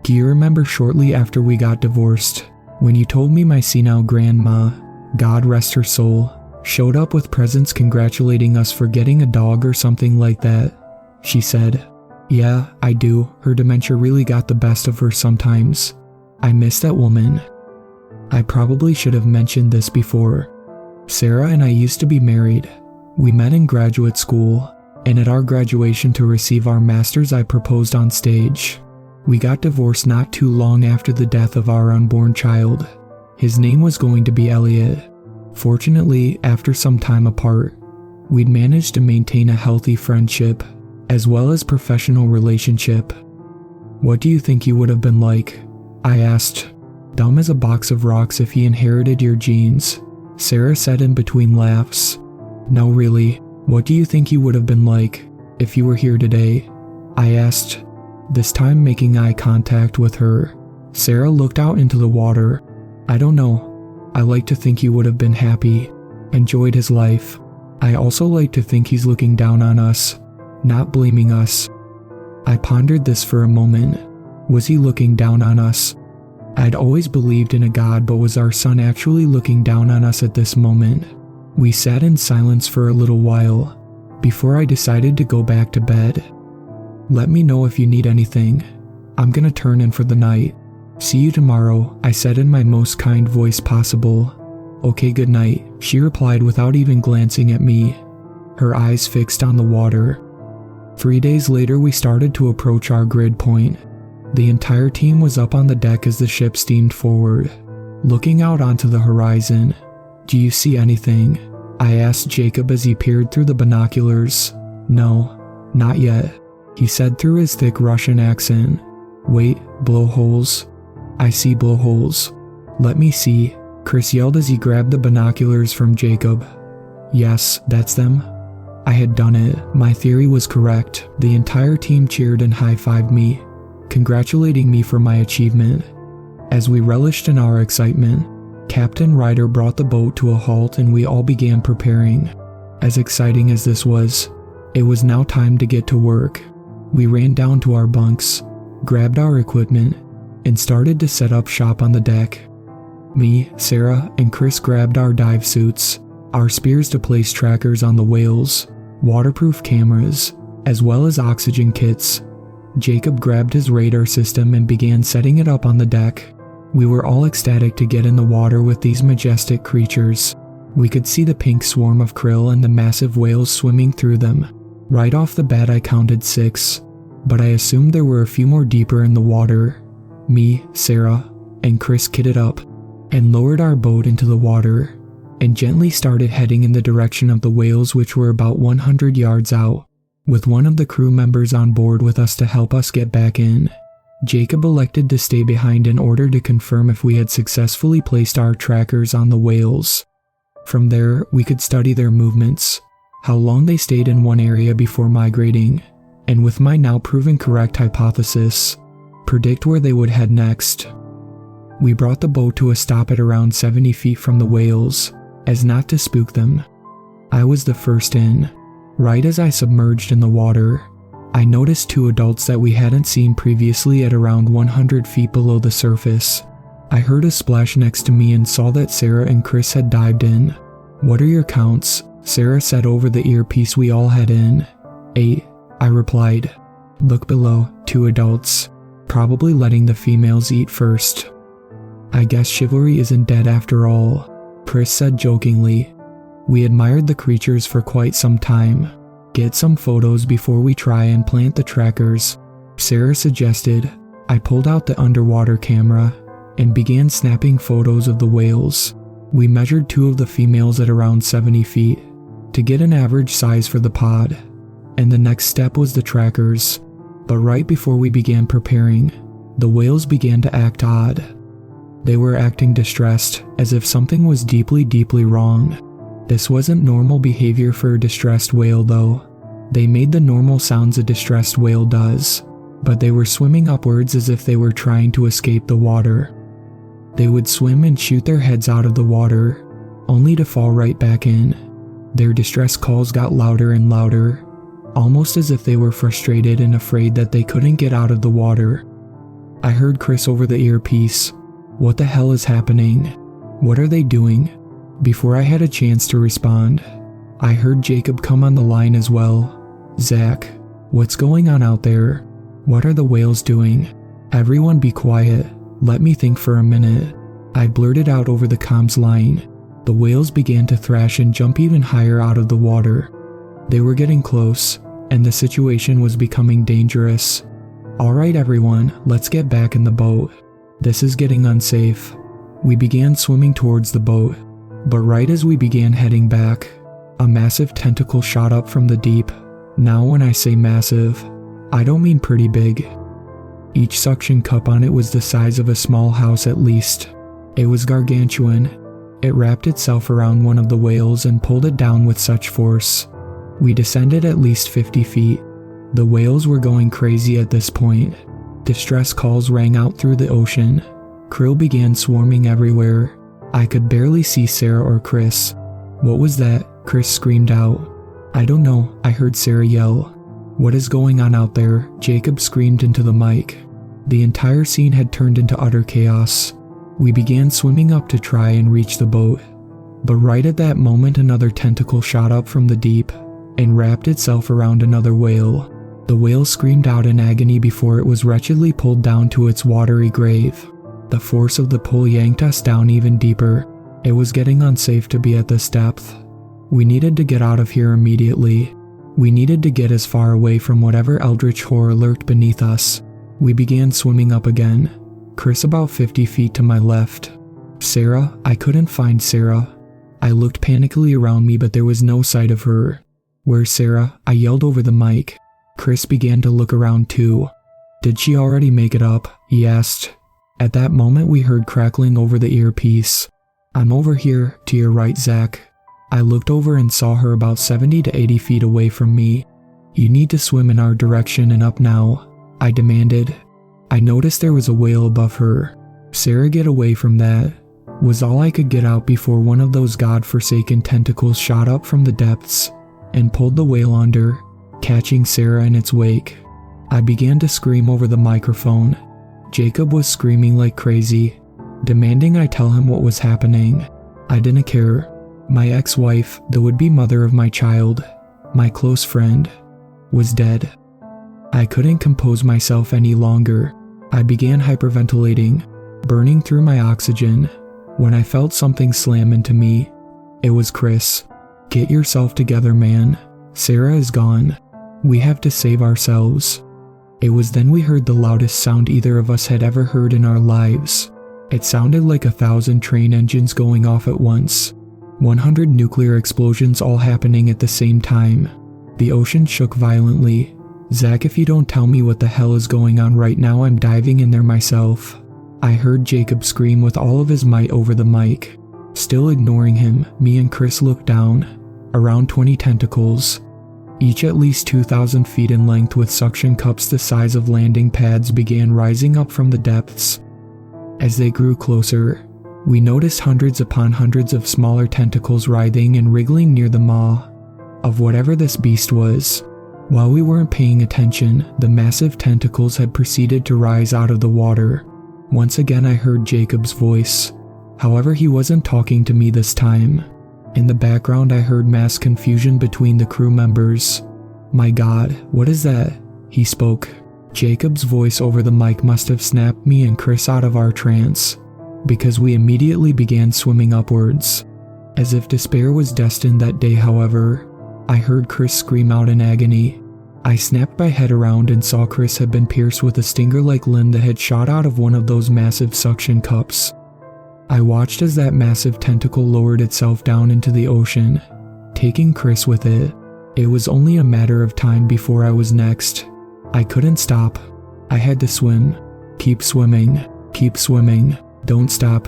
"Do you remember shortly after we got divorced, when you told me my senile grandma, God rest her soul, showed up with presents congratulating us for getting a dog or something like that?" She said. "Yeah, I do. Her dementia really got the best of her sometimes. I miss that woman." I probably should have mentioned this before. Sarah and I used to be married. We met in graduate school, and at our graduation to receive our masters I proposed on stage. We got divorced not too long after the death of our unborn child. His name was going to be Elliot. Fortunately, after some time apart, we'd managed to maintain a healthy friendship, as well as professional relationship. "What do you think you would have been like?" I asked. "Dumb as a box of rocks if he inherited your genes," Sarah said in between laughs. "No, really, what do you think you would have been like if you were here today?" I asked. this time making eye contact with her. Sarah looked out into the water. I don't know. I like to think he would have been happy, enjoyed his life. I also like to think he's looking down on us, not blaming us. I pondered this for a moment. Was he looking down on us? I'd always believed in a God, but was our son actually looking down on us at this moment? We sat in silence for a little while, before I decided to go back to bed. Let me know if you need anything. I'm gonna turn in for the night. See you tomorrow, I said in my most kind voice possible. Okay, good night, she replied without even glancing at me, her eyes fixed on the water. 3 days later, we started to approach our grid point. The entire team was up on the deck as the ship steamed forward, looking out onto the horizon. Do you see anything? I asked Jacob as he peered through the binoculars. No, not yet, he said through his thick Russian accent. Wait, blowholes? I see blowholes. Let me see, Chris yelled as he grabbed the binoculars from Jacob. Yes, that's them. I had done it. My theory was correct. The entire team cheered and high-fived me, congratulating me for my achievement. As we relished in our excitement, Captain Ryder brought the boat to a halt and we all began preparing. As exciting as this was, it was now time to get to work. We ran down to our bunks, grabbed our equipment, and started to set up shop on the deck. Me, Sarah, and Chris grabbed our dive suits, our spears to place trackers on the whales, waterproof cameras, as well as oxygen kits. Jacob grabbed his radar system and began setting it up on the deck. We were all ecstatic to get in the water with these majestic creatures. We could see the pink swarm of krill and the massive whales swimming through them. Right off the bat I counted 6, but I assumed there were a few more deeper in the water. Me, Sarah, and Chris kitted up and lowered our boat into the water and gently started heading in the direction of the whales, which were about 100 yards out, with one of the crew members on board with us to help us get back in. Jacob elected to stay behind in order to confirm if we had successfully placed our trackers on the whales. From there, we could study their movements, how long they stayed in one area before migrating, and with my now proven correct hypothesis, predict where they would head next. We brought the boat to a stop at around 70 feet from the whales, as not to spook them. I was the first in. Right as I submerged in the water, I noticed 2 adults that we hadn't seen previously at around 100 feet below the surface. I heard a splash next to me and saw that Sarah and Chris had dived in. What are your counts? Sarah said over the earpiece we all had in. 8, I replied. Look below, 2 adults, probably letting the females eat first. I guess chivalry isn't dead after all, Chris said jokingly. We admired the creatures for quite some time. Get some photos before we try and plant the trackers, Sarah suggested. I pulled out the underwater camera and began snapping photos of the whales. We measured 2 of the females at around 70 feet to get an average size for the pod, and the next step was the trackers. But right before we began preparing, the whales began to act odd. They were acting distressed, as if something was deeply, deeply wrong. This wasn't normal behavior for a distressed whale though. They made the normal sounds a distressed whale does, but they were swimming upwards as if they were trying to escape the water. They would swim and shoot their heads out of the water, only to fall right back in. Their distress calls got louder and louder, almost as if they were frustrated and afraid that they couldn't get out of the water. I heard Chris over the earpiece. What the hell is happening? What are they doing? Before I had a chance to respond, I heard Jacob come on the line as well. Zach, what's going on out there? What are the whales doing? Everyone be quiet. Let me think for a minute. I blurted out over the comms line. The whales began to thrash and jump even higher out of the water. They were getting close, and the situation was becoming dangerous. Alright everyone, let's get back in the boat. This is getting unsafe. We began swimming towards the boat, but right as we began heading back, a massive tentacle shot up from the deep. Now when I say massive, I don't mean pretty big. Each suction cup on it was the size of a small house at least. It was gargantuan. It wrapped itself around one of the whales and pulled it down with such force. We descended at least 50 feet, The whales were going crazy at this point. Distress calls rang out through the ocean. Krill began swarming everywhere. I could barely see Sarah or Chris. "What was that?" Chris screamed out. "I don't know," I heard Sarah yell. "What is going on out there?" Jacob screamed into the mic. The entire scene had turned into utter chaos. We began swimming up to try and reach the boat. But right at that moment, another tentacle shot up from the deep and wrapped itself around another whale. The whale screamed out in agony before it was wretchedly pulled down to its watery grave. The force of the pull yanked us down even deeper. It was getting unsafe to be at this depth. We needed to get out of here immediately. We needed to get as far away from whatever eldritch horror lurked beneath us. We began swimming up again. Chris about 50 feet to my left. Sarah? I couldn't find Sarah. I looked panically around me, but there was no sight of her. "Where's Sarah?" I yelled over the mic. Chris began to look around too. "Did she already make it up?" he asked. At that moment, we heard crackling over the earpiece. "I'm over here, to your right, Zach." I looked over and saw her about 70 to 80 feet away from me. "You need to swim in our direction and up now," I demanded. I noticed there was a whale above her. "Sarah, get away from that," was all I could get out before one of those god-forsaken tentacles shot up from the depths and pulled the whale under, catching Sarah in its wake. I began to scream over the microphone. Jacob was screaming like crazy, demanding I tell him what was happening. I didn't care. My ex-wife, the would-be mother of my child, my close friend, was dead. I couldn't compose myself any longer. I began hyperventilating, burning through my oxygen, when I felt something slam into me. It was Chris. "Get yourself together, man. Sarah is gone. We have to save ourselves." It was then we heard the loudest sound either of us had ever heard in our lives. It sounded like 1,000 train engines going off at once. 100 nuclear explosions all happening at the same time. The ocean shook violently. "Zach, if you don't tell me what the hell is going on right now, I'm diving in there myself." I heard Jacob scream with all of his might over the mic. Still ignoring him, me and Chris looked down. Around 20 tentacles, each at least 2,000 feet in length with suction cups the size of landing pads, began rising up from the depths. As they grew closer, we noticed hundreds upon hundreds of smaller tentacles writhing and wriggling near the maw of whatever this beast was. While we weren't paying attention, the massive tentacles had proceeded to rise out of the water. Once again I heard Jacob's voice. However, he wasn't talking to me this time. In the background I heard mass confusion between the crew members. "My God, what is that?" he spoke. Jacob's voice over the mic must have snapped me and Chris out of our trance, because we immediately began swimming upwards. As if despair was destined that day, however, I heard Chris scream out in agony. I snapped my head around and saw Chris had been pierced with a stinger-like limb that had shot out of one of those massive suction cups. I watched as that massive tentacle lowered itself down into the ocean, taking Chris with it. It was only a matter of time before I was next. I couldn't stop. I had to swim. Keep swimming. Keep swimming. Don't stop.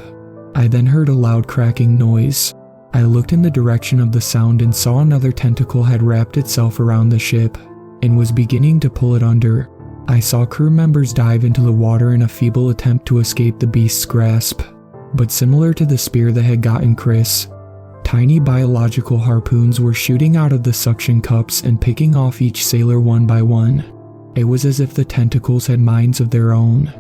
I then heard a loud cracking noise. I looked in the direction of the sound and saw another tentacle had wrapped itself around the ship and was beginning to pull it under. I saw crew members dive into the water in a feeble attempt to escape the beast's grasp. But similar to the spear that had gotten Chris, tiny biological harpoons were shooting out of the suction cups and picking off each sailor one by one. It was as if the tentacles had minds of their own.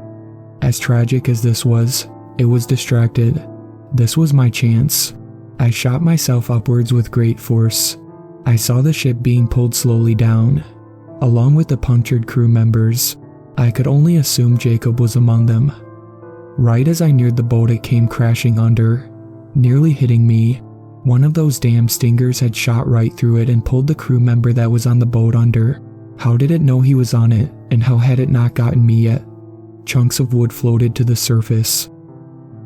As tragic as this was, it was distracted. This was my chance. I shot myself upwards with great force. I saw the ship being pulled slowly down, along with the punctured crew members. I could only assume Jacob was among them. Right as I neared the boat, it came crashing under, nearly hitting me. One of those damn stingers had shot right through it and pulled the crew member that was on the boat under. How did it know he was on it, and how had it not gotten me yet? Chunks of wood floated to the surface.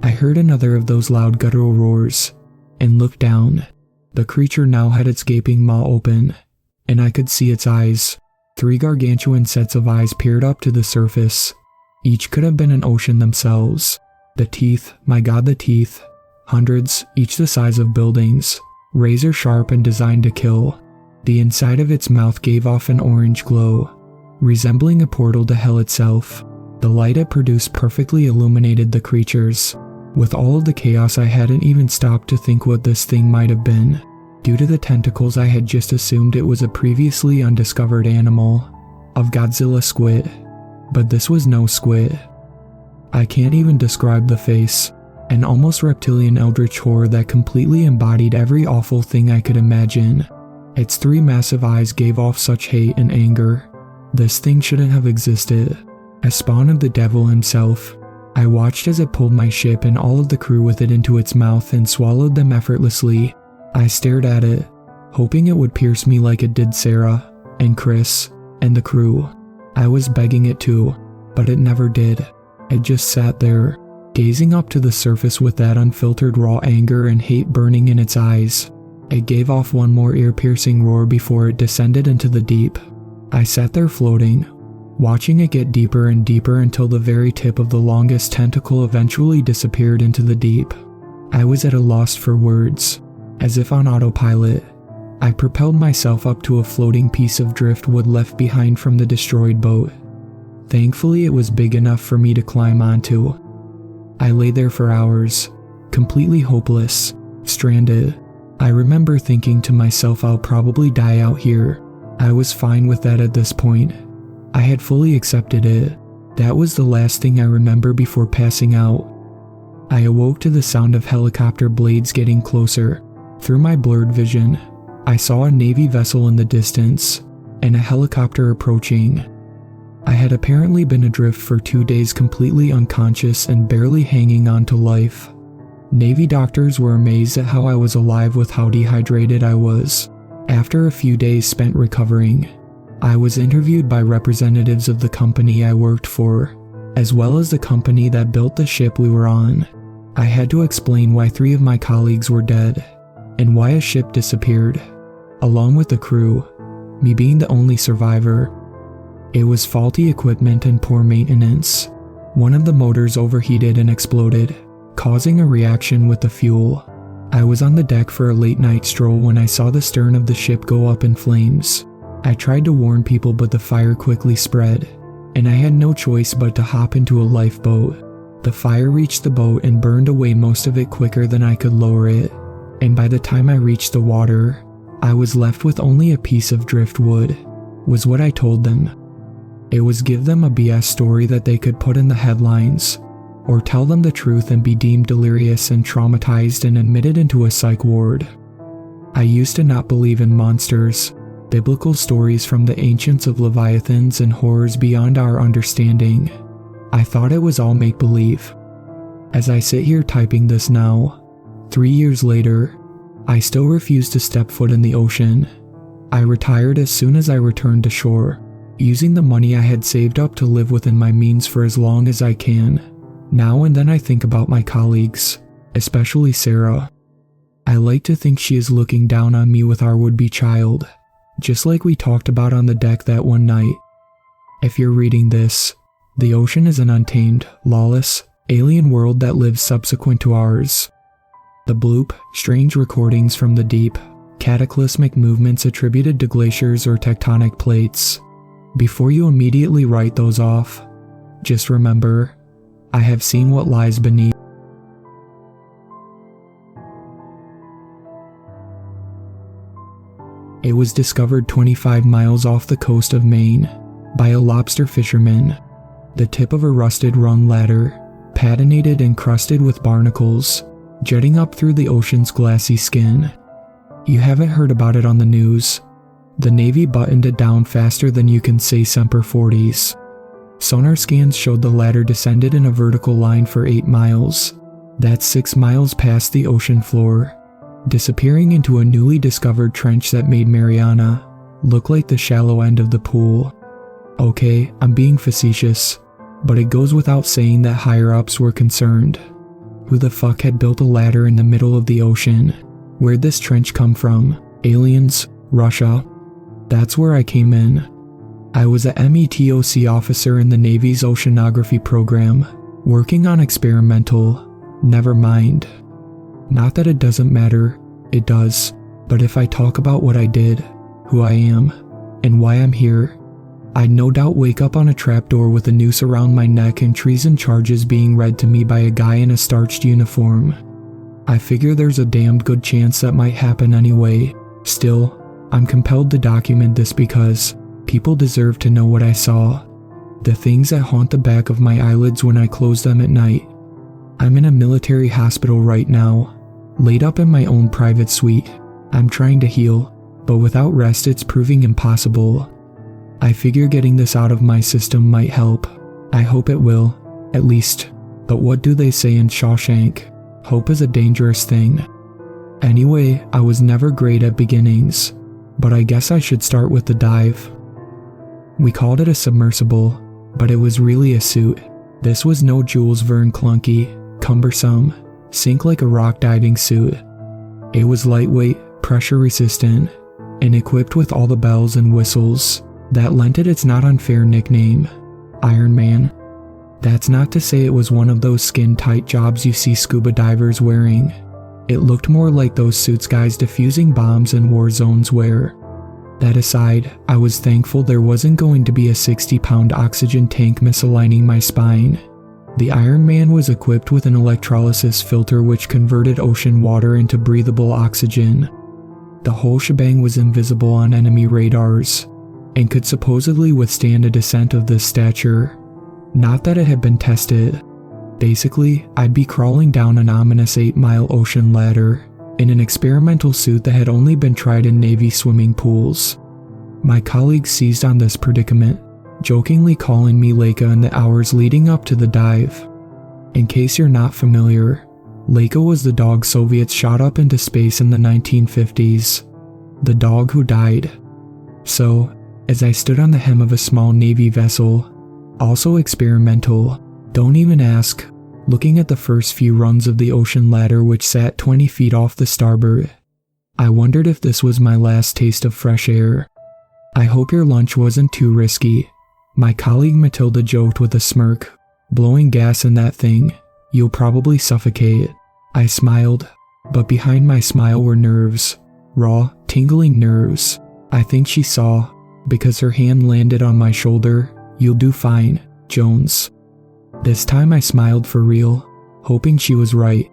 I heard another of those loud guttural roars, and looked down. The creature now had its gaping maw open, and I could see its eyes. 3 gargantuan sets of eyes peered up to the surface. Each could have been an ocean themselves. The teeth, my God, the teeth. Hundreds, each the size of buildings, razor sharp and designed to kill. The inside of its mouth gave off an orange glow, resembling a portal to hell itself. The light it produced perfectly illuminated the creatures. With all of the chaos, I hadn't even stopped to think what this thing might have been. Due to the tentacles, I had just assumed it was a previously undiscovered animal of Godzilla squid, but this was no squid. I can't even describe the face, an almost reptilian eldritch horror that completely embodied every awful thing I could imagine. Its 3 massive eyes gave off such hate and anger. This thing shouldn't have existed. A spawn of the devil himself. I watched as it pulled my ship and all of the crew with it into its mouth and swallowed them effortlessly. I stared at it, hoping it would pierce me like it did Sarah, and Chris, and the crew. I was begging it to, but it never did. It just sat there, gazing up to the surface with that unfiltered raw anger and hate burning in its eyes. It gave off one more ear-piercing roar before it descended into the deep. I sat there floating, watching it get deeper and deeper until the very tip of the longest tentacle eventually disappeared into the deep. I was at a loss for words. As if on autopilot, I propelled myself up to a floating piece of driftwood left behind from the destroyed boat. Thankfully, it was big enough for me to climb onto. I lay there for hours, completely hopeless, stranded. I remember thinking to myself, I'll probably die out here. I was fine with that at this point. I had fully accepted it. That was the last thing I remember before passing out. I awoke to the sound of helicopter blades getting closer. Through my blurred vision, I saw a Navy vessel in the distance, and a helicopter approaching. I had apparently been adrift for 2 days, completely unconscious and barely hanging on to life. Navy doctors were amazed at how I was alive with how dehydrated I was. After a few days spent recovering, I was interviewed by representatives of the company I worked for, as well as the company that built the ship we were on. I had to explain why 3 of my colleagues were dead, and why a ship disappeared, along with the crew, me being the only survivor. It was faulty equipment and poor maintenance. One of the motors overheated and exploded, causing a reaction with the fuel. I was on the deck for a late night stroll when I saw the stern of the ship go up in flames. I tried to warn people, but the fire quickly spread, and I had no choice but to hop into a lifeboat. The fire reached the boat and burned away most of it quicker than I could lower it, and by the time I reached the water, I was left with only a piece of driftwood, was what I told them. It was give them a BS story that they could put in the headlines, or tell them the truth and be deemed delirious and traumatized and admitted into a psych ward. I used to not believe in monsters, biblical stories from the ancients of leviathans and horrors beyond our understanding. I thought it was all make-believe. As I sit here typing this now, 3 years later, I still refuse to step foot in the ocean. I retired as soon as I returned to shore, using the money I had saved up to live within my means for as long as I can. Now and then I think about my colleagues, especially Sarah. I like to think she is looking down on me with our would-be child, just like we talked about on the deck that one night. If you're reading this, the ocean is an untamed, lawless, alien world that lives subsequent to ours. The bloop, strange recordings from the deep, cataclysmic movements attributed to glaciers or tectonic plates. Before you immediately write those off, just remember, I have seen what lies beneath. It was discovered 25 miles off the coast of Maine by a lobster fisherman. The tip of a rusted rung ladder, patinated and crusted with barnacles, jetting up through the ocean's glassy skin. You haven't heard about it on the news. The Navy buttoned it down faster than you can say Semper Fortis. Sonar scans showed the ladder descended in a vertical line for 8 miles. That's 6 miles past the ocean floor, disappearing into a newly discovered trench that made Mariana look like the shallow end of the pool. Okay, I'm being facetious, but it goes without saying that higher-ups were concerned. Who the fuck had built a ladder in the middle of the ocean? Where'd this trench come from? Aliens? Russia? That's where I came in. I was a METOC officer in the Navy's oceanography program, working on experimental, never mind. Not that it doesn't matter, it does, but if I talk about what I did, who I am, and why I'm here, I'd no doubt wake up on a trapdoor with a noose around my neck and treason charges being read to me by a guy in a starched uniform. I figure there's a damned good chance that might happen anyway. Still, I'm compelled to document this because people deserve to know what I saw. The things that haunt the back of my eyelids when I close them at night. I'm in a military hospital right now, laid up in my own private suite. I'm trying to heal, but without rest it's proving impossible. I figure getting this out of my system might help. I hope it will, at least. But what do they say in Shawshank? Hope is a dangerous thing. Anyway, I was never great at beginnings, but I guess I should start with the dive. We called it a submersible, but it was really a suit. This was no Jules Verne clunky, cumbersome, sink like a rock diving suit. It was lightweight, pressure resistant, and equipped with all the bells and whistles that lent it its not unfair nickname, Iron Man. That's not to say it was one of those skin-tight jobs you see scuba divers wearing. It looked more like those suits guys defusing bombs in war zones wear. That aside, I was thankful there wasn't going to be a 60-pound oxygen tank misaligning my spine. The Iron Man was equipped with an electrolysis filter which converted ocean water into breathable oxygen. The whole shebang was invisible on enemy radars, and could supposedly withstand a descent of this stature. Not that it had been tested. Basically, I'd be crawling down an ominous 8-mile ocean ladder in an experimental suit that had only been tried in Navy swimming pools. My colleagues seized on this predicament, jokingly calling me Leica in the hours leading up to the dive. In case you're not familiar, Leica was the dog Soviets shot up into space in the 1950s. The dog who died. So, as I stood on the hem of a small Navy vessel, also experimental, don't even ask, looking at the first few rungs of the ocean ladder which sat 20 feet off the starboard, I wondered if this was my last taste of fresh air. I hope your lunch wasn't too risky, my colleague Matilda joked with a smirk. Blowing gas in that thing, you'll probably suffocate. I smiled, but behind my smile were nerves, raw, tingling nerves. I think she saw, because her hand landed on my shoulder. You'll do fine, Jones. This time I smiled for real, hoping she was right.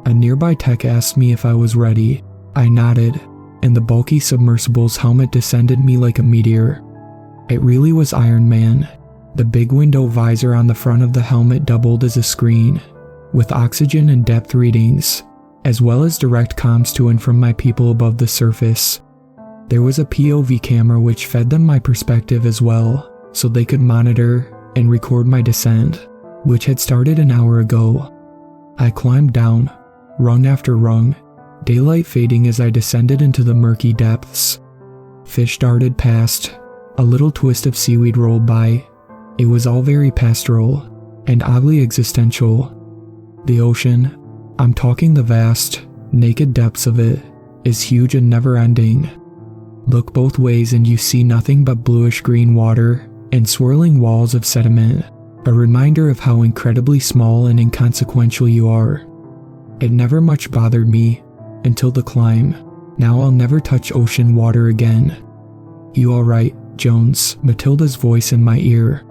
A nearby tech asked me if I was ready. I nodded, and the bulky submersible's helmet descended me like a meteor. It really was Iron Man. The big window visor on the front of the helmet doubled as a screen, with oxygen and depth readings, as well as direct comms to and from my people above the surface. There was a POV camera which fed them my perspective as well, so they could monitor and record my descent, which had started an hour ago. I climbed down, rung after rung, daylight fading as I descended into the murky depths. Fish darted past, a little twist of seaweed rolled by. It was all very pastoral, and oddly existential. The ocean, I'm talking the vast, naked depths of it, is huge and never-ending. Look both ways and you see nothing but bluish-green water and swirling walls of sediment, a reminder of how incredibly small and inconsequential you are. It never much bothered me, until the climb. Now I'll never touch ocean water again. You alright, Jones? Matilda's voice in my ear.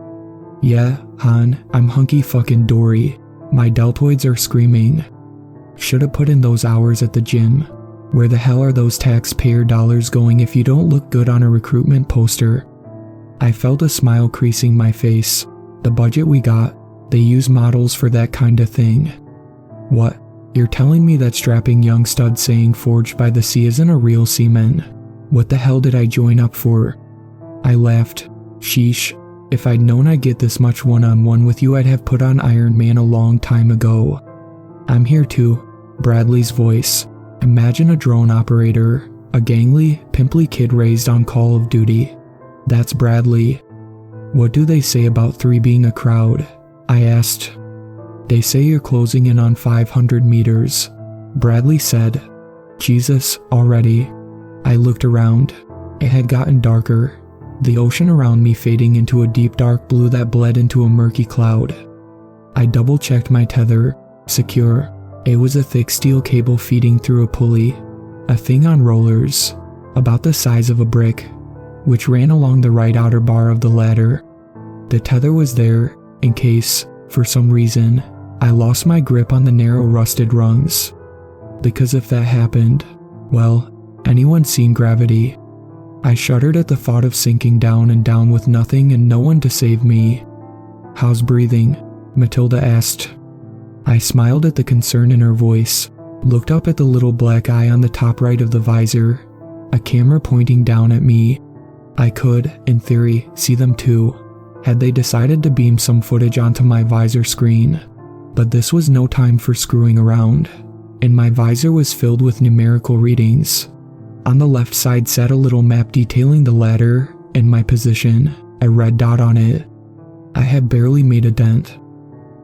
Yeah, Han, I'm hunky fucking dory. My deltoids are screaming. Should've put in those hours at the gym. Where the hell are those taxpayer dollars going if you don't look good on a recruitment poster? I felt a smile creasing my face. The budget we got, they use models for that kind of thing. What? You're telling me that strapping young stud saying forged by the sea isn't a real seaman? What the hell did I join up for? I laughed. Sheesh. If I'd known I'd get this much one-on-one with you, I'd have put on Iron Man a long time ago. I'm here too. Bradley's voice. Imagine a drone operator, a gangly, pimply kid raised on Call of Duty. That's Bradley. What do they say about 3 being a crowd? I asked. They say you're closing in on 500 meters. Bradley said. Jesus, already. I looked around. It had gotten darker, the ocean around me fading into a deep dark blue that bled into a murky cloud. I double-checked my tether. Secure. It was a thick steel cable feeding through a pulley, a thing on rollers, about the size of a brick. which ran along the right outer bar of the ladder. The tether was there in case, for some reason, I lost my grip on the narrow rusted rungs. Because if that happened, well, anyone seen Gravity? I shuddered at the thought of sinking down and down with nothing and no one to save me. "How's breathing?" Matilda asked. I smiled at the concern in her voice, looked up at the little black eye on the top right of the visor, a camera pointing down at me. I could, in theory, see them too, had they decided to beam some footage onto my visor screen. But this was no time for screwing around, and my visor was filled with numerical readings. On the left side sat a little map detailing the ladder and my position, a red dot on it. I had barely made a dent.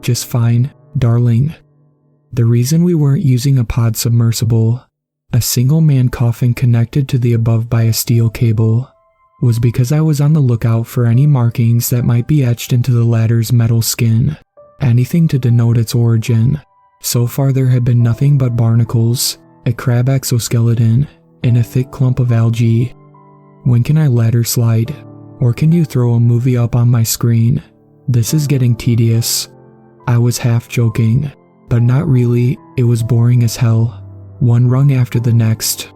"Just fine, darling." The reason we weren't using a pod submersible, a single man coffin connected to the above by a steel cable, was because I was on the lookout for any markings that might be etched into the ladder's metal skin, anything to denote its origin. So far there had been nothing but barnacles, a crab exoskeleton, and a thick clump of algae. "When can I ladder slide? Or can you throw a movie up on my screen? This is getting tedious." I was half joking, but not really. It was boring as hell, one rung after the next.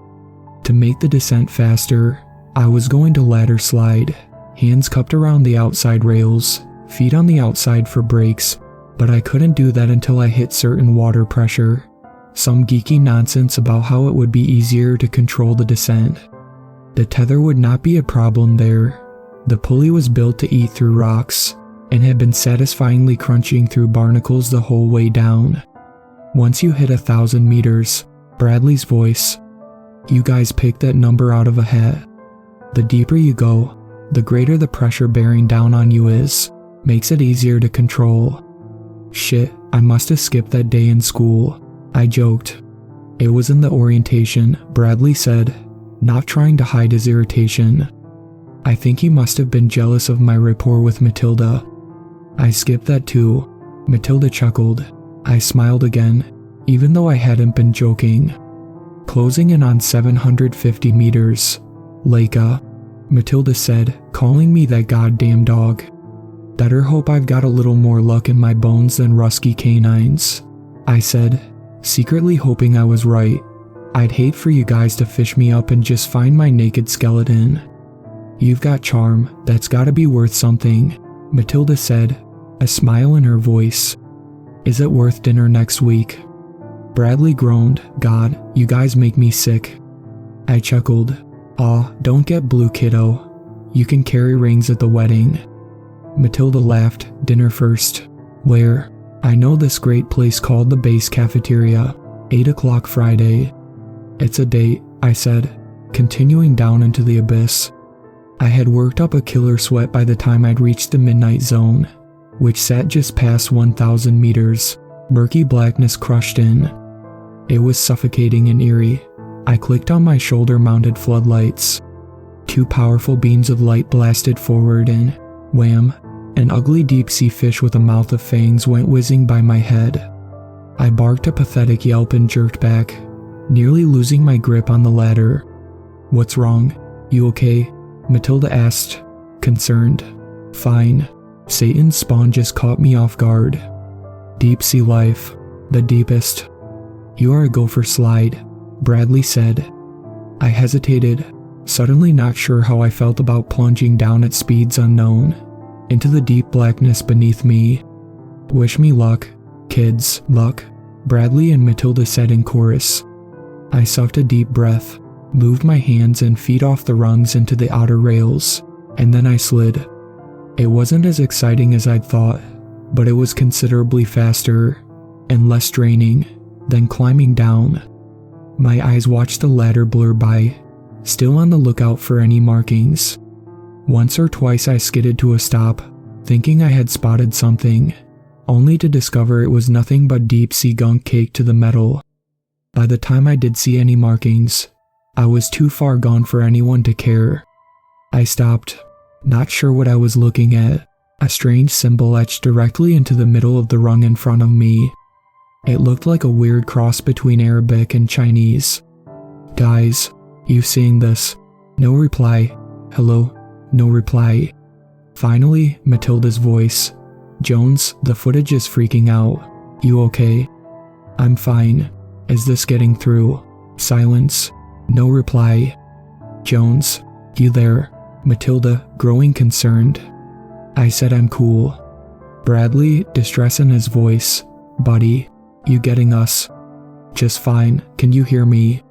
To make the descent faster, I was going to ladder slide, hands cupped around the outside rails, feet on the outside for brakes, but I couldn't do that until I hit certain water pressure. Some geeky nonsense about how it would be easier to control the descent. The tether would not be a problem there. The pulley was built to eat through rocks, and had been satisfyingly crunching through barnacles the whole way down. Once you hit 1,000 meters, Bradley's voice, "You guys picked that number out of a hat. The deeper you go, the greater the pressure bearing down on you is. Makes it easier to control." "Shit, I must have skipped that day in school," I joked. "It was in the orientation," Bradley said, not trying to hide his irritation. I think he must have been jealous of my rapport with Matilda. "I skipped that too," Matilda chuckled. I smiled again, even though I hadn't been joking. "Closing in on 750 meters. Leica," Matilda said, calling me that goddamn dog. "Better hope I've got a little more luck in my bones than rusky canines," I said, secretly hoping I was right. I'd hate for you guys to fish me up and just find my naked skeleton. "You've got charm, that's gotta be worth something," Matilda said, a smile in her voice. "Is it worth dinner next week?" Bradley groaned, "God, you guys make me sick." I chuckled, "Aw, don't get blue, kiddo. You can carry rings at the wedding." Matilda laughed, "Dinner first." "Where?" "I know this great place called the Base Cafeteria, 8 o'clock Friday." "It's a date," I said, continuing down into the abyss. I had worked up a killer sweat by the time I'd reached the midnight zone, which sat just past 1,000 meters. Murky blackness crushed in. It was suffocating and eerie. I clicked on my shoulder-mounted floodlights. 2 powerful beams of light blasted forward and, wham, an ugly deep-sea fish with a mouth of fangs went whizzing by my head. I barked a pathetic yelp and jerked back, nearly losing my grip on the ladder. "What's wrong? You okay?" Matilda asked, concerned. "Fine. Satan's spawn just caught me off guard." "Deep sea life. The deepest." "You are a gopher slide," Bradley said. I hesitated, suddenly not sure how I felt about plunging down at speeds unknown, into the deep blackness beneath me. "Wish me luck, kids, luck," Bradley and Matilda said in chorus. I sucked a deep breath, moved my hands and feet off the rungs into the outer rails, and then I slid. It wasn't as exciting as I'd thought, but it was considerably faster and less draining than climbing down. My eyes watched the ladder blur by, still on the lookout for any markings. Once or twice I skidded to a stop, thinking I had spotted something, only to discover it was nothing but deep-sea gunk caked to the metal. By the time I did see any markings, I was too far gone for anyone to care. I stopped, not sure what I was looking at. A strange symbol etched directly into the middle of the rung in front of me. It looked like a weird cross between Arabic and Chinese. "Guys, you seeing this?" No reply. "Hello, No reply. Finally, Matilda's voice. Jones, the footage is freaking out. You okay? I'm fine. Is this getting through? Silence. No reply. Jones, you there? Matilda, growing concerned. I said I'm cool. Bradley, distress in his voice. Buddy, you getting us? Just fine. Can you hear me?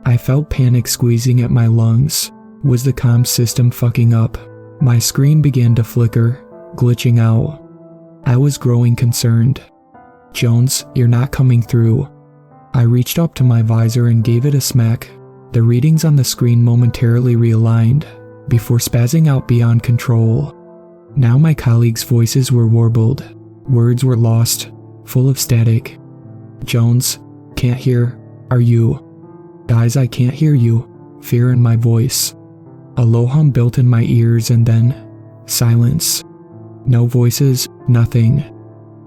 I felt panic squeezing at my lungs. Was the comm system fucking up? My screen began to flicker, glitching out. I was growing concerned. Jones, you're not coming through. I reached up to my visor and gave it a smack. The readings on the screen momentarily realigned, before spazzing out beyond control. Now my colleagues' voices were warbled. Words were lost, full of static. Jones, can't hear. Are you? Guys, I can't hear you. Fear in my voice. A low hum built in my ears and then silence. No voices, nothing.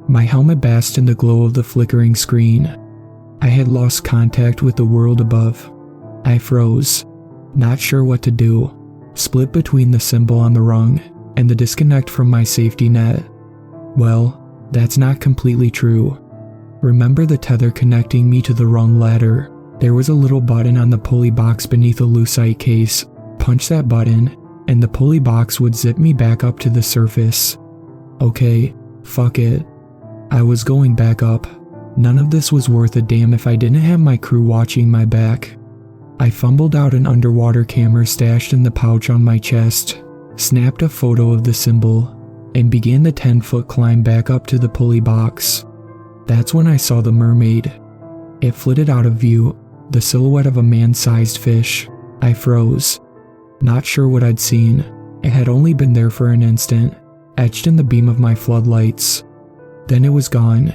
My helmet basked in the glow of the flickering screen. I had lost contact with the world above. I froze, not sure what to do, split between the symbol on the rung and the disconnect from my safety net. Well, that's not completely true. Remember the tether connecting me to the rung ladder? There was a little button on the pulley box beneath a lucite case. Punch that button, and the pulley box would zip me back up to the surface. Okay, fuck it. I was going back up. None of this was worth a damn if I didn't have my crew watching my back. I fumbled out an underwater camera stashed in the pouch on my chest, snapped a photo of the symbol, and began the 10-foot climb back up to the pulley box. That's when I saw the mermaid. It flitted out of view, the silhouette of a man-sized fish. I froze. Not sure what I'd seen. It had only been there for an instant, etched in the beam of my floodlights. Then it was gone.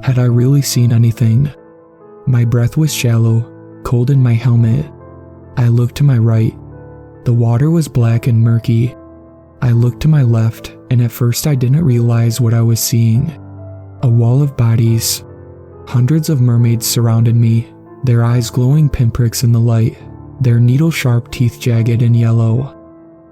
Had I really seen anything? My breath was shallow, cold in my helmet. I looked to my right. The water was black and murky. I looked to my left, and at first I didn't realize what I was seeing. A wall of bodies. Hundreds of mermaids surrounded me, their eyes glowing pinpricks in the light, their needle-sharp teeth jagged and yellow.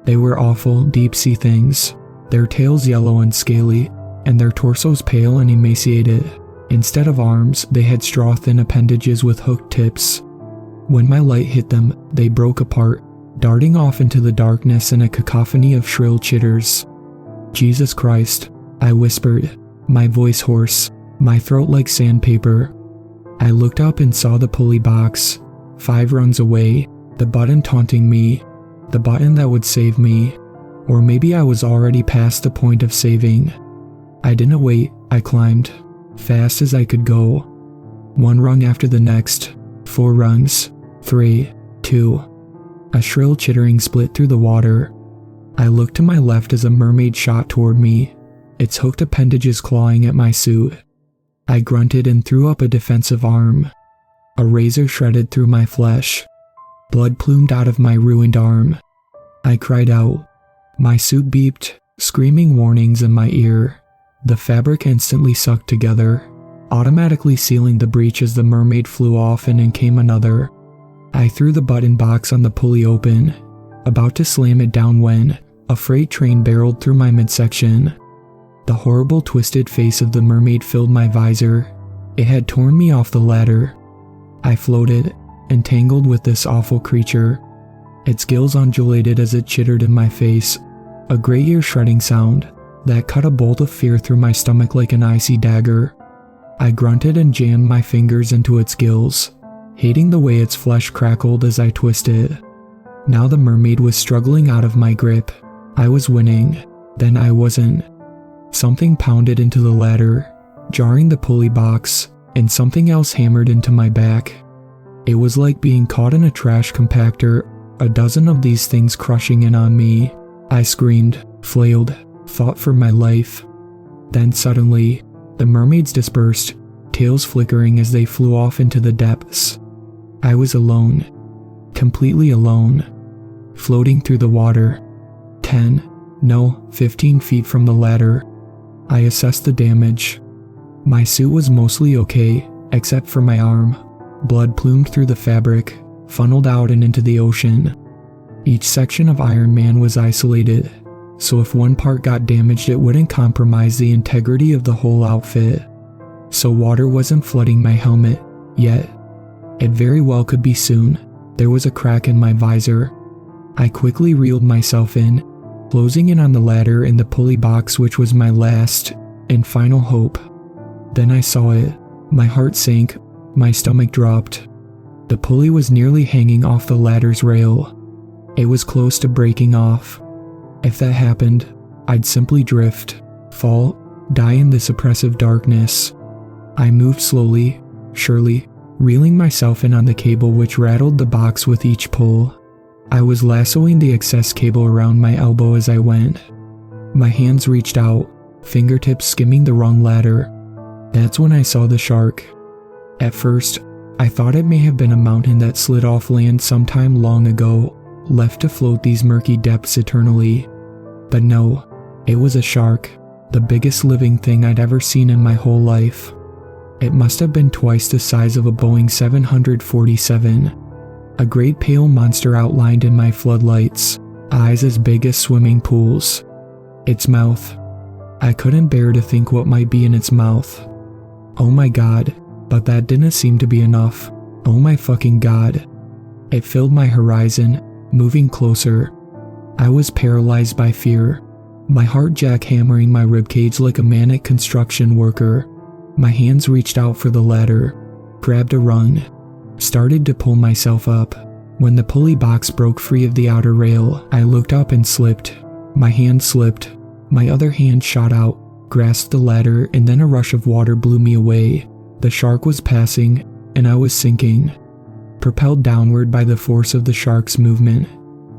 They were awful, deep-sea things, their tails yellow and scaly, and their torsos pale and emaciated. Instead of arms, they had straw-thin appendages with hooked tips. When my light hit them, they broke apart, darting off into the darkness in a cacophony of shrill chitters. Jesus Christ, I whispered, my voice hoarse, my throat like sandpaper. I looked up and saw the pulley box, 5 rungs away, the button taunting me, the button that would save me. Or maybe I was already past the point of saving. I didn't wait, I climbed, fast as I could go. 1 rung after the next, 4 rungs, 3, 2. A shrill chittering split through the water. I looked to my left as a mermaid shot toward me, its hooked appendages clawing at my suit. I grunted and threw up a defensive arm. A razor shredded through my flesh. Blood plumed out of my ruined arm. I cried out. My suit beeped, screaming warnings in my ear. The fabric instantly sucked together, automatically sealing the breach as the mermaid flew off and in came another. I threw the button box on the pulley open, about to slam it down when a freight train barreled through my midsection. The horrible twisted face of the mermaid filled my visor. It had torn me off the ladder. I floated, entangled with this awful creature. Its gills undulated as it chittered in my face, a great ear-shredding sound that cut a bolt of fear through my stomach like an icy dagger. I grunted and jammed my fingers into its gills, hating the way its flesh crackled as I twisted. Now the mermaid was struggling out of my grip. I was winning, then I wasn't. Something pounded into the ladder, jarring the pulley box, and something else hammered into my back. It was like being caught in a trash compactor, a dozen of these things crushing in on me. I screamed, flailed, fought for my life. Then suddenly, the mermaids dispersed, tails flickering as they flew off into the depths. I was alone, completely alone, floating through the water, 15 feet from the ladder. I assessed the damage. My suit was mostly okay, except for my arm. Blood plumed through the fabric, funneled out and into the ocean. Each section of Iron Man was isolated, so if one part got damaged it wouldn't compromise the integrity of the whole outfit. So water wasn't flooding my helmet yet. It very well could be soon. There was a crack in my visor. I quickly reeled myself in, closing in on the ladder and the pulley box, which was my last and final hope. Then I saw it. My heart sank, my stomach dropped. The pulley was nearly hanging off the ladder's rail. It was close to breaking off. If that happened, I'd simply drift, fall, die in this oppressive darkness. I moved slowly, surely, reeling myself in on the cable which rattled the box with each pull. I was lassoing the excess cable around my elbow as I went. My hands reached out, fingertips skimming the rung ladder. That's when I saw the shark. At first, I thought it may have been a mountain that slid off land sometime long ago, left to float these murky depths eternally. But no, it was a shark, the biggest living thing I'd ever seen in my whole life. It must have been twice the size of a Boeing 747. A great pale monster outlined in my floodlights, eyes as big as swimming pools. Its mouth. I couldn't bear to think what might be in its mouth. Oh my god, but that didn't seem to be enough. Oh my fucking god. It filled my horizon, moving closer. I was paralyzed by fear, my heart jackhammering my ribcage like a manic construction worker. My hands reached out for the ladder, grabbed a rung, started to pull myself up. When the pulley box broke free of the outer rail, I looked up and slipped. My hand slipped. My other hand shot out, grasped the ladder, and then a rush of water blew me away. The shark was passing, and I was sinking, propelled downward by the force of the shark's movement,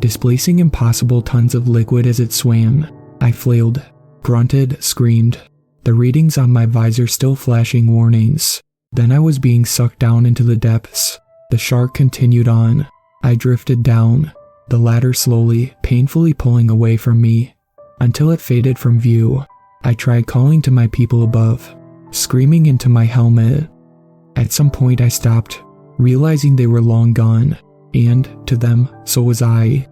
displacing impossible tons of liquid as it swam. I flailed, grunted, screamed, the readings on my visor still flashing warnings. Then I was being sucked down into the depths. The shark continued on. I drifted down, the ladder slowly, painfully pulling away from me, until it faded from view. I tried calling to my people above, screaming into my helmet. At some point I stopped, realizing they were long gone, and, to them, so was I.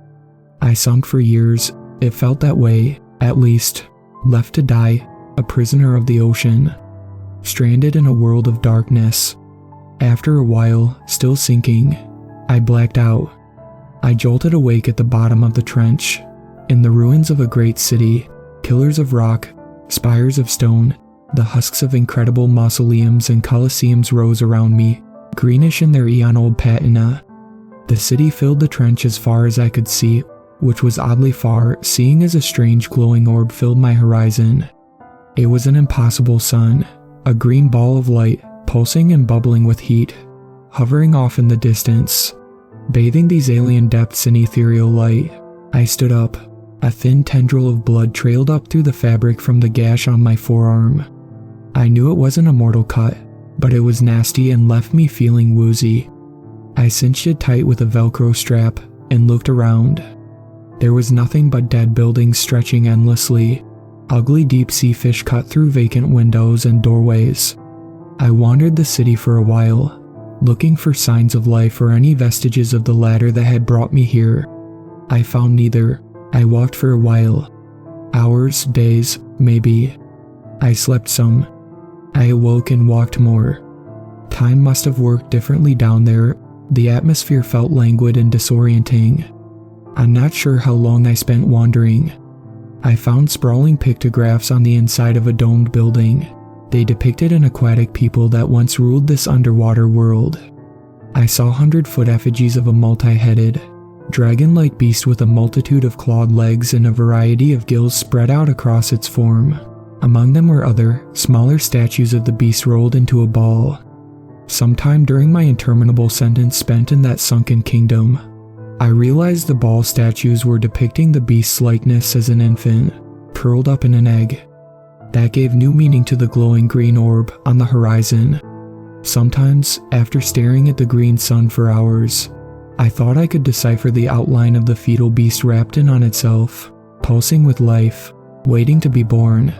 I sunk for years, it felt that way, at least, left to die, a prisoner of the ocean, stranded in a world of darkness. After a while, still sinking, I blacked out. I jolted awake at the bottom of the trench, in the ruins of a great city, pillars of rock, spires of stone, the husks of incredible mausoleums and coliseums rose around me, greenish in their eon-old patina. The city filled the trench as far as I could see, which was oddly far, seeing as a strange glowing orb filled my horizon. It was an impossible sun, a green ball of light, pulsing and bubbling with heat, hovering off in the distance, bathing these alien depths in ethereal light. I stood up. A thin tendril of blood trailed up through the fabric from the gash on my forearm. I knew it wasn't a mortal cut, but it was nasty and left me feeling woozy. I cinched it tight with a Velcro strap and looked around. There was nothing but dead buildings stretching endlessly. Ugly deep-sea fish cut through vacant windows and doorways. I wandered the city for a while, looking for signs of life or any vestiges of the ladder that had brought me here. I found neither. I walked for a while. Hours, days, maybe. I slept some. I awoke and walked more. Time must have worked differently down there. The atmosphere felt languid and disorienting. I'm not sure how long I spent wandering. I found sprawling pictographs on the inside of a domed building. They depicted an aquatic people that once ruled this underwater world. I saw 100-foot effigies of a multi-headed, dragon-like beast with a multitude of clawed legs and a variety of gills spread out across its form. Among them were other, smaller statues of the beast rolled into a ball. Sometime during my interminable sentence spent in that sunken kingdom, I realized the ball statues were depicting the beast's likeness as an infant, curled up in an egg. That gave new meaning to the glowing green orb on the horizon. Sometimes, after staring at the green sun for hours, I thought I could decipher the outline of the fetal beast wrapped in on itself, pulsing with life, waiting to be born.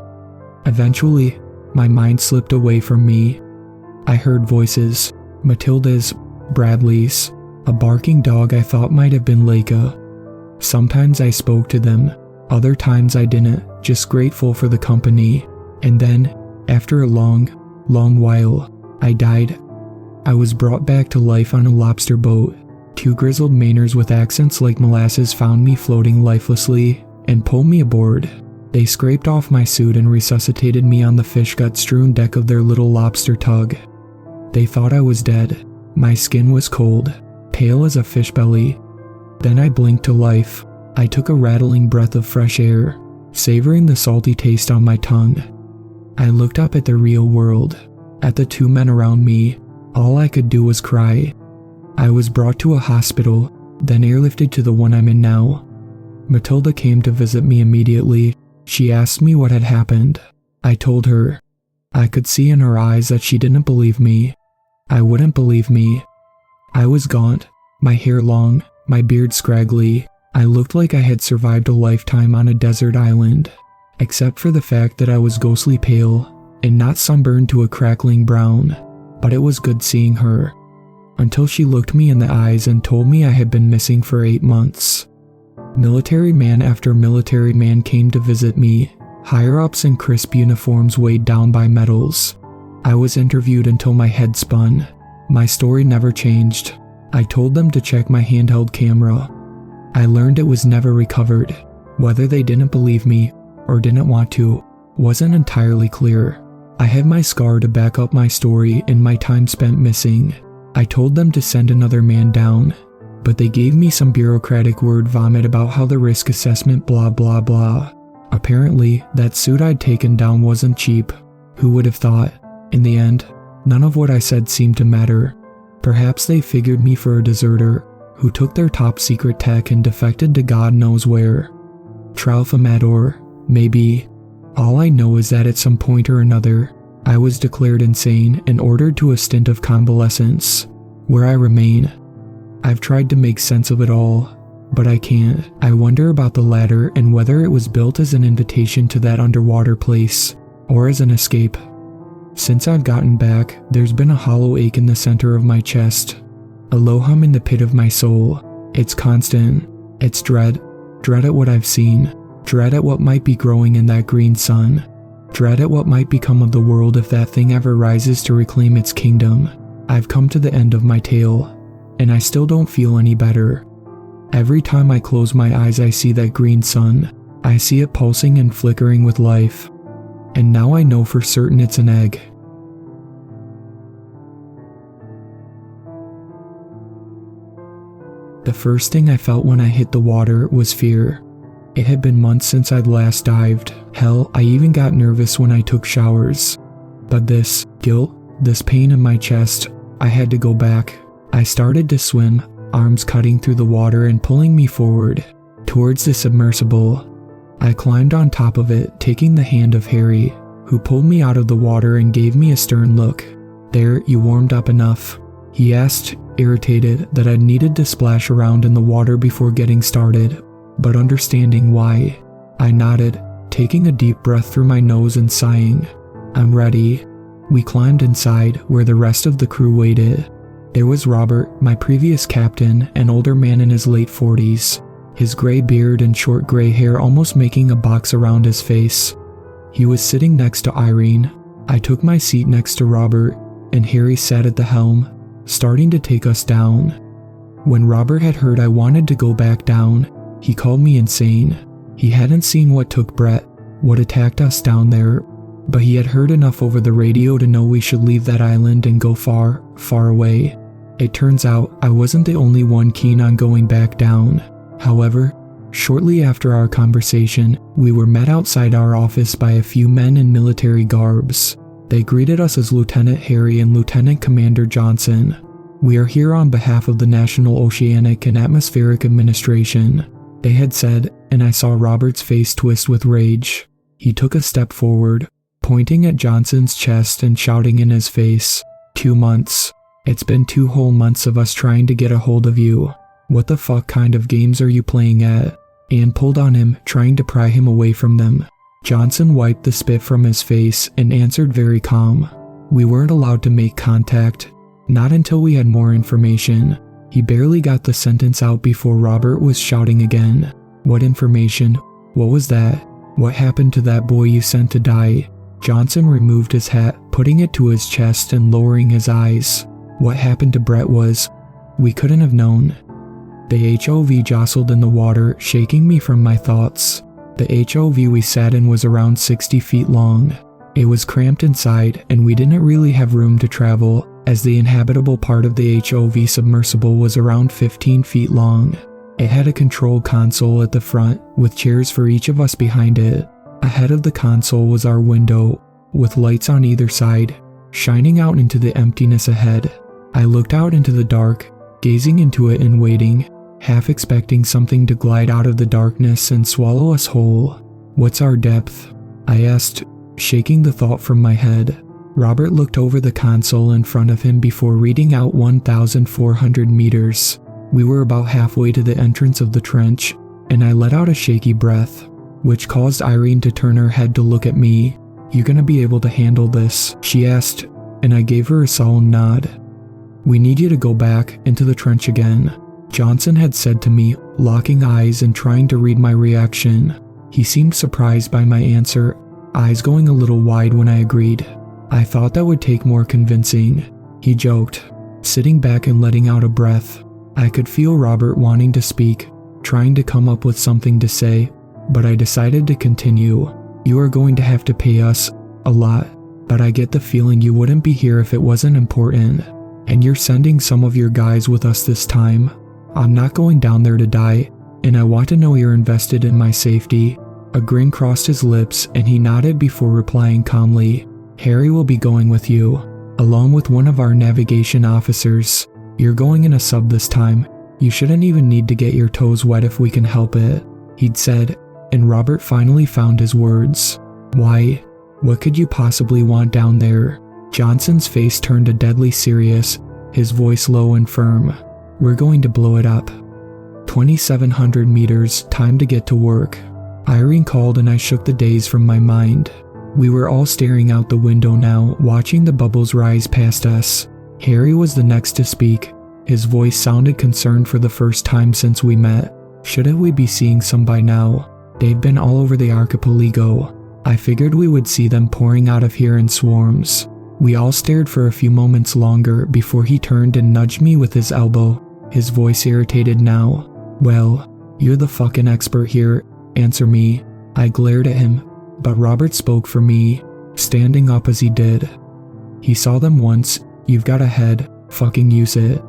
Eventually, my mind slipped away from me. I heard voices, Matilda's, Bradley's, a barking dog I thought might have been Leica. Sometimes I spoke to them, other times I didn't, just grateful for the company. And then, after a long while, I died. I was brought back to life on a lobster boat. 2 grizzled Mainers with accents like molasses found me floating lifelessly and pulled me aboard. They scraped off my suit and resuscitated me on the fish gut-strewn deck of their little lobster tug. They thought I was dead. My skin was cold, pale as a fish belly. Then I blinked to life. I took a rattling breath of fresh air, savoring the salty taste on my tongue. I looked up at the real world, at the 2 men around me. All I could do was cry. I was brought to a hospital, then airlifted to the one I'm in now. Matilda came to visit me immediately. She asked me what had happened. I told her. I could see in her eyes that she didn't believe me. I wouldn't believe me. I was gaunt, my hair long, my beard scraggly. I looked like I had survived a lifetime on a desert island, except for the fact that I was ghostly pale and not sunburned to a crackling brown. But it was good seeing her, until she looked me in the eyes and told me I had been missing for 8 months. Military man after military man came to visit me, higher-ups in crisp uniforms weighed down by medals. I was interviewed until my head spun. My story never changed. I told them to check my handheld camera. I learned it was never recovered. Whether they didn't believe me or didn't want to wasn't entirely clear. I had my scar to back up my story and my time spent missing. I told them to send another man down, but they gave me some bureaucratic word vomit about how the risk assessment blah blah blah. Apparently, that suit I'd taken down wasn't cheap. Who would have thought? In the end, none of what I said seemed to matter. Perhaps they figured me for a deserter who took their top secret tech and defected to God knows where. Tralfamador, maybe. All I know is that at some point or another, I was declared insane and ordered to a stint of convalescence, where I remain. I've tried to make sense of it all, but I can't. I wonder about the latter and whether it was built as an invitation to that underwater place, or as an escape. Since I've gotten back, there's been a hollow ache in the center of my chest, a low hum in the pit of my soul. It's constant. It's dread at what I've seen, dread at what might be growing in that green sun, dread at what might become of the world if that thing ever rises to reclaim its kingdom. I've come to the end of my tale, and I still don't feel any better. Every time I close my eyes I see that green sun. I see it pulsing and flickering with life. And now I know for certain it's an egg. The first thing I felt when I hit the water was fear. It had been months since I'd last dived. Hell, I even got nervous when I took showers. But this guilt, this pain in my chest, I had to go back. I started to swim, arms cutting through the water and pulling me forward, towards the submersible. I climbed on top of it, taking the hand of Harry, who pulled me out of the water and gave me a stern look. "There, you warmed up enough," he asked, irritated that I needed to splash around in the water before getting started, but understanding why. I nodded, taking a deep breath through my nose and sighing. "I'm ready." We climbed inside, where the rest of the crew waited. There was Robert, my previous captain, an older man in his late 40s, his gray beard and short gray hair almost making a box around his face. He was sitting next to Irene. I took my seat next to Robert, and Harry sat at the helm, starting to take us down. When Robert had heard I wanted to go back down, he called me insane. He hadn't seen what took Brett, what attacked us down there, but he had heard enough over the radio to know we should leave that island and go far, far away. It turns out I wasn't the only one keen on going back down. However, shortly after our conversation, we were met outside our office by a few men in military garbs. They greeted us as Lieutenant Harry and Lieutenant Commander Johnson. "We are here on behalf of the National Oceanic and Atmospheric Administration," they had said, and I saw Robert's face twist with rage. He took a step forward, pointing at Johnson's chest and shouting in his face, "2 months. It's been 2 whole months of us trying to get a hold of you. What the fuck kind of games are you playing at?" Anne pulled on him, trying to pry him away from them. Johnson wiped the spit from his face and answered very calm. "We weren't allowed to make contact, not until we had more information." He barely got the sentence out before Robert was shouting again. What information? What was that? What happened to that boy you sent to die? Johnson removed his hat, putting it to his chest and lowering his eyes. What happened to Brett was, we couldn't have known. The HOV jostled in the water, shaking me from my thoughts. The HOV we sat in was around 60 feet long. It was cramped inside, and we didn't really have room to travel, as the inhabitable part of the HOV submersible was around 15 feet long. It had a control console at the front, with chairs for each of us behind it. Ahead of the console was our window, with lights on either side, shining out into the emptiness ahead. I looked out into the dark, gazing into it and waiting, half expecting something to glide out of the darkness and swallow us whole. What's our depth? I asked, shaking the thought from my head. Robert looked over the console in front of him before reading out 1,400 meters. We were about halfway to the entrance of the trench, and I let out a shaky breath, which caused Irene to turn her head to look at me. You gonna be able to handle this? She asked, and I gave her a solemn nod. We need you to go back into the trench again, Johnson had said to me, locking eyes and trying to read my reaction. He seemed surprised by my answer, eyes going a little wide when I agreed. I thought that would take more convincing, he joked, sitting back and letting out a breath. I could feel Robert wanting to speak, trying to come up with something to say, but I decided to continue. You are going to have to pay us a lot, but I get the feeling you wouldn't be here if it wasn't important, and you're sending some of your guys with us this time. I'm not going down there to die, and I want to know you're invested in my safety. A grin crossed his lips and he nodded before replying calmly, Harry will be going with you, along with one of our navigation officers. You're going in a sub this time. You shouldn't even need to get your toes wet if we can help it, he'd said, and Robert finally found his words. Why? What could you possibly want down there? Johnson's face turned a deadly serious, his voice low and firm. We're going to blow it up. 2,700 meters, time to get to work. Irene called and I shook the daze from my mind. We were all staring out the window now, watching the bubbles rise past us. Harry was the next to speak. His voice sounded concerned for the first time since we met. Shouldn't we be seeing some by now? They've been all over the archipelago. I figured we would see them pouring out of here in swarms. We all stared for a few moments longer before he turned and nudged me with his elbow, his voice irritated now. Well, you're the fucking expert here, answer me. I glared at him, but Robert spoke for me, standing up as he did. He saw them once, you've got a head, fucking use it.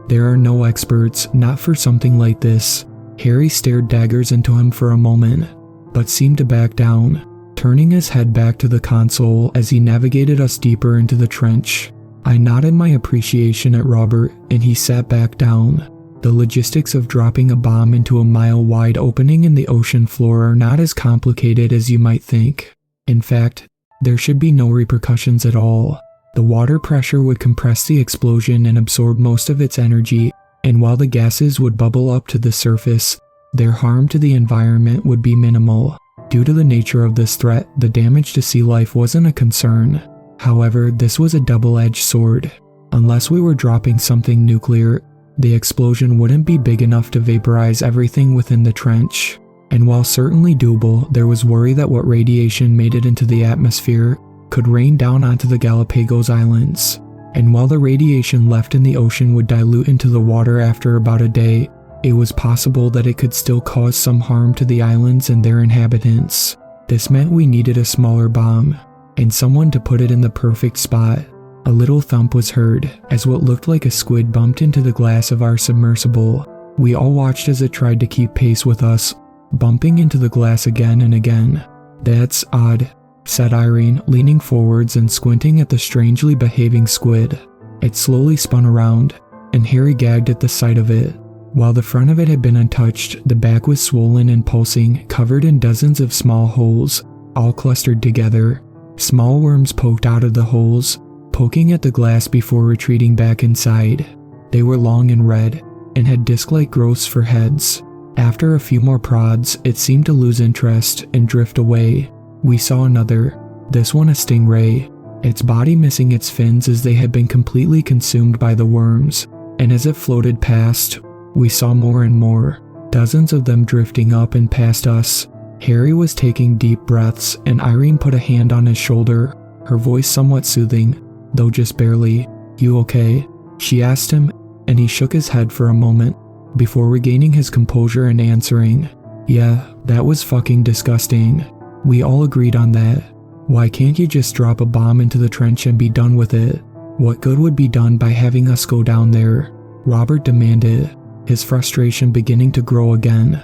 There are no experts, not for something like this. Harry stared daggers into him for a moment, but seemed to back down, turning his head back to the console as he navigated us deeper into the trench. I nodded my appreciation at Robert and he sat back down. The logistics of dropping a bomb into a mile-wide opening in the ocean floor are not as complicated as you might think. In fact, there should be no repercussions at all. The water pressure would compress the explosion and absorb most of its energy, and while the gases would bubble up to the surface, their harm to the environment would be minimal. Due to the nature of this threat, the damage to sea life wasn't a concern. However, this was a double-edged sword. Unless we were dropping something nuclear, the explosion wouldn't be big enough to vaporize everything within the trench. And while certainly doable, there was worry that what radiation made it into the atmosphere could rain down onto the Galapagos Islands. And while the radiation left in the ocean would dilute into the water after about a day, it was possible that it could still cause some harm to the islands and their inhabitants. This meant we needed a smaller bomb, and someone to put it in the perfect spot. A little thump was heard, as what looked like a squid bumped into the glass of our submersible. We all watched as it tried to keep pace with us, bumping into the glass again and again. That's odd, said Irene, leaning forwards and squinting at the strangely behaving squid. It slowly spun around, and Harry gagged at the sight of it. While the front of it had been untouched, the back was swollen and pulsing, covered in dozens of small holes, all clustered together. Small worms poked out of the holes, poking at the glass before retreating back inside. They were long and red, and had disc-like growths for heads. After a few more prods, it seemed to lose interest and drift away. We saw another, this one a stingray, its body missing its fins as they had been completely consumed by the worms. and as it floated past, we saw more and more, dozens of them drifting up and past us. Harry was taking deep breaths, and Irene put a hand on his shoulder, her voice somewhat soothing, though just barely. "You okay?" she asked him, and he shook his head for a moment, before regaining his composure and answering, "Yeah, that was fucking disgusting. We all agreed on that. Why can't you just drop a bomb into the trench and be done with it? What good would be done by having us go down there?" Robert demanded, his frustration beginning to grow again.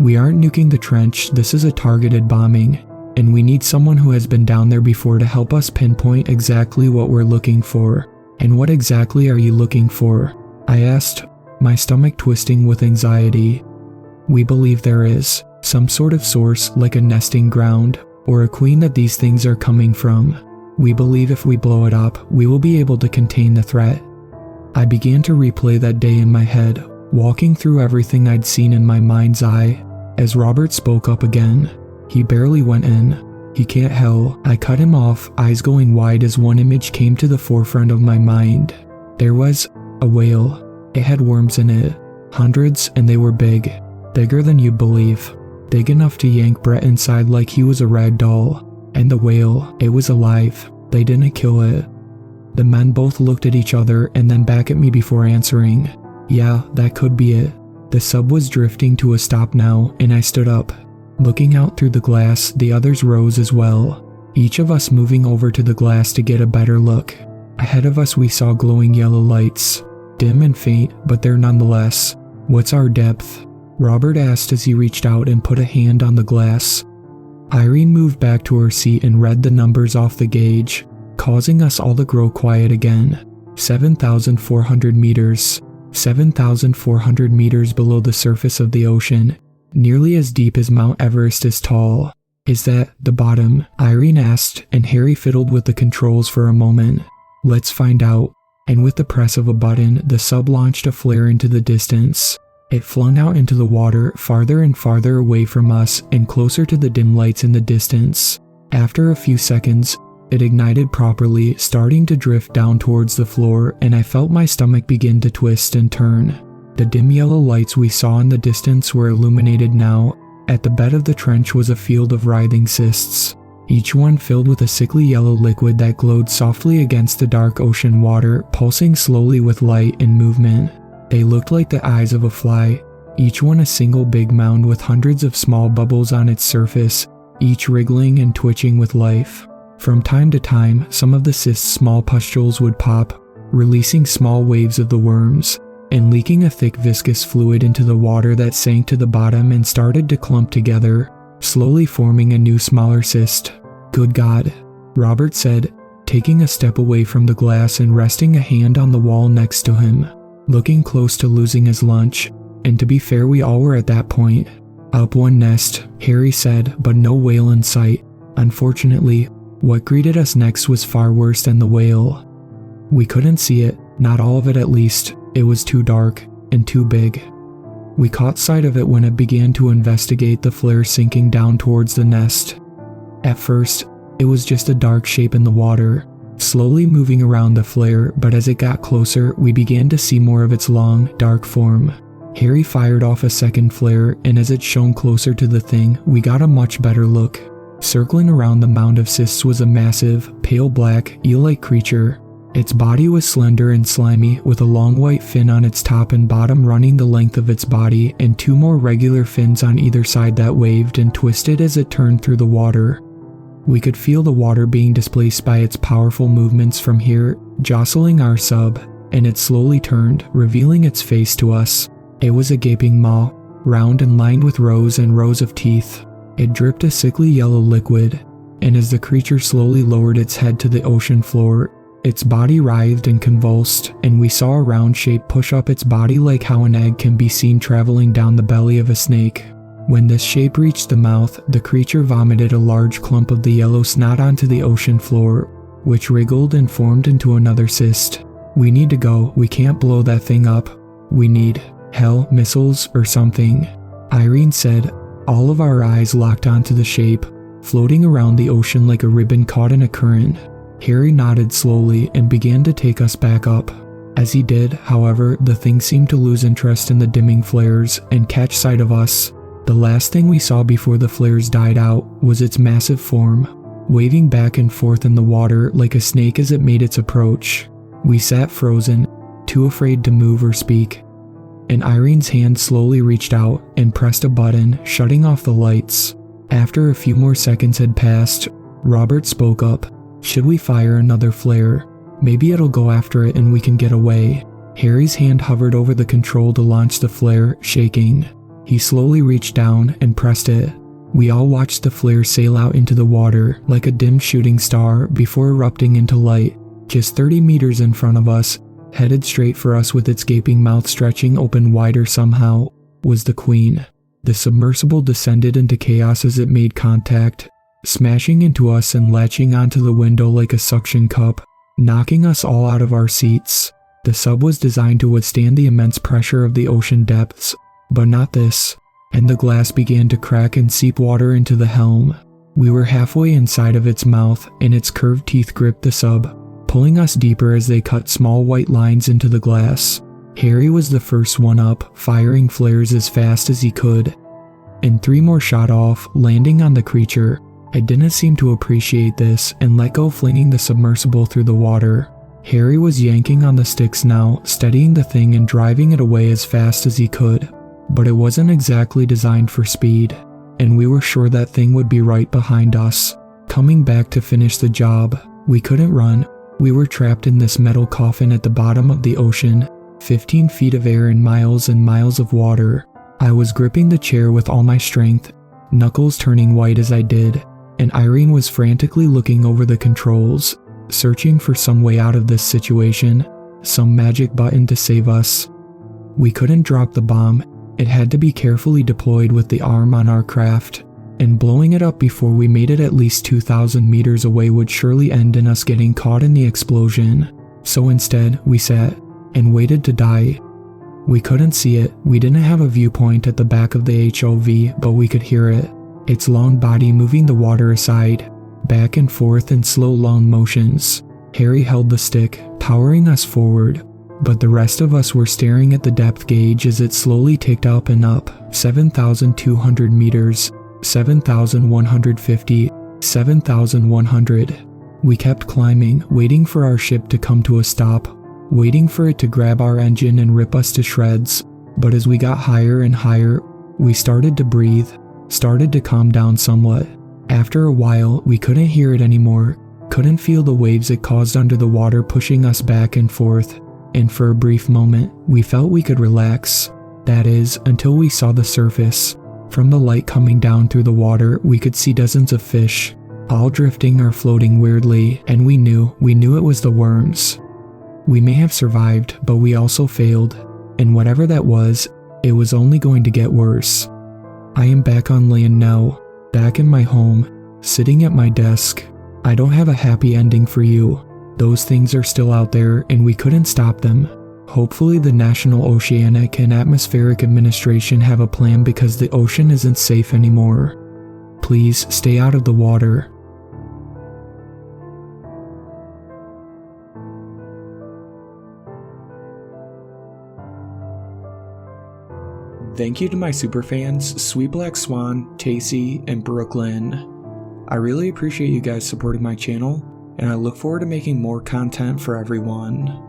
"We aren't nuking the trench, this is a targeted bombing, and we need someone who has been down there before to help us pinpoint exactly what we're looking for." "And what exactly are you looking for?" I asked, my stomach twisting with anxiety. "We believe there is some sort of source, like a nesting ground, or a queen that these things are coming from. We believe if we blow it up, we will be able to contain the threat." I began to replay that day in my head, walking through everything I'd seen in my mind's eye, as Robert spoke up again. "He barely went in. He can't hell." I cut him off, eyes going wide as one image came to the forefront of my mind. There was a whale. It had worms in it. Hundreds, and they were big. Bigger than you'd believe. Big enough to yank Brett inside like he was a rag doll. And the whale, it was alive. They didn't kill it. The men both looked at each other and then back at me before answering. "Yeah, that could be it." The sub was drifting to a stop now, and I stood up. Looking out through the glass, the others rose as well, each of us moving over to the glass to get a better look. Ahead of us we saw glowing yellow lights, dim and faint, but there nonetheless. "What's our depth?" Robert asked as he reached out and put a hand on the glass. Irene moved back to her seat and read the numbers off the gauge, causing us all to grow quiet again. 7,400 meters. 7,400 meters below the surface of the ocean, nearly as deep as Mount Everest is tall. "Is that the bottom?" Irene asked, and Harry fiddled with the controls for a moment. "Let's find out." And with the press of a button, the sub launched a flare into the distance. It flung out into the water, farther and farther away from us and closer to the dim lights in the distance. After a few seconds, it ignited properly, starting to drift down towards the floor, and I felt my stomach begin to twist and turn. The dim yellow lights we saw in the distance were illuminated now. At the bed of the trench was a field of writhing cysts, each one filled with a sickly yellow liquid that glowed softly against the dark ocean water, pulsing slowly with light and movement. They looked like the eyes of a fly, each one a single big mound with hundreds of small bubbles on its surface, each wriggling and twitching with life. From time to time, some of the cysts' small pustules would pop, releasing small waves of the worms, and leaking a thick viscous fluid into the water that sank to the bottom and started to clump together, slowly forming a new smaller cyst. "Good God," Robert said, taking a step away from the glass and resting a hand on the wall next to him, looking close to losing his lunch, and to be fair, we all were at that point. "Up one nest," Harry said, but no whale in sight. Unfortunately, what greeted us next was far worse than the whale. We couldn't see it, not all of it at least. It was too dark and too big. We caught sight of it when it began to investigate the flare sinking down towards the nest. At first, it was just a dark shape in the water, slowly moving around the flare, but as it got closer, we began to see more of its long, dark form. Harry fired off a second flare, and as it shone closer to the thing, we got a much better look. Circling around the mound of cysts was a massive, pale black, eel-like creature. Its body was slender and slimy, with a long white fin on its top and bottom running the length of its body, and two more regular fins on either side that waved and twisted as it turned through the water. We could feel the water being displaced by its powerful movements from here, jostling our sub, and it slowly turned, revealing its face to us. It was a gaping maw, round and lined with rows and rows of teeth. It dripped a sickly yellow liquid, and as the creature slowly lowered its head to the ocean floor, its body writhed and convulsed, and we saw a round shape push up its body like how an egg can be seen traveling down the belly of a snake. When this shape reached the mouth, the creature vomited a large clump of the yellow snot onto the ocean floor, which wriggled and formed into another cyst. "We need to go, we can't blow that thing up. We need, hell, missiles or something," Irene said. All of our eyes locked onto the shape, floating around the ocean like a ribbon caught in a current. Harry nodded slowly and began to take us back up. As he did, however, the thing seemed to lose interest in the dimming flares and catch sight of us. The last thing we saw before the flares died out was its massive form, waving back and forth in the water like a snake as it made its approach. We sat frozen, too afraid to move or speak. And Irene's hand slowly reached out and pressed a button, shutting off the lights. After a few more seconds had passed, Robert spoke up. "Should we fire another flare? Maybe it'll go after it and we can get away." Harry's hand hovered over the control to launch the flare, shaking. He slowly reached down and pressed it. We all watched the flare sail out into the water like a dim shooting star before erupting into light. Just 30 meters in front of us, headed straight for us with its gaping mouth stretching open wider somehow, was the Queen. The submersible descended into chaos as it made contact, smashing into us and latching onto the window like a suction cup, knocking us all out of our seats. The sub was designed to withstand the immense pressure of the ocean depths, but not this, and the glass began to crack and seep water into the helm. We were halfway inside of its mouth, and its curved teeth gripped the sub, pulling us deeper as they cut small white lines into the glass. Harry was the first one up, firing flares as fast as he could, and 3 more shot off, landing on the creature. It didn't seem to appreciate this and let go, flinging the submersible through the water. Harry was yanking on the sticks now, steadying the thing and driving it away as fast as he could. But it wasn't exactly designed for speed, and we were sure that thing would be right behind us, coming back to finish the job. We couldn't run. We were trapped in this metal coffin at the bottom of the ocean, 15 feet of air and miles of water. I was gripping the chair with all my strength, knuckles turning white as I did, and Irene was frantically looking over the controls, searching for some way out of this situation, some magic button to save us. We couldn't drop the bomb. It had to be carefully deployed with the arm on our craft, and blowing it up before we made it at least 2,000 meters away would surely end in us getting caught in the explosion. So instead, we sat and waited to die. We couldn't see it. We didn't have a viewpoint at the back of the HOV, but we could hear it, its long body moving the water aside, back and forth in slow, long motions. Harry held the stick, powering us forward, but the rest of us were staring at the depth gauge as it slowly ticked up and up. 7,200 meters, 7,150, 7,100. We kept climbing, waiting for our ship to come to a stop, waiting for it to grab our engine and rip us to shreds. But as we got higher and higher, we started to breathe, started to calm down somewhat. After a while, we couldn't hear it anymore, couldn't feel the waves it caused under the water pushing us back and forth, and for a brief moment, we felt we could relax. That is, until we saw the surface. From the light coming down through the water, we could see dozens of fish, all drifting or floating weirdly, and we knew it was the worms. We may have survived, but we also failed, and whatever that was, it was only going to get worse. I am back on land now, back in my home, sitting at my desk. I don't have a happy ending for you. Those things are still out there, and we couldn't stop them. Hopefully the National Oceanic and Atmospheric Administration have a plan, because the ocean isn't safe anymore. Please stay out of the water. Thank you to my superfans, Sweet Black Swan, Tacey, and Brooklyn. I really appreciate you guys supporting my channel, and I look forward to making more content for everyone.